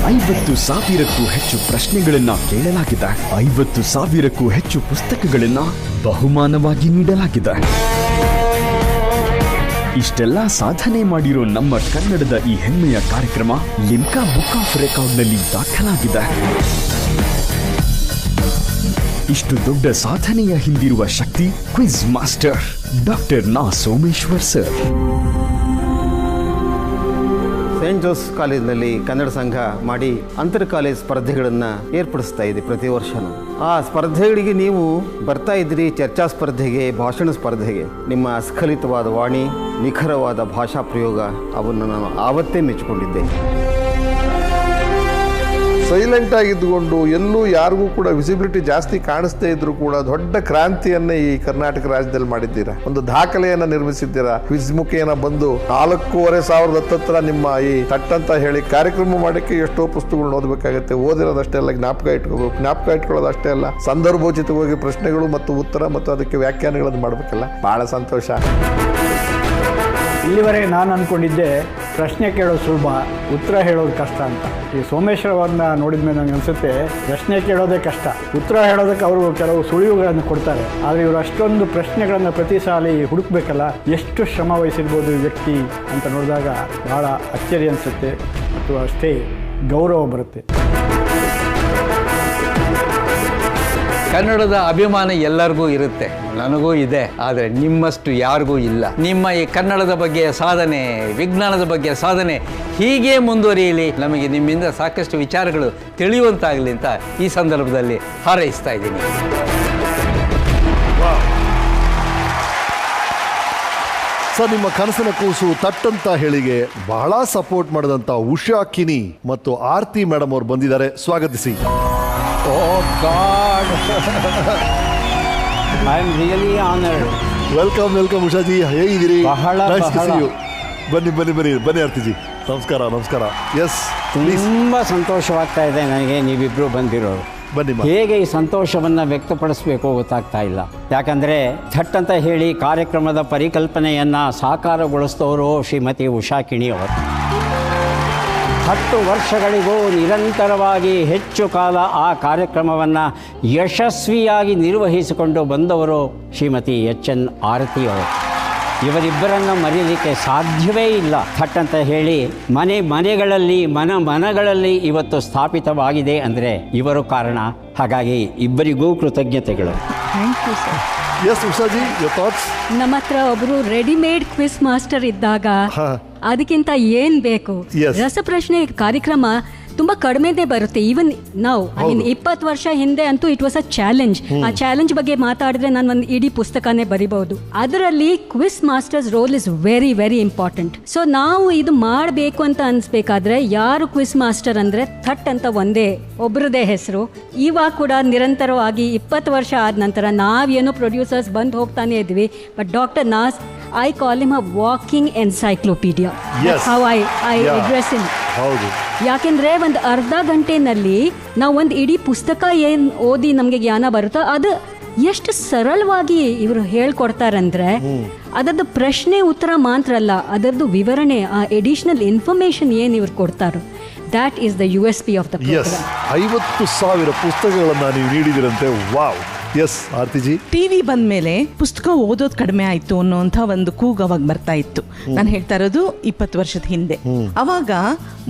S15: 50,000ಕ್ಕೂ ಹೆಚ್ಚು ಪ್ರಶ್ನೆಗಳನ್ನ ಕೇಳಲಾಗಿದೆ. 50,000ಕ್ಕೂ ಹೆಚ್ಚು ಪುಸ್ತಕಗಳನ್ನ ಬಹುಮಾನವಾಗಿ ನೀಡಲಾಗಿದೆ. ಇಷ್ಟೆಲ್ಲ ಸಾಧನೆ ಮಾಡಿರೋ ನಮ್ಮ ಕನ್ನಡದ ಈ ಹೆಮ್ಮೆಯ ಕಾರ್ಯಕ್ರಮ ಲಿಮ್ಕಾ ಬುಕ್ ಆಫ್ ರೆಕಾರ್ಡ್ನಲ್ಲಿ ದಾಖಲಾಗಿದೆ. ಇಷ್ಟು ದೊಡ್ಡ ಸಾಧನೆಯ ಹಿಂದಿರುವ ಶಕ್ತಿ ಕ್ವಿಜ್ ಮಾಸ್ಟರ್ ಡಾಕ್ಟರ್ ನಾ ಸೋಮೇಶ್ವರ್ ಸರ್.
S17: ಸೇಂಟ್ ಜೋಸೆಫ್ ಕಾಲೇಜಿನಲ್ಲಿ ಕನ್ನಡ ಸಂಘ ಮಾಡಿ ಅಂತರ್ ಕಾಲೇಜ್ ಸ್ಪರ್ಧೆಗಳನ್ನು ಏರ್ಪಡಿಸ್ತಾ ಇದೆ ಪ್ರತಿ ವರ್ಷವೂ. ಆ ಸ್ಪರ್ಧೆಗಳಿಗೆ ನೀವು ಬರ್ತಾ ಇದ್ರಿ, ಚರ್ಚಾ ಸ್ಪರ್ಧೆಗೆ, ಭಾಷಣ ಸ್ಪರ್ಧೆಗೆ. ನಿಮ್ಮ ಅಸ್ಖಲಿತವಾದ ವಾಣಿ, ನಿಖರವಾದ ಭಾಷಾ ಪ್ರಯೋಗ, ಅವನ್ನು ನಾನು ಆವತ್ತೇ ಮೆಚ್ಚಿಕೊಂಡಿದ್ದೆ.
S2: ಸೈಲೆಂಟ್ ಆಗಿದ್ದುಕೊಂಡು ಎಲ್ಲೂ ಯಾರಿಗೂ ಕೂಡ ವಿಸಿಬಿಲಿಟಿ ಜಾಸ್ತಿ ಕಾಣಿಸ್ತಾ ಇದ್ರು ಕೂಡ ದೊಡ್ಡ ಕ್ರಾಂತಿಯನ್ನೇ ಈ ಕರ್ನಾಟಕ ರಾಜ್ಯದಲ್ಲಿ ಮಾಡಿದ್ದೀರಾ. ಒಂದು ದಾಖಲೆಯನ್ನ ನಿರ್ಮಿಸಿದ್ದೀರಾ. ಕ್ವಿಜ್ ಮುಖೇನ ಬಂದು 4,500 ಹತ್ತತ್ರ ನಿಮ್ಮ ಈ ತಟ್ಟಂತ ಹೇಳಿ ಕಾರ್ಯಕ್ರಮ ಮಾಡಕ್ಕೆ ಎಷ್ಟೋ ಪುಸ್ತಕಗಳು ಓದಬೇಕಾಗುತ್ತೆ. ಓದಿರೋದಷ್ಟೇ ಅಲ್ಲ, ಜ್ಞಾಪಕ ಇಟ್ಕೋಬೇಕು. ಜ್ಞಾಪಕ ಇಟ್ಕೊಳ್ಳೋದಷ್ಟೇ ಅಲ್ಲ, ಸಂದರ್ಭೋಚಿತವಾಗಿ ಪ್ರಶ್ನೆಗಳು ಮತ್ತು ಉತ್ತರ ಮತ್ತು ಅದಕ್ಕೆ ವ್ಯಾಖ್ಯಾನಗಳನ್ನು ಮಾಡಬೇಕಲ್ಲ. ಬಹಳ ಸಂತೋಷ.
S18: ಇಲ್ಲಿವರೆಗೆ ನಾನು ಅಂದ್ಕೊಂಡಿದ್ದೆ ಪ್ರಶ್ನೆ ಕೇಳೋದು ಸುಲಭ, ಉತ್ತರ ಹೇಳೋದು ಕಷ್ಟ ಅಂತ. ಈ ಸೋಮೇಶ್ವರವ್ರನ್ನ ನೋಡಿದ ಮೇಲೆ ನನಗೆ ಅನಿಸುತ್ತೆ ಪ್ರಶ್ನೆ ಕೇಳೋದೇ ಕಷ್ಟ, ಉತ್ತರ ಹೇಳೋದಕ್ಕೆ ಅವರು ಕೆಲವು ಸುಳಿವುಗಳನ್ನು ಕೊಡ್ತಾರೆ. ಆದರೆ ಇವರು ಅಷ್ಟೊಂದು ಪ್ರಶ್ನೆಗಳನ್ನು ಪ್ರತಿ ಸಾಲಿ ಹುಡುಕ್ಬೇಕಲ್ಲ, ಎಷ್ಟು ಶ್ರಮ ವಹಿಸಿರ್ಬೋದು ಈ ವ್ಯಕ್ತಿ ಅಂತ ನೋಡಿದಾಗ ಭಾಳ ಅಚ್ಚರಿ ಅನಿಸುತ್ತೆ ಮತ್ತು ಅಷ್ಟೇ ಗೌರವ ಬರುತ್ತೆ.
S19: ಕನ್ನಡದ ಅಭಿಮಾನ ಎಲ್ಲರಿಗೂ ಇರುತ್ತೆ, ನನಗೂ ಇದೆ. ಆದರೆ ನಿಮ್ಮಷ್ಟು ಯಾರಿಗೂ ಇಲ್ಲ. ನಿಮ್ಮ ಈ ಕನ್ನಡದ ಬಗ್ಗೆ ಸಾಧನೆ, ವಿಜ್ಞಾನದ ಬಗ್ಗೆ ಸಾಧನೆ ಹೀಗೆ ಮುಂದುವರಿಯಲಿ. ನಮಗೆ ನಿಮ್ಮಿಂದ ಸಾಕಷ್ಟು ವಿಚಾರಗಳು ತಿಳಿಯುವಂತಾಗಲಿ ಅಂತ ಈ ಸಂದರ್ಭದಲ್ಲಿ ಹಾರೈಸ್ತಾ ಇದ್ದೀನಿ.
S2: ಸರ್, ನಿಮ್ಮ ಕನಸಿನ ಕೂಸು ತಟ್ಟಂತ ಹೇಳಿಗೆ ಬಹಳ ಸಪೋರ್ಟ್ ಮಾಡಿದಂತ ಉಷಾ ಕಿನಿ ಮತ್ತು ಆರ್ತಿ ಮೇಡಮ್ ಅವರು ಬಂದಿದ್ದಾರೆ. ಸ್ವಾಗತಿಸಿ.
S3: I am really honoured.
S2: Welcome welcome Ushaji, ಹೇಗಿದ್ದೀರಿ?
S3: ಬಹಳ
S2: ಬನ್ನಿ ಬನ್ನಿ ಬನ್ನಿ ಬನ್ನಿ ಆರ್ತಿಜಿ. ನಮಸ್ಕಾರ ನಮಸ್ಕಾರ. ಎಸ್,
S3: ತುಂಬ ಸಂತೋಷವಾಗ್ತಾ ಇದೆ ನನಗೆ ನೀವಿಬ್ಬರು ಬಂದಿರೋರು.
S2: ಬನ್ನಿ.
S3: ಹೇಗೆ ಈ ಸಂತೋಷವನ್ನು ವ್ಯಕ್ತಪಡಿಸಬೇಕು ಗೊತ್ತಾಗ್ತಾ ಇಲ್ಲ. ಯಾಕಂದರೆ ಥಟ್ ಅಂತ ಹೇಳಿ ಕಾರ್ಯಕ್ರಮದ ಪರಿಕಲ್ಪನೆಯನ್ನು ಸಾಕಾರಗೊಳಿಸಿದವರು ಶ್ರೀಮತಿ ಉಷಾ ಕಿಣಿ ಅವರು. 10 ವರ್ಷಗಳಿಗೂ ನಿರಂತರವಾಗಿ ಹೆಚ್ಚು ಕಾಲ ಆ ಕಾರ್ಯಕ್ರಮವನ್ನು ಯಶಸ್ವಿಯಾಗಿ ನಿರ್ವಹಿಸಿಕೊಂಡು ಬಂದವರು ಶ್ರೀಮತಿ HN ಆರತಿ ಅವರು. ಇವರಿಬ್ಬರನ್ನು ಮರೆಯಲಿಕ್ಕೆ ಸಾಧ್ಯವೇ ಇಲ್ಲ. ಥಟ್ ಅಂತ ಹೇಳಿ ಮನೆಗಳಲ್ಲಿ ಮನಗಳಲ್ಲಿ ಇವತ್ತು ಸ್ಥಾಪಿತವಾಗಿದೆ ಅಂದರೆ ಇವರು ಕಾರಣ. ಹಾಗಾಗಿ ಇಬ್ಬರಿಗೂ ಕೃತಜ್ಞತೆಗಳು.
S7: Thank you sir.
S2: Yes Ushaji, your thoughts?
S7: ನಮ್ಮ ಹತ್ರ ಒಬ್ಬರು ರೆಡಿಮೇಡ್ ಕ್ವಿಸ್ ಮಾಸ್ಟರ್ ಇದ್ದಾಗ ಅದಕ್ಕಿಂತ ಏನ್ ಬೇಕು? ರಸಪ್ರಶ್ನೆ ಕಾರ್ಯಕ್ರಮ ತುಂಬಾ ಕಡಿಮೆನೇ ಬರುತ್ತೆ. ಈವನ್ ನಾವು 20 ವರ್ಷ ಹಿಂದೆ ಅಂತೂ ಇಟ್ ವಾಸ್ ಅ ಚಾಲೆಂಜ್. ಆ ಚಾಲೆಂಜ್ ಬಗ್ಗೆ ಮಾತಾಡಿದ್ರೆ ನಾನು ಒಂದು ಇಡೀ ಪುಸ್ತಕನೇ ಬರಿಬಹುದು. ಅದರಲ್ಲಿ quiz masters role is very very important. So ನಾವು ಇದು ಮಾಡಬೇಕು ಅಂತ ಅನ್ಸ್ಬೇಕಾದ್ರೆ ಯಾರು ಕ್ವಿಸ್ ಮಾಸ್ಟರ್ ಅಂದ್ರೆ ಥಟ್ ಅಂತ ಒಂದೇ ಒಬ್ಬರದೇ ಹೆಸರು. ಇವಾಗ ಕೂಡ ನಿರಂತರವಾಗಿ 20 ವರ್ಷ ಆದ ನಂತರ ನಾವೇನೋ ಪ್ರೊಡ್ಯೂಸರ್ಸ್ ಬಂದು ಹೋಗ್ತಾನೆ ಇದ್ವಿ. ಬಟ್ ಡಾಕ್ಟರ್ ನಾಸ್, I call him a walking encyclopedia. That's how I address him.
S2: ಹೌದು.
S7: ಯಾಕೆಂದ್ರೆ ಒಂದು ಅರ್ಧ ಗಂಟೆನಲ್ಲಿ ನಾವು ಒಂದು ಇಡೀ ಪುಸ್ತಕ ಏನು ಓದಿ ನಮಗೆ ಜ್ಞಾನ ಬರುತ್ತೋ ಅದು ಎಷ್ಟು ಸರಳವಾಗಿ ಇವರು ಹೇಳ್ಕೊಡ್ತಾರಂದ್ರೆ ಅದರದ್ದು ಪ್ರಶ್ನೆ ಉತ್ತರ ಮಾತ್ರ ಅಲ್ಲ, ಅದರದ್ದು ವಿವರಣೆ, ಆ ಎಡಿಷನಲ್ ಇನ್ಫಾರ್ಮೇಶನ್ ಏನು ಇವ್ರು ಕೊಡ್ತಾರೋ that is the USP of the programme.
S2: 50,000 ಪುಸ್ತಕಗಳನ್ನು ನೀವು ನೀಡಿದಿರಂತೆ. ವಾವ್. ಎಸ್ ಆರ್ತಿಜಿ.
S20: ಟಿವಿ ಬಂದ ಮೇಲೆ ಪುಸ್ತಕ ಓದೋದು ಕಡಿಮೆ ಆಯ್ತು ಅನ್ನೋಂಥ ಒಂದು ಕೂಗು ಅವಾಗ ಬರ್ತಾ ಇತ್ತು. ನಾನು ಹೇಳ್ತಾ ಇರೋದು 20 ವರ್ಷದ ಹಿಂದೆ. ಅವಾಗ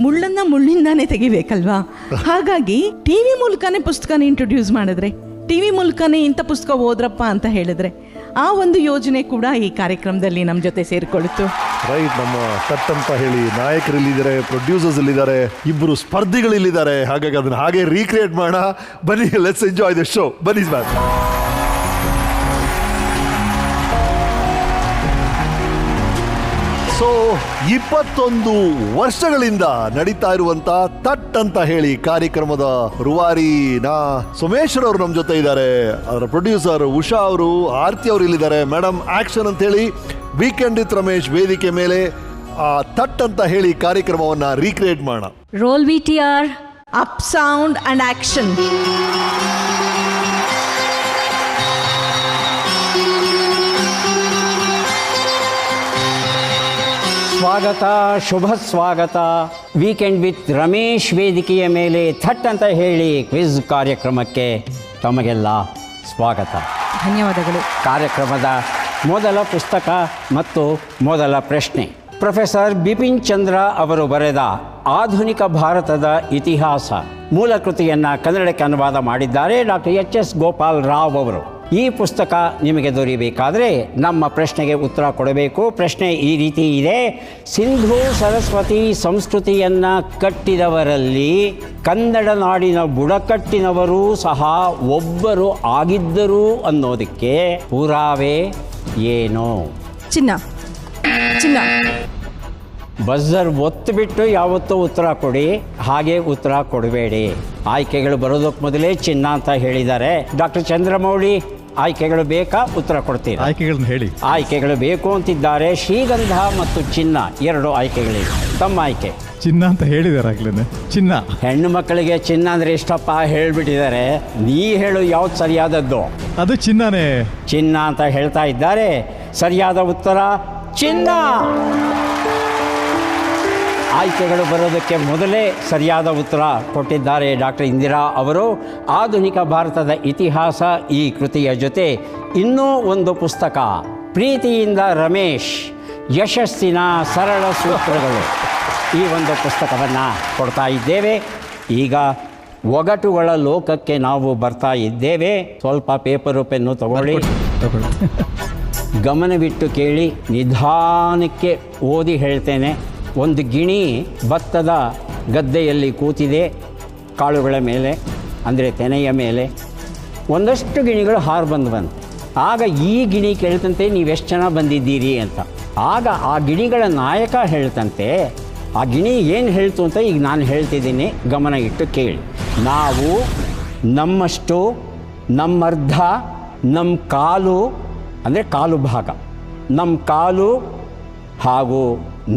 S20: ಮುಳ್ಳನ್ನ ಮುಳ್ಳಿಂದಾನೇ ತೆಗಿಬೇಕಲ್ವಾ? ಹಾಗಾಗಿ ಟಿವಿ ಮೂಲಕನೇ ಪುಸ್ತಕನ ಇಂಟ್ರೊಡ್ಯೂಸ್ ಮಾಡಿದ್ರೆ, ಟಿವಿ ಮೂಲಕನೇ ಇಂಥ ಪುಸ್ತಕ ಓದ್ರಪ್ಪ ಅಂತ ಹೇಳಿದ್ರೆ ಆ ಒಂದು ಯೋಜನೆ ಕೂಡ ಈ ಕಾರ್ಯಕ್ರಮದಲ್ಲಿ ನಮ್ಮ ಜೊತೆ ಸೇರಿಕೊಳ್ತು.
S2: ರೈಟ್. ನಮ್ಮ ತಟ್ ಅಂತ ಹೇಳಿ ನಾಯಕರಿಲ್ಲಿದ್ದಾರೆ, ಪ್ರೊಡ್ಯೂಸರ್ಸ್ ಇಲ್ಲಿದ್ದಾರೆ, ಇಬ್ಬರು ಸ್ಪರ್ಧಿಗಳಿಲ್ಲಿದ್ದಾರೆ. ಹಾಗಾಗಿ ಅದನ್ನ ಹಾಗೆ ರೀಕ್ರಿಯೇಟ್ ಮಾಡೋಣ. ಬನ್ನಿ, ಲೆಟ್ಸ್ ಎಂಜಾಯ್ ದ ಶೋ. ಬನ್ನಿ ಮ್ಯಾಮ್. ಸೊ 21 ವರ್ಷಗಳಿಂದ ನಡೀತಾ ಇರುವಂತ ತಟ್ ಅಂತ ಹೇಳಿ ಕಾರ್ಯಕ್ರಮದ ರೂವಾರಿ ಸೋಮೇಶ್ವರ್ ಅವರು ನಮ್ಮ ಜೊತೆ ಇದ್ದಾರೆ. ಅದರ ಪ್ರೊಡ್ಯೂಸರ್ ಉಷಾ ಅವರು, ಆರ್ತಿ ಅವರು ಇಲ್ಲಿದ್ದಾರೆ. ಮೇಡಮ್, ಆಕ್ಷನ್ ಅಂತ ಹೇಳಿ ವೀಕೆಂಡ್ ವಿತ್ ರಮೇಶ್ ವೇದಿಕೆ ಮೇಲೆ ಆ ತಟ್ ಅಂತ ಹೇಳಿ ಕಾರ್ಯಕ್ರಮವನ್ನ ರೀಕ್ರಿಯೇಟ್ ಮಾಡೋಣ.
S7: Roll VTR.
S20: Up sound and action.
S3: ಸ್ವಾಗತ, ಶುಭ ಸ್ವಾಗತ. ವೀಕೆಂಡ್ ವಿತ್ ರಮೇಶ್ ವೇದಿಕೆಯ ಮೇಲೆ ಥಟ್ ಅಂತ ಹೇಳಿ ಕ್ವಿಜ್ ಕಾರ್ಯಕ್ರಮಕ್ಕೆ ತಮಗೆಲ್ಲ ಸ್ವಾಗತ.
S20: ಧನ್ಯವಾದಗಳು.
S3: ಕಾರ್ಯಕ್ರಮದ ಮೊದಲ ಪುಸ್ತಕ ಮತ್ತು ಮೊದಲ ಪ್ರಶ್ನೆ ಪ್ರೊಫೆಸರ್ ಬಿಪಿನ್ ಚಂದ್ರ ಅವರು ಬರೆದ ಆಧುನಿಕ ಭಾರತದ ಇತಿಹಾಸ ಮೂಲ ಕೃತಿಯನ್ನು ಕನ್ನಡಕ್ಕೆ ಅನುವಾದ ಮಾಡಿದ್ದಾರೆ ಡಾಕ್ಟರ್ HS ಗೋಪಾಲ್ ರಾವ್ ಅವರು. ಈ ಪುಸ್ತಕ ನಿಮಗೆ ದೊರೆಯಬೇಕಾದ್ರೆ ನಮ್ಮ ಪ್ರಶ್ನೆಗೆ ಉತ್ತರ ಕೊಡಬೇಕು. ಪ್ರಶ್ನೆ ಈ ರೀತಿ ಇದೆ: ಸಿಂಧೂ ಸರಸ್ವತಿ ಸಂಸ್ಕೃತಿಯನ್ನು ಕಟ್ಟಿದವರಲ್ಲಿ ಕನ್ನಡ ನಾಡಿನ ಬುಡಕಟ್ಟಿನವರೂ ಸಹ ಒಬ್ಬರು ಆಗಿದ್ದರು ಅನ್ನೋದಕ್ಕೆ ಪುರಾವೆ ಏನು?
S20: ಚಿನ್ನ.
S3: ಬಜರ್ ಒತ್ತುಬಿಟ್ಟು ಯಾವತ್ತೂ ಉತ್ತರ ಕೊಡಿ, ಹಾಗೆ ಉತ್ತರ ಕೊಡಬೇಡಿ. ಆಯ್ಕೆಗಳು ಬರೋದಕ್ಕೆ ಮೊದಲೇ ಚಿನ್ನ ಅಂತ ಹೇಳಿದ್ದಾರೆ. ಡಾಕ್ಟರ್ ಚಂದ್ರಮೌಳಿ, ಆಯ್ಕೆಗಳು ಬೇಕಾ? ಉತ್ತರ ಕೊಡ್ತೀರಾ?
S12: ಆಯ್ಕೆಗಳನ್ನ ಹೇಳಿ.
S3: ಆಯ್ಕೆಗಳು ಬೇಕು ಅಂತಿದ್ದಾರೆ. ಶ್ರೀಗಂಧ ಮತ್ತು ಚಿನ್ನ 2 ಆಯ್ಕೆಗಳಿವೆ. ತಮ್ಮ ಆಯ್ಕೆ?
S12: ಚಿನ್ನ ಅಂತ ಹೇಳಿದಾರಾಗ್ಲೇನೆ. ಚಿನ್ನ.
S3: ಹೆಣ್ಣು ಮಕ್ಕಳಿಗೆ ಚಿನ್ನ ಅಂದ್ರೆ ಇಷ್ಟಪ್ಪ ಹೇಳ್ಬಿಟ್ಟಿದ್ದಾರೆ. ನೀ ಹೇಳು ಯಾವ್ದು ಸರಿಯಾದದ್ದು?
S12: ಅದು ಚಿನ್ನನೇ.
S3: ಚಿನ್ನ ಅಂತ ಹೇಳ್ತಾ ಇದ್ದಾರೆ. ಸರಿಯಾದ ಉತ್ತರ ಚಿನ್ನ. ಆಯ್ಕೆಗಳು ಬರೋದಕ್ಕೆ ಮೊದಲೇ ಸರಿಯಾದ ಉತ್ತರ ಕೊಟ್ಟಿದ್ದಾರೆ ಡಾಕ್ಟರ್ ಇಂದಿರಾ ಅವರು. ಆಧುನಿಕ ಭಾರತದ ಇತಿಹಾಸ ಈ ಕೃತಿಯ ಜೊತೆ ಇನ್ನೂ ಒಂದು ಪುಸ್ತಕ, ಪ್ರೀತಿಯಿಂದ ರಮೇಶ್, ಯಶಸ್ಸಿನ ಸರಳ ಸೂತ್ರಗಳು, ಈ ಒಂದು ಪುಸ್ತಕವನ್ನು ಕೊಡ್ತಾ ಇದ್ದೇವೆ. ಈಗ ಒಗಟುಗಳ ಲೋಕಕ್ಕೆ ನಾವು ಬರ್ತಾ ಇದ್ದೇವೆ. ಸ್ವಲ್ಪ ಪೇಪರು ಪೆನ್ನು ತಗೊಳ್ಳಿ, ಗಮನವಿಟ್ಟು ಕೇಳಿ, ನಿಧಾನಕ್ಕೆ ಓದಿ ಹೇಳ್ತೇನೆ. ಒಂದು ಗಿಣಿ ಭತ್ತದ ಗದ್ದೆಯಲ್ಲಿ ಕೂತಿದೆ, ಕಾಳುಗಳ ಮೇಲೆ ಅಂದರೆ ತೆನೆಯ ಮೇಲೆ. ಒಂದಷ್ಟು ಗಿಣಿಗಳು ಹಾರು ಬಂತು. ಆಗ ಈ ಗಿಣಿ ಕೇಳ್ತಂತೆ, ನೀವೆಷ್ಟು ಜನ ಬಂದಿದ್ದೀರಿ ಅಂತ. ಆಗ ಆ ಗಿಣಿಗಳ ನಾಯಕ ಹೇಳ್ತಂತೆ, ಆ ಗಿಣಿ ಏನು ಹೇಳ್ತು ಅಂತ ಈಗ ನಾನು ಹೇಳ್ತಿದ್ದೀನಿ, ಗಮನ ಇಟ್ಟು ಕೇಳಿ. ನಾವು ನಮ್ಮಷ್ಟು, ನಮ್ಮರ್ಧ, ನಮ್ಮ ಕಾಲು ಅಂದರೆ ಕಾಲು ಭಾಗ, ನಮ್ಮ ಕಾಲು ಹಾಗೂ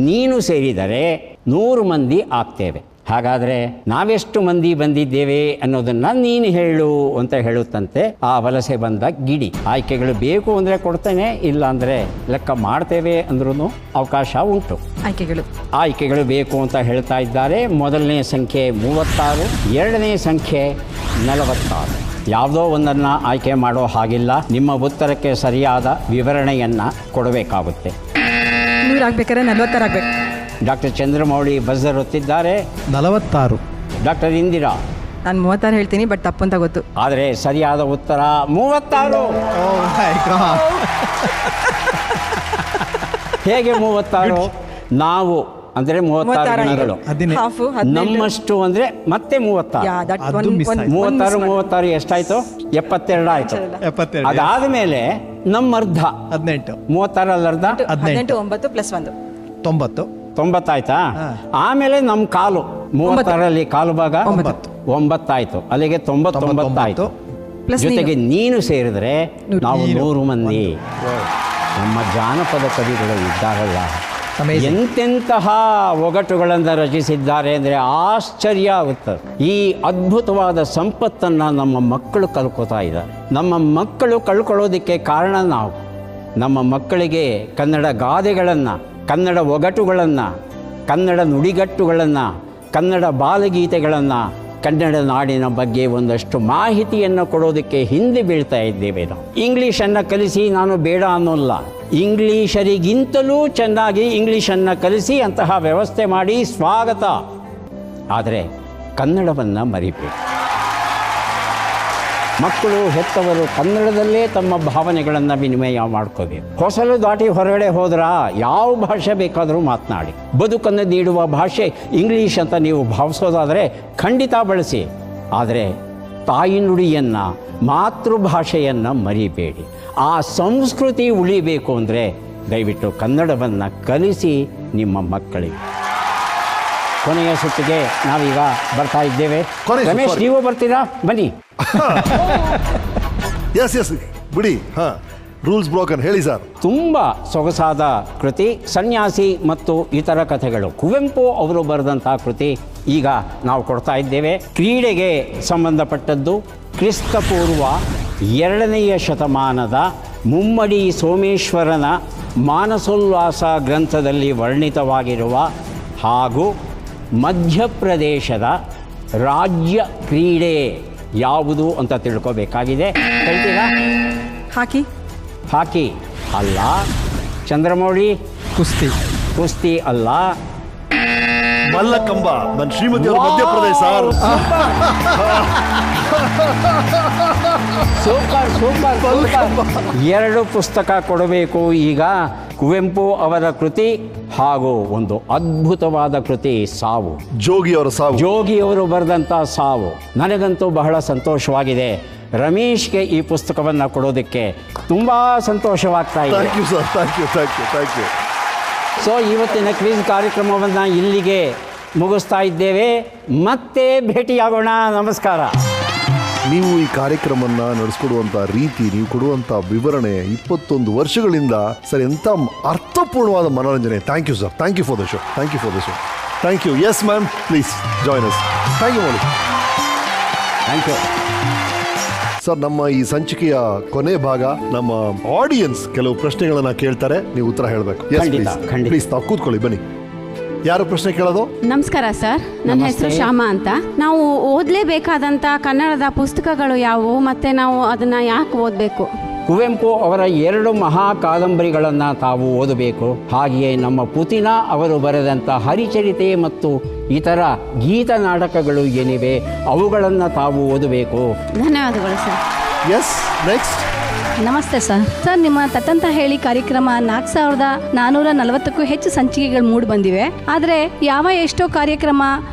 S3: ನೀನು ಸೇರಿದರೆ 100 ಮಂದಿ ಆಗ್ತೇವೆ. ಹಾಗಾದರೆ ನಾವೆಷ್ಟು ಮಂದಿ ಬಂದಿದ್ದೇವೆ ಅನ್ನೋದನ್ನು ನೀನು ಹೇಳು ಅಂತ ಹೇಳುತ್ತಂತೆ ಆ ವಲಸೆ ಬಂದ ಗಿಡಿ. ಆಯ್ಕೆಗಳು ಬೇಕು ಅಂದರೆ ಕೊಡ್ತೇನೆ, ಇಲ್ಲ ಅಂದರೆ ಲೆಕ್ಕ ಮಾಡ್ತೇವೆ ಅಂದ್ರೂ ಅವಕಾಶ ಉಂಟು. ಆಯ್ಕೆಗಳು ಬೇಕು ಅಂತ ಹೇಳ್ತಾ ಇದ್ದಾರೆ. ಮೊದಲನೇ ಸಂಖ್ಯೆ 36, ಎರಡನೇ ಸಂಖ್ಯೆ 46. ಯಾವುದೋ ಒಂದನ್ನು ಆಯ್ಕೆ ಮಾಡೋ ಹಾಗಿಲ್ಲ. ನಿಮ್ಮ ಉತ್ತರಕ್ಕೆ ಸರಿಯಾದ ವಿವರಣೆಯನ್ನು ಕೊಡಬೇಕಾಗುತ್ತೆ.
S11: 100 ಆಗ್ಬೇಕಾದ್ರೆ 46 ಆಗಬೇಕು.
S3: ಡಾಕ್ಟರ್ ಚಂದ್ರಮೌಳಿ ಬಜರ್ ಒತ್ತಿದ್ದಾರೆ.
S12: 46.
S3: ಡಾಕ್ಟರ್ ಇಂದಿರಾ?
S11: ನಾನು 36 ಹೇಳ್ತೀನಿ, ಬಟ್ ತಪ್ಪು ಅಂತ ಗೊತ್ತು.
S3: ಆದರೆ ಸರಿಯಾದ ಉತ್ತರ 36. ಹೇಗೆ 36? ನಾವು ಅಂದರೆ 36 ಗಿಣಿಗಳು, ನಮ್ಮಷ್ಟು ಅಂದರೆ ಮತ್ತೆ 36. 36 ಎಷ್ಟಾಯ್ತು? 72 ಆಯ್ತು. ಅದಾದ ಮೇಲೆ ನಮ್ಮ ಅರ್ಧ
S12: 18.
S3: 36 ಅರ್ಧ
S11: 18, 9 ಪ್ಲಸ್ 1
S3: 90 ಆಯ್ತಾ? ಆಮೇಲೆ ನಮ್ಮ ಕಾಲು 36ರಲ್ಲಿ ಕಾಲು ಭಾಗ 9 ಆಯ್ತು. ಅಲ್ಲಿಗೆ 99 ಆಯ್ತು. ಜೊತೆಗೆ ನೀನು ಸೇರಿದ್ರೆ ನಾವು 100 ಮಂದಿ. ನಮ್ಮ ಜಾನಪದ ಕವಿಗಳು ಇದ್ದಾರಲ್ಲ, ಎಂತೆಂತಹ ಒಗಟುಗಳನ್ನು ರಚಿಸಿದ್ದಾರೆ ಅಂದರೆ ಆಶ್ಚರ್ಯ ಆಗುತ್ತದೆ. ಈ ಅದ್ಭುತವಾದ ಸಂಪತ್ತನ್ನು ನಮ್ಮ ಮಕ್ಕಳು ಕಳ್ಕೊತಾ ಇದ್ದಾರೆ. ನಮ್ಮ ಮಕ್ಕಳು ಕಳ್ಕೊಳ್ಳೋದಕ್ಕೆ ಕಾರಣ ನಾವು. ನಮ್ಮ ಮಕ್ಕಳಿಗೆ ಕನ್ನಡ ಗಾದೆಗಳನ್ನು, ಕನ್ನಡ ಒಗಟುಗಳನ್ನು, ಕನ್ನಡ ನುಡಿಗಟ್ಟುಗಳನ್ನು, ಕನ್ನಡ ಬಾಲಗೀತೆಗಳನ್ನು, ಕನ್ನಡ ನಾಡಿನ ಬಗ್ಗೆ ಒಂದಷ್ಟು ಮಾಹಿತಿಯನ್ನು ಕೊಡೋದಕ್ಕೆ ಹಿಂದೆ ಬೀಳ್ತಾ ಇದ್ದೇವೆ ನಾವು. ಇಂಗ್ಲೀಷನ್ನು ಕಲಿಸಿ ನಾನು ಬೇಡ ಅನ್ನೋಲ್ಲ. ಇಂಗ್ಲೀಷರಿಗಿಂತಲೂ ಚೆನ್ನಾಗಿ ಇಂಗ್ಲೀಷನ್ನು ಕಲಿಸಿ ಅಂತಹ ವ್ಯವಸ್ಥೆ ಮಾಡಿ ಸ್ವಾಗತ. ಆದರೆ ಕನ್ನಡವನ್ನು ಮರಿಬೇಡಿ. ಮಕ್ಕಳು, ಹೆತ್ತವರು ಕನ್ನಡದಲ್ಲೇ ತಮ್ಮ ಭಾವನೆಗಳನ್ನು ವಿನಿಮಯ ಮಾಡ್ಕೋಬೇಕು. ಹೊಸಲು ದಾಟಿ ಹೊರಗಡೆ ಹೋದ್ರ ಯಾವ ಭಾಷೆ ಬೇಕಾದರೂ ಮಾತನಾಡಿ. ಬದುಕನ್ನು ನೀಡುವ ಭಾಷೆ ಇಂಗ್ಲೀಷ್ ಅಂತ ನೀವು ಭಾವಿಸೋದಾದರೆ ಖಂಡಿತ ಬಳಸಿ. ಆದರೆ ತಾಯಿ ನುಡಿಯನ್ನು, ಮಾತೃಭಾಷೆಯನ್ನು ಮರಿಬೇಡಿ. ಆ ಸಂಸ್ಕೃತಿ ಉಳಿಬೇಕು ಅಂದರೆ ದಯವಿಟ್ಟು ಕನ್ನಡವನ್ನು ಕಲಿಸಿ ನಿಮ್ಮ ಮಕ್ಕಳಿಗೆ. ಕೊನೆಯ ಸುತ್ತಿಗೆ ನಾವೀಗ ಬರ್ತಾ ಇದ್ದೇವೆ. ರಮೇಶ್, ನೀವು ಬರ್ತೀರಾ? ಬನ್ನಿ.
S2: ಎಸ್ ಬಿಡಿ. ರೂಲ್ಸ್ ಬ್ರೋಕನ್ ಹೇಳಿ ಸರ್.
S3: ತುಂಬ ಸೊಗಸಾದ ಕೃತಿ, ಸನ್ಯಾಸಿ ಮತ್ತು ಇತರ ಕಥೆಗಳು, ಕುವೆಂಪು ಅವರು ಬರೆದಂಥ ಕೃತಿ ಈಗ ನಾವು ಕೊಡ್ತಾ ಇದ್ದೇವೆ. ಕ್ರೀಡೆಗೆ ಸಂಬಂಧಪಟ್ಟದ್ದು. ಕ್ರಿಸ್ತಪೂರ್ವ 2ನೇ ಶತಮಾನದ ಮುಮ್ಮಡಿ ಸೋಮೇಶ್ವರನ ಮಾನಸೋಲ್ಲಾಸ ಗ್ರಂಥದಲ್ಲಿ ವರ್ಣಿತವಾಗಿರುವ ಹಾಗೂ ಮಧ್ಯಪ್ರದೇಶದ ರಾಜ್ಯ ಕ್ರೀಡೆ ಯಾವುದು ಅಂತ ತಿಳ್ಕೋಬೇಕಾಗಿದೆ. ಹೇಳ್ತೀರಾ? ಹಾಕಿ ಅಲ್ಲ. ಚಂದ್ರಮೌಳಿ? ಕುಸ್ತಿ ಅಲ್ಲ.
S2: ಮಲ್ಲಕಂಬ. ನನ್ನ ಶ್ರೀಮತಿ ಮಧ್ಯಪ್ರದೇಶ.
S3: ಸೂಪರ್. 2 ಪುಸ್ತಕ ಕೊಡಬೇಕು ಈಗ. ಕುವೆಂಪು ಅವರ ಕೃತಿ ಹಾಗೂ ಒಂದು ಅದ್ಭುತವಾದ ಕೃತಿ ಸಾವು, ಜೋಗಿಯವರು ಬರೆದಂಥ ಸಾವು. ನನಗಂತೂ ಬಹಳ ಸಂತೋಷವಾಗಿದೆ. ರಮೇಶ್ಗೆ ಈ ಪುಸ್ತಕವನ್ನು ಕೊಡೋದಕ್ಕೆ ತುಂಬ ಸಂತೋಷವಾಗ್ತಾ ಇದೆ. ಸೊ ಇವತ್ತಿನ ಕ್ವಿಜ್ ಕಾರ್ಯಕ್ರಮವನ್ನು ಇಲ್ಲಿಗೆ ಮುಗಿಸ್ತಾ ಇದ್ದೇವೆ. ಮತ್ತೆ ಭೇಟಿಯಾಗೋಣ. ನಮಸ್ಕಾರ.
S2: ನೀವು ಈ ಕಾರ್ಯಕ್ರಮನ ನಡೆಸ್ಕೊಡುವಂಥ ರೀತಿ, ನೀವು ಕೊಡುವಂಥ ವಿವರಣೆ 21 ವರ್ಷಗಳಿಂದ ಸರ್ ಎಂಥ ಅರ್ಥಪೂರ್ಣವಾದ ಮನೋರಂಜನೆ. Thank you sir. Thank you for the show. Thank you for the show. Thank you. Yes ma'am, please join us. Thank you Mouli.
S3: Thank you
S2: sir. ನಮ್ಮ ಈ ಸಂಚಿಕೆಯ ಕೊನೆ ಭಾಗ, ನಮ್ಮ ಆಡಿಯನ್ಸ್ ಕೆಲವು ಪ್ರಶ್ನೆಗಳನ್ನ ಕೇಳ್ತಾರೆ, ನೀವು ಉತ್ತರ ಹೇಳಬೇಕು. ಪ್ಲೀಸ್ ತಾವು ಕೂತ್ಕೊಳ್ಳಿ, ಬನ್ನಿ. ಯಾರು ಪ್ರಶ್ನೆ ಕೇಳೋದು?
S21: ನಮಸ್ಕಾರ ಸರ್, ನನ್ನ ಹೆಸರು ಶ್ಯಾಮಾ ಅಂತ. ನಾವು ಓದಲೇಬೇಕಾದಂಥ ಕನ್ನಡದ ಪುಸ್ತಕಗಳು ಯಾವುವು ಮತ್ತು ನಾವು ಅದನ್ನು ಯಾಕೆ ಓದಬೇಕು?
S3: ಕುವೆಂಪು ಅವರ 2 ಮಹಾ ಕಾದಂಬರಿಗಳನ್ನು ತಾವು ಓದಬೇಕು. ಹಾಗೆಯೇ ನಮ್ಮ ಪುತಿನ ಅವರು ಬರೆದಂಥ ಹರಿಚರಿತೆ ಮತ್ತು ಇತರ ಗೀತ ನಾಟಕಗಳು ಏನಿವೆ ಅವುಗಳನ್ನು ತಾವು ಓದಬೇಕು.
S21: ಧನ್ಯವಾದಗಳು ಸರ್.
S2: Yes, next.
S22: ನಮಸ್ತೆ ಸರ್. ಸರ್, ನಿಮ್ಮ ತತ್ತಂತ ಹೇಳಿ ಕಾರ್ಯಕ್ರಮ 4440ಕ್ಕೂ ಹೆಚ್ಚು ಸಂಚಿಕೆಗಳು ಮೂಡಿ ಬಂದಿವೆ. ಆದರೆ ಎಷ್ಟೋ ಕಾರ್ಯಕ್ರಮ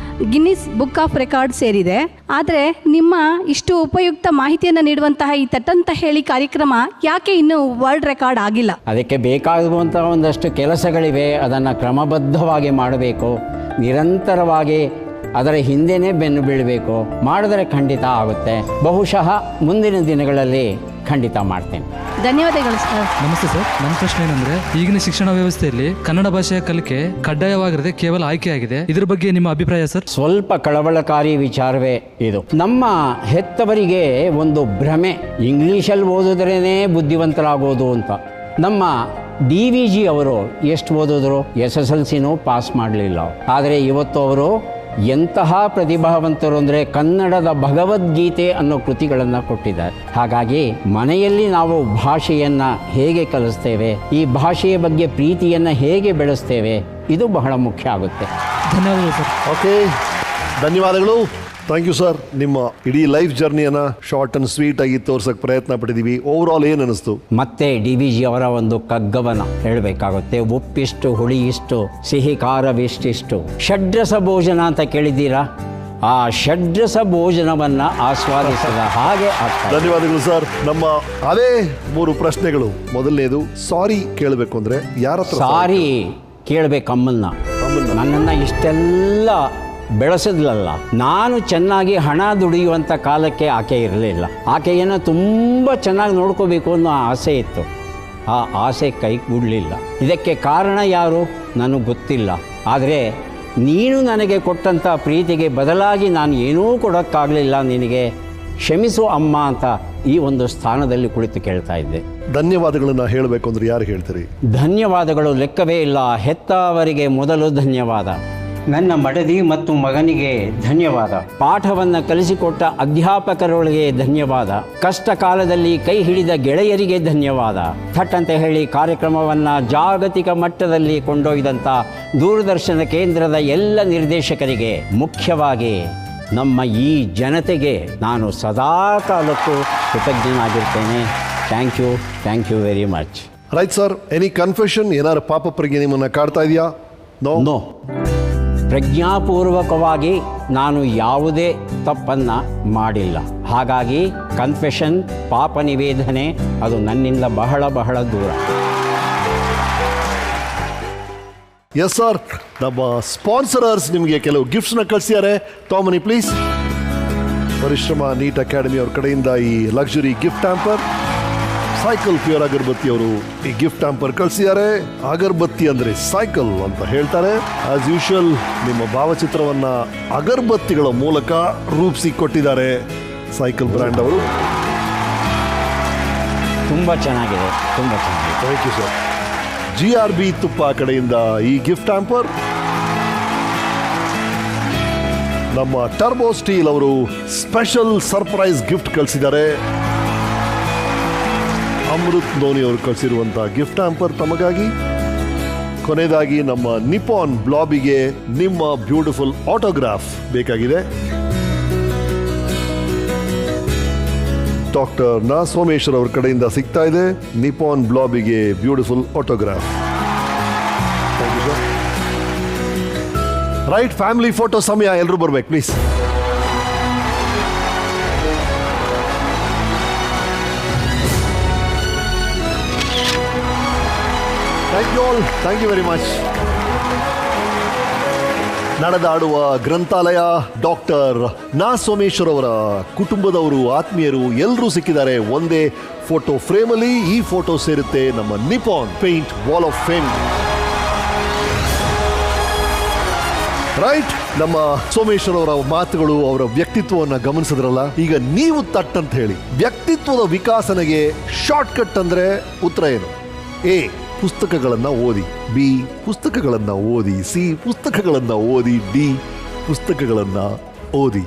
S22: ಗಿನ್ನಿಸ್ ಬುಕ್ ಆಫ್ ರೆಕಾರ್ಡ್ ಸೇರಿದೆ. ಆದರೆ ನಿಮ್ಮ ಇಷ್ಟು ಉಪಯುಕ್ತ ಮಾಹಿತಿಯನ್ನು ನೀಡುವಂತಹ ಈ ತತ್ತಂತ ಹೇಳಿ ಕಾರ್ಯಕ್ರಮ ಯಾಕೆ ಇನ್ನೂ ವರ್ಲ್ಡ್ ರೆಕಾರ್ಡ್ ಆಗಿಲ್ಲ?
S3: ಅದಕ್ಕೆ ಬೇಕಾಗುವಂತಹ ಒಂದಷ್ಟು ಕೆಲಸಗಳಿವೆ. ಅದನ್ನು ಕ್ರಮಬದ್ಧವಾಗಿ ಮಾಡಬೇಕು. ನಿರಂತರವಾಗಿ ಅದರ ಹಿಂದೆನೇ ಬೆನ್ನು ಬೀಳಬೇಕು. ಮಾಡಿದರೆ ಖಂಡಿತ ಆಗುತ್ತೆ. ಬಹುಶಃ ಮುಂದಿನ ದಿನಗಳಲ್ಲಿ ಖಂಡಿತ ಮಾಡ್ತೇನೆ.
S22: ಧನ್ಯವಾದಗಳು ಸರ್.
S23: ನಮಸ್ತೆ ಸರ್. ನನ್ನ ಪ್ರಶ್ನೆ ಏನಂದ್ರೆ, ಈಗಿನ ಶಿಕ್ಷಣ ವ್ಯವಸ್ಥೆಯಲ್ಲಿ ಕನ್ನಡ ಭಾಷೆಯ ಕಲಿಕೆ ಕಡ್ಡಾಯವಾಗಿರದೆ ಕೇವಲ ಆಯ್ಕೆಯಾಗಿದೆ. ಇದ್ರ ಬಗ್ಗೆ ನಿಮ್ಮ ಅಭಿಪ್ರಾಯ ಸರ್?
S3: ಸ್ವಲ್ಪ ಕಳವಳಕಾರಿ ವಿಚಾರವೇ ಇದು. ನಮ್ಮ ಹೆತ್ತವರಿಗೆ ಒಂದು ಭ್ರಮೆ, ಇಂಗ್ಲೀಷಲ್ಲಿ ಓದಿದ್ರೇ ಬುದ್ಧಿವಂತರಾಗೋದು ಅಂತ. ನಮ್ಮ DVG ಅವರು ಎಷ್ಟು ಓದಿದ್ರು? SSLCನೂ ಪಾಸ್ ಮಾಡಲಿಲ್ಲ. ಆದರೆ ಇವತ್ತು ಅವರು ಎಂತಹ ಪ್ರತಿಭಾವಂತರು ಅಂದರೆ ಕನ್ನಡದ ಭಗವದ್ಗೀತೆ ಅನ್ನೋ ಕೃತಿಗಳನ್ನು ಕೊಟ್ಟಿದ್ದಾರೆ. ಹಾಗಾಗಿ ಮನೆಯಲ್ಲಿ ನಾವು ಭಾಷೆಯನ್ನು ಹೇಗೆ ಕಲಿಸ್ತೇವೆ, ಈ ಭಾಷೆಯ ಬಗ್ಗೆ ಪ್ರೀತಿಯನ್ನು ಹೇಗೆ ಬೆಳೆಸ್ತೇವೆ, ಇದು ಬಹಳ ಮುಖ್ಯ ಆಗುತ್ತೆ.
S23: ಧನ್ಯವಾದಗಳು ಸರ್.
S2: ಓಕೆ, ಧನ್ಯವಾದಗಳು. Thank you sir. ನಿಮ್ಮ ಇಡೀ ಲೈಫ್ ಜರ್ನಿಯನ್ನು ಶಾರ್ಟ್ ಅಂಡ್ ಸ್ವೀಟ್ ಆಗಿ ತೋರ್ಸಕ್ಕೆ ಪ್ರಯತ್ನ ಪಟ್ಟಿದ್ದೀವಿ. ಓವರ್ ಆಲ್ ಏನು ಅನಿಸ್ತು?
S3: ಮತ್ತೆ DVG ಅವರ ಒಂದು ಕಗ್ಗವನ ಹೇಳಬೇಕಾಗುತ್ತೆ. ಉಪ್ಪಿಷ್ಟು, ಹುಳಿ ಇಷ್ಟು, ಸಿಹಿ ಖಾರವಿಷ್ಟಿಷ್ಟು, ಷಡ್ರಸ ಭೋಜನ ಅಂತ ಕೇಳಿದ್ದೀರಾ? ಆ ಷಡ್ರಸ ಭೋಜನವನ್ನ ಆಸ್ವಾದಿಸದ ಹಾಗೆ ಆಗ್ತದೆ.
S2: ಧನ್ಯವಾದಗಳು ಸರ್. ನಮ್ಮ ಅದೇ 3 ಪ್ರಶ್ನೆಗಳು. ಮೊದಲನೇದು, ಸಾರಿ ಕೇಳಬೇಕು ಅಂದ್ರೆ ಯಾರ ಹತ್ರ
S3: ಸಾರಿ ಕೇಳಬೇಕು? ಅಮ್ಮನ್ನ. ನನ್ನನ್ನು ಇಷ್ಟೆಲ್ಲ ಬೆಳೆಸಿದ್ಲಲ್ಲ, ನಾನು ಚೆನ್ನಾಗಿ ಹಣ ದುಡಿಯುವಂಥ ಕಾಲಕ್ಕೆ ಆಕೆ ಇರಲಿಲ್ಲ. ಆಕೆಯನ್ನು ತುಂಬ ಚೆನ್ನಾಗಿ ನೋಡ್ಕೋಬೇಕು ಅನ್ನೋ ಆಸೆ ಇತ್ತು. ಆ ಆಸೆ ಕೈಗೂಡಲಿಲ್ಲ. ಇದಕ್ಕೆ ಕಾರಣ ಯಾರು ನನಗೆ ಗೊತ್ತಿಲ್ಲ. ಆದರೆ ನೀನು ನನಗೆ ಕೊಟ್ಟಂಥ ಪ್ರೀತಿಗೆ ಬದಲಾಗಿ ನಾನು ಏನೂ ಕೊಡೋಕ್ಕಾಗಲಿಲ್ಲ, ನಿನಗೆ ಕ್ಷಮಿಸು ಅಮ್ಮ ಅಂತ ಈ ಒಂದು ಸ್ಥಾನದಲ್ಲಿ ಕುಳಿತು ಕೇಳ್ತಾ ಇದ್ದೆ.
S2: ಧನ್ಯವಾದಗಳನ್ನು ಹೇಳಬೇಕು ಅಂದ್ರೆ ಯಾರು ಹೇಳ್ತೀರಿ?
S3: ಧನ್ಯವಾದಗಳು ಲೆಕ್ಕವೇ ಇಲ್ಲ. ಹೆತ್ತವರಿಗೆ ಮೊದಲು ಧನ್ಯವಾದ. ನನ್ನ ಮಡದಿ ಮತ್ತು ಮಗನಿಗೆ ಧನ್ಯವಾದ. ಪಾಠವನ್ನು ಕಲಿಸಿಕೊಟ್ಟ ಅಧ್ಯಾಪಕರೊಳಗೆ ಧನ್ಯವಾದ. ಕಷ್ಟ ಕಾಲದಲ್ಲಿ ಕೈ ಹಿಡಿದ ಗೆಳೆಯರಿಗೆ ಧನ್ಯವಾದ. ಥಟ್ ಅಂತ ಹೇಳಿ ಕಾರ್ಯಕ್ರಮವನ್ನು ಜಾಗತಿಕ ಮಟ್ಟದಲ್ಲಿ ಕೊಂಡೊಯ್ದಂಥ ದೂರದರ್ಶನ ಕೇಂದ್ರದ ಎಲ್ಲ ನಿರ್ದೇಶಕರಿಗೆ, ಮುಖ್ಯವಾಗಿ ನಮ್ಮ ಈ ಜನತೆಗೆ ನಾನು ಸದಾ ಕಾಲಕ್ಕೂ ಕೃತಜ್ಞನಾಗಿರ್ತೇನೆ. Thank you very much.
S2: Right sir. Any confession? ಏನಾದ್ರು ಪಾಪ ಪ್ರಜ್ಞೆ ನಿಮ್ಮನ್ನು ಕಾಡ್ತಾ ಇದೆಯಾ?
S3: ನೋ. ಪ್ರಜ್ಞಾಪೂರ್ವಕವಾಗಿ ನಾನು ಯಾವುದೇ ತಪ್ಪನ್ನು ಮಾಡಿಲ್ಲ. ಹಾಗಾಗಿ ಕನ್ಫೆಷನ್, ಪಾಪ ನಿವೇದನೆ ಅದು ನನ್ನಿಂದ ಬಹಳ ಬಹಳ ದೂರ.
S2: Yes sir. ನಮ್ಮ ಸ್ಪಾನ್ಸರರ್ಸ್ ನಿಮಗೆ ಕೆಲವು ಗಿಫ್ಟ್ಸ್ನ ಕಳಿಸಿದ್ದಾರೆ. ತಗೊಂಬನ್ನಿ ಪ್ಲೀಸ್. ಪರಿಶ್ರಮ ನೀಟ್ ಅಕಾಡೆಮಿ ಅವ್ರ ಕಡೆಯಿಂದ ಈ luxury gift hamper, cycle pure agarbatti ಅವರು ಈ ಗಿಫ್ಟ್ ಹ್ಯಾಂಪರ್ ಕಳಿಸಿದ್ದಾರೆ. ಅಗರಬತ್ತಿ ಅಂದ್ರೆ ಸೈಕಲ್ ಅಂತ ಹೇಳ್ತಾರೆ. ಆಸ್ ಯೂಶುವಲ್ ನಿಮ್ಮ ಭಾವಚಿತ್ರವನ್ನ ಅಗರಬತ್ತಿಗಳ ಮೂಲಕ ರೂಪಿಸಿ ಕೊಟ್ಟಿದ್ದಾರೆ ಸೈಕಲ್ ಬ್ರ್ಯಾಂಡ್ ಅವರು.
S3: ತುಂಬ ಚೆನ್ನಾಗಿದೆ.
S2: Thank you sir. GRB ತುಪ್ಪ ಕಡೆಯಿಂದ ಈ ಗಿಫ್ಟ್ ಹ್ಯಾಂಪರ್. ನಮ್ಮ ಟರ್ಬೋ ಸ್ಟೀಲ್ ಅವರು ಸ್ಪೆಷಲ್ ಸರ್ಪ್ರೈಸ್ ಗಿಫ್ಟ್ ಕಳಿಸಿದ್ದಾರೆ. ಅಮೃತ್ ಧೋನಿ ಅವರು ಕಳಿಸಿರುವಂತಹ ಗಿಫ್ಟ್ ಹ್ಯಾಂಪರ್ ತಮಗಾಗಿ. ಕೊನೆಯದಾಗಿ ನಮ್ಮ ನಿಪಾನ್ ಬ್ಲಾಬಿಗೆ ನಿಮ್ಮ ಬ್ಯೂಟಿಫುಲ್ ಆಟೋಗ್ರಾಫ್ ಬೇಕಾಗಿದೆ. ಡಾಕ್ಟರ್ ನಾ ಸೋಮೇಶ್ವರ್ ಅವ್ರ ಕಡೆಯಿಂದ ಸಿಗ್ತಾ ಇದೆ ನಿಪಾನ್ ಬ್ಲಾಬಿಗೆ beautiful autograph. Right, family photo ಸಮಯ. ಎಲ್ಲರೂ ಬರ್ಬೇಕು please. Thank you all, thank you very much. ನಡೆದಾಡುವ ಗ್ರಂಥಾಲಯ ಡಾಕ್ಟರ್ ನಾ ಸೋಮೇಶ್ವರ್ ಅವರ ಕುಟುಂಬದವರು, ಆತ್ಮೀಯರು ಎಲ್ಲರೂ ಸಿಕ್ಕಿದ್ದಾರೆ ಒಂದೇ ಫೋಟೋ ಫ್ರೇಮಲ್ಲಿ. ಈ ಫೋಟೋ ಸೇರುತ್ತೆ ನಮ್ಮ Nippon paint wall of fame. Right, ನಮ್ಮ ಸೋಮೇಶ್ವರ್ ಅವರ ಮಾತುಗಳು, ಅವರ ವ್ಯಕ್ತಿತ್ವವನ್ನು ಗಮನಿಸಿದ್ರಲ್ಲ. ಈಗ ನೀವು ತಟ್ ಅಂತ ಹೇಳಿ, ವ್ಯಕ್ತಿತ್ವದ ವಿಕಾಸನೆಗೆ ಶಾರ್ಟ್ ಕಟ್ ಅಂದ್ರೆ ಉತ್ತರ ಏನು? ಎ, ಪುಸ್ತಕಗಳನ್ನು ಓದಿ. ಬಿ, ಪುಸ್ತಕಗಳನ್ನು ಓದಿ. ಸಿ, ಪುಸ್ತಕಗಳನ್ನು ಓದಿ. ಡಿ, ಪುಸ್ತಕಗಳನ್ನು ಓದಿ.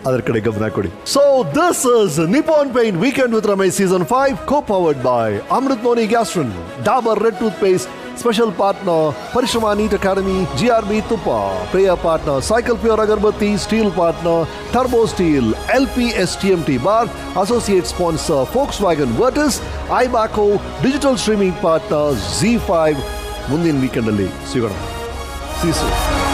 S2: ಅದರ ಕಡೆ ಗಮನ ಕೊಡಿ. So this is Nippon paint weekend with Ramesh season 5, co-powered by Amrut noni gastrin, Dabur red toothpaste, special partner Parishrama NEET academy, GRB ತುಪ್ಪ, prayer partner cycle pure agarbatti, steel partner turbo steel, LP STMT bar, associate sponsor Volkswagen Virtus, iBaco, digital streaming partner ZEE5. ಮುಂದಿನ weekend ಅಲ್ಲಿ ಸಿಗೋಣ. ಸೀಸು.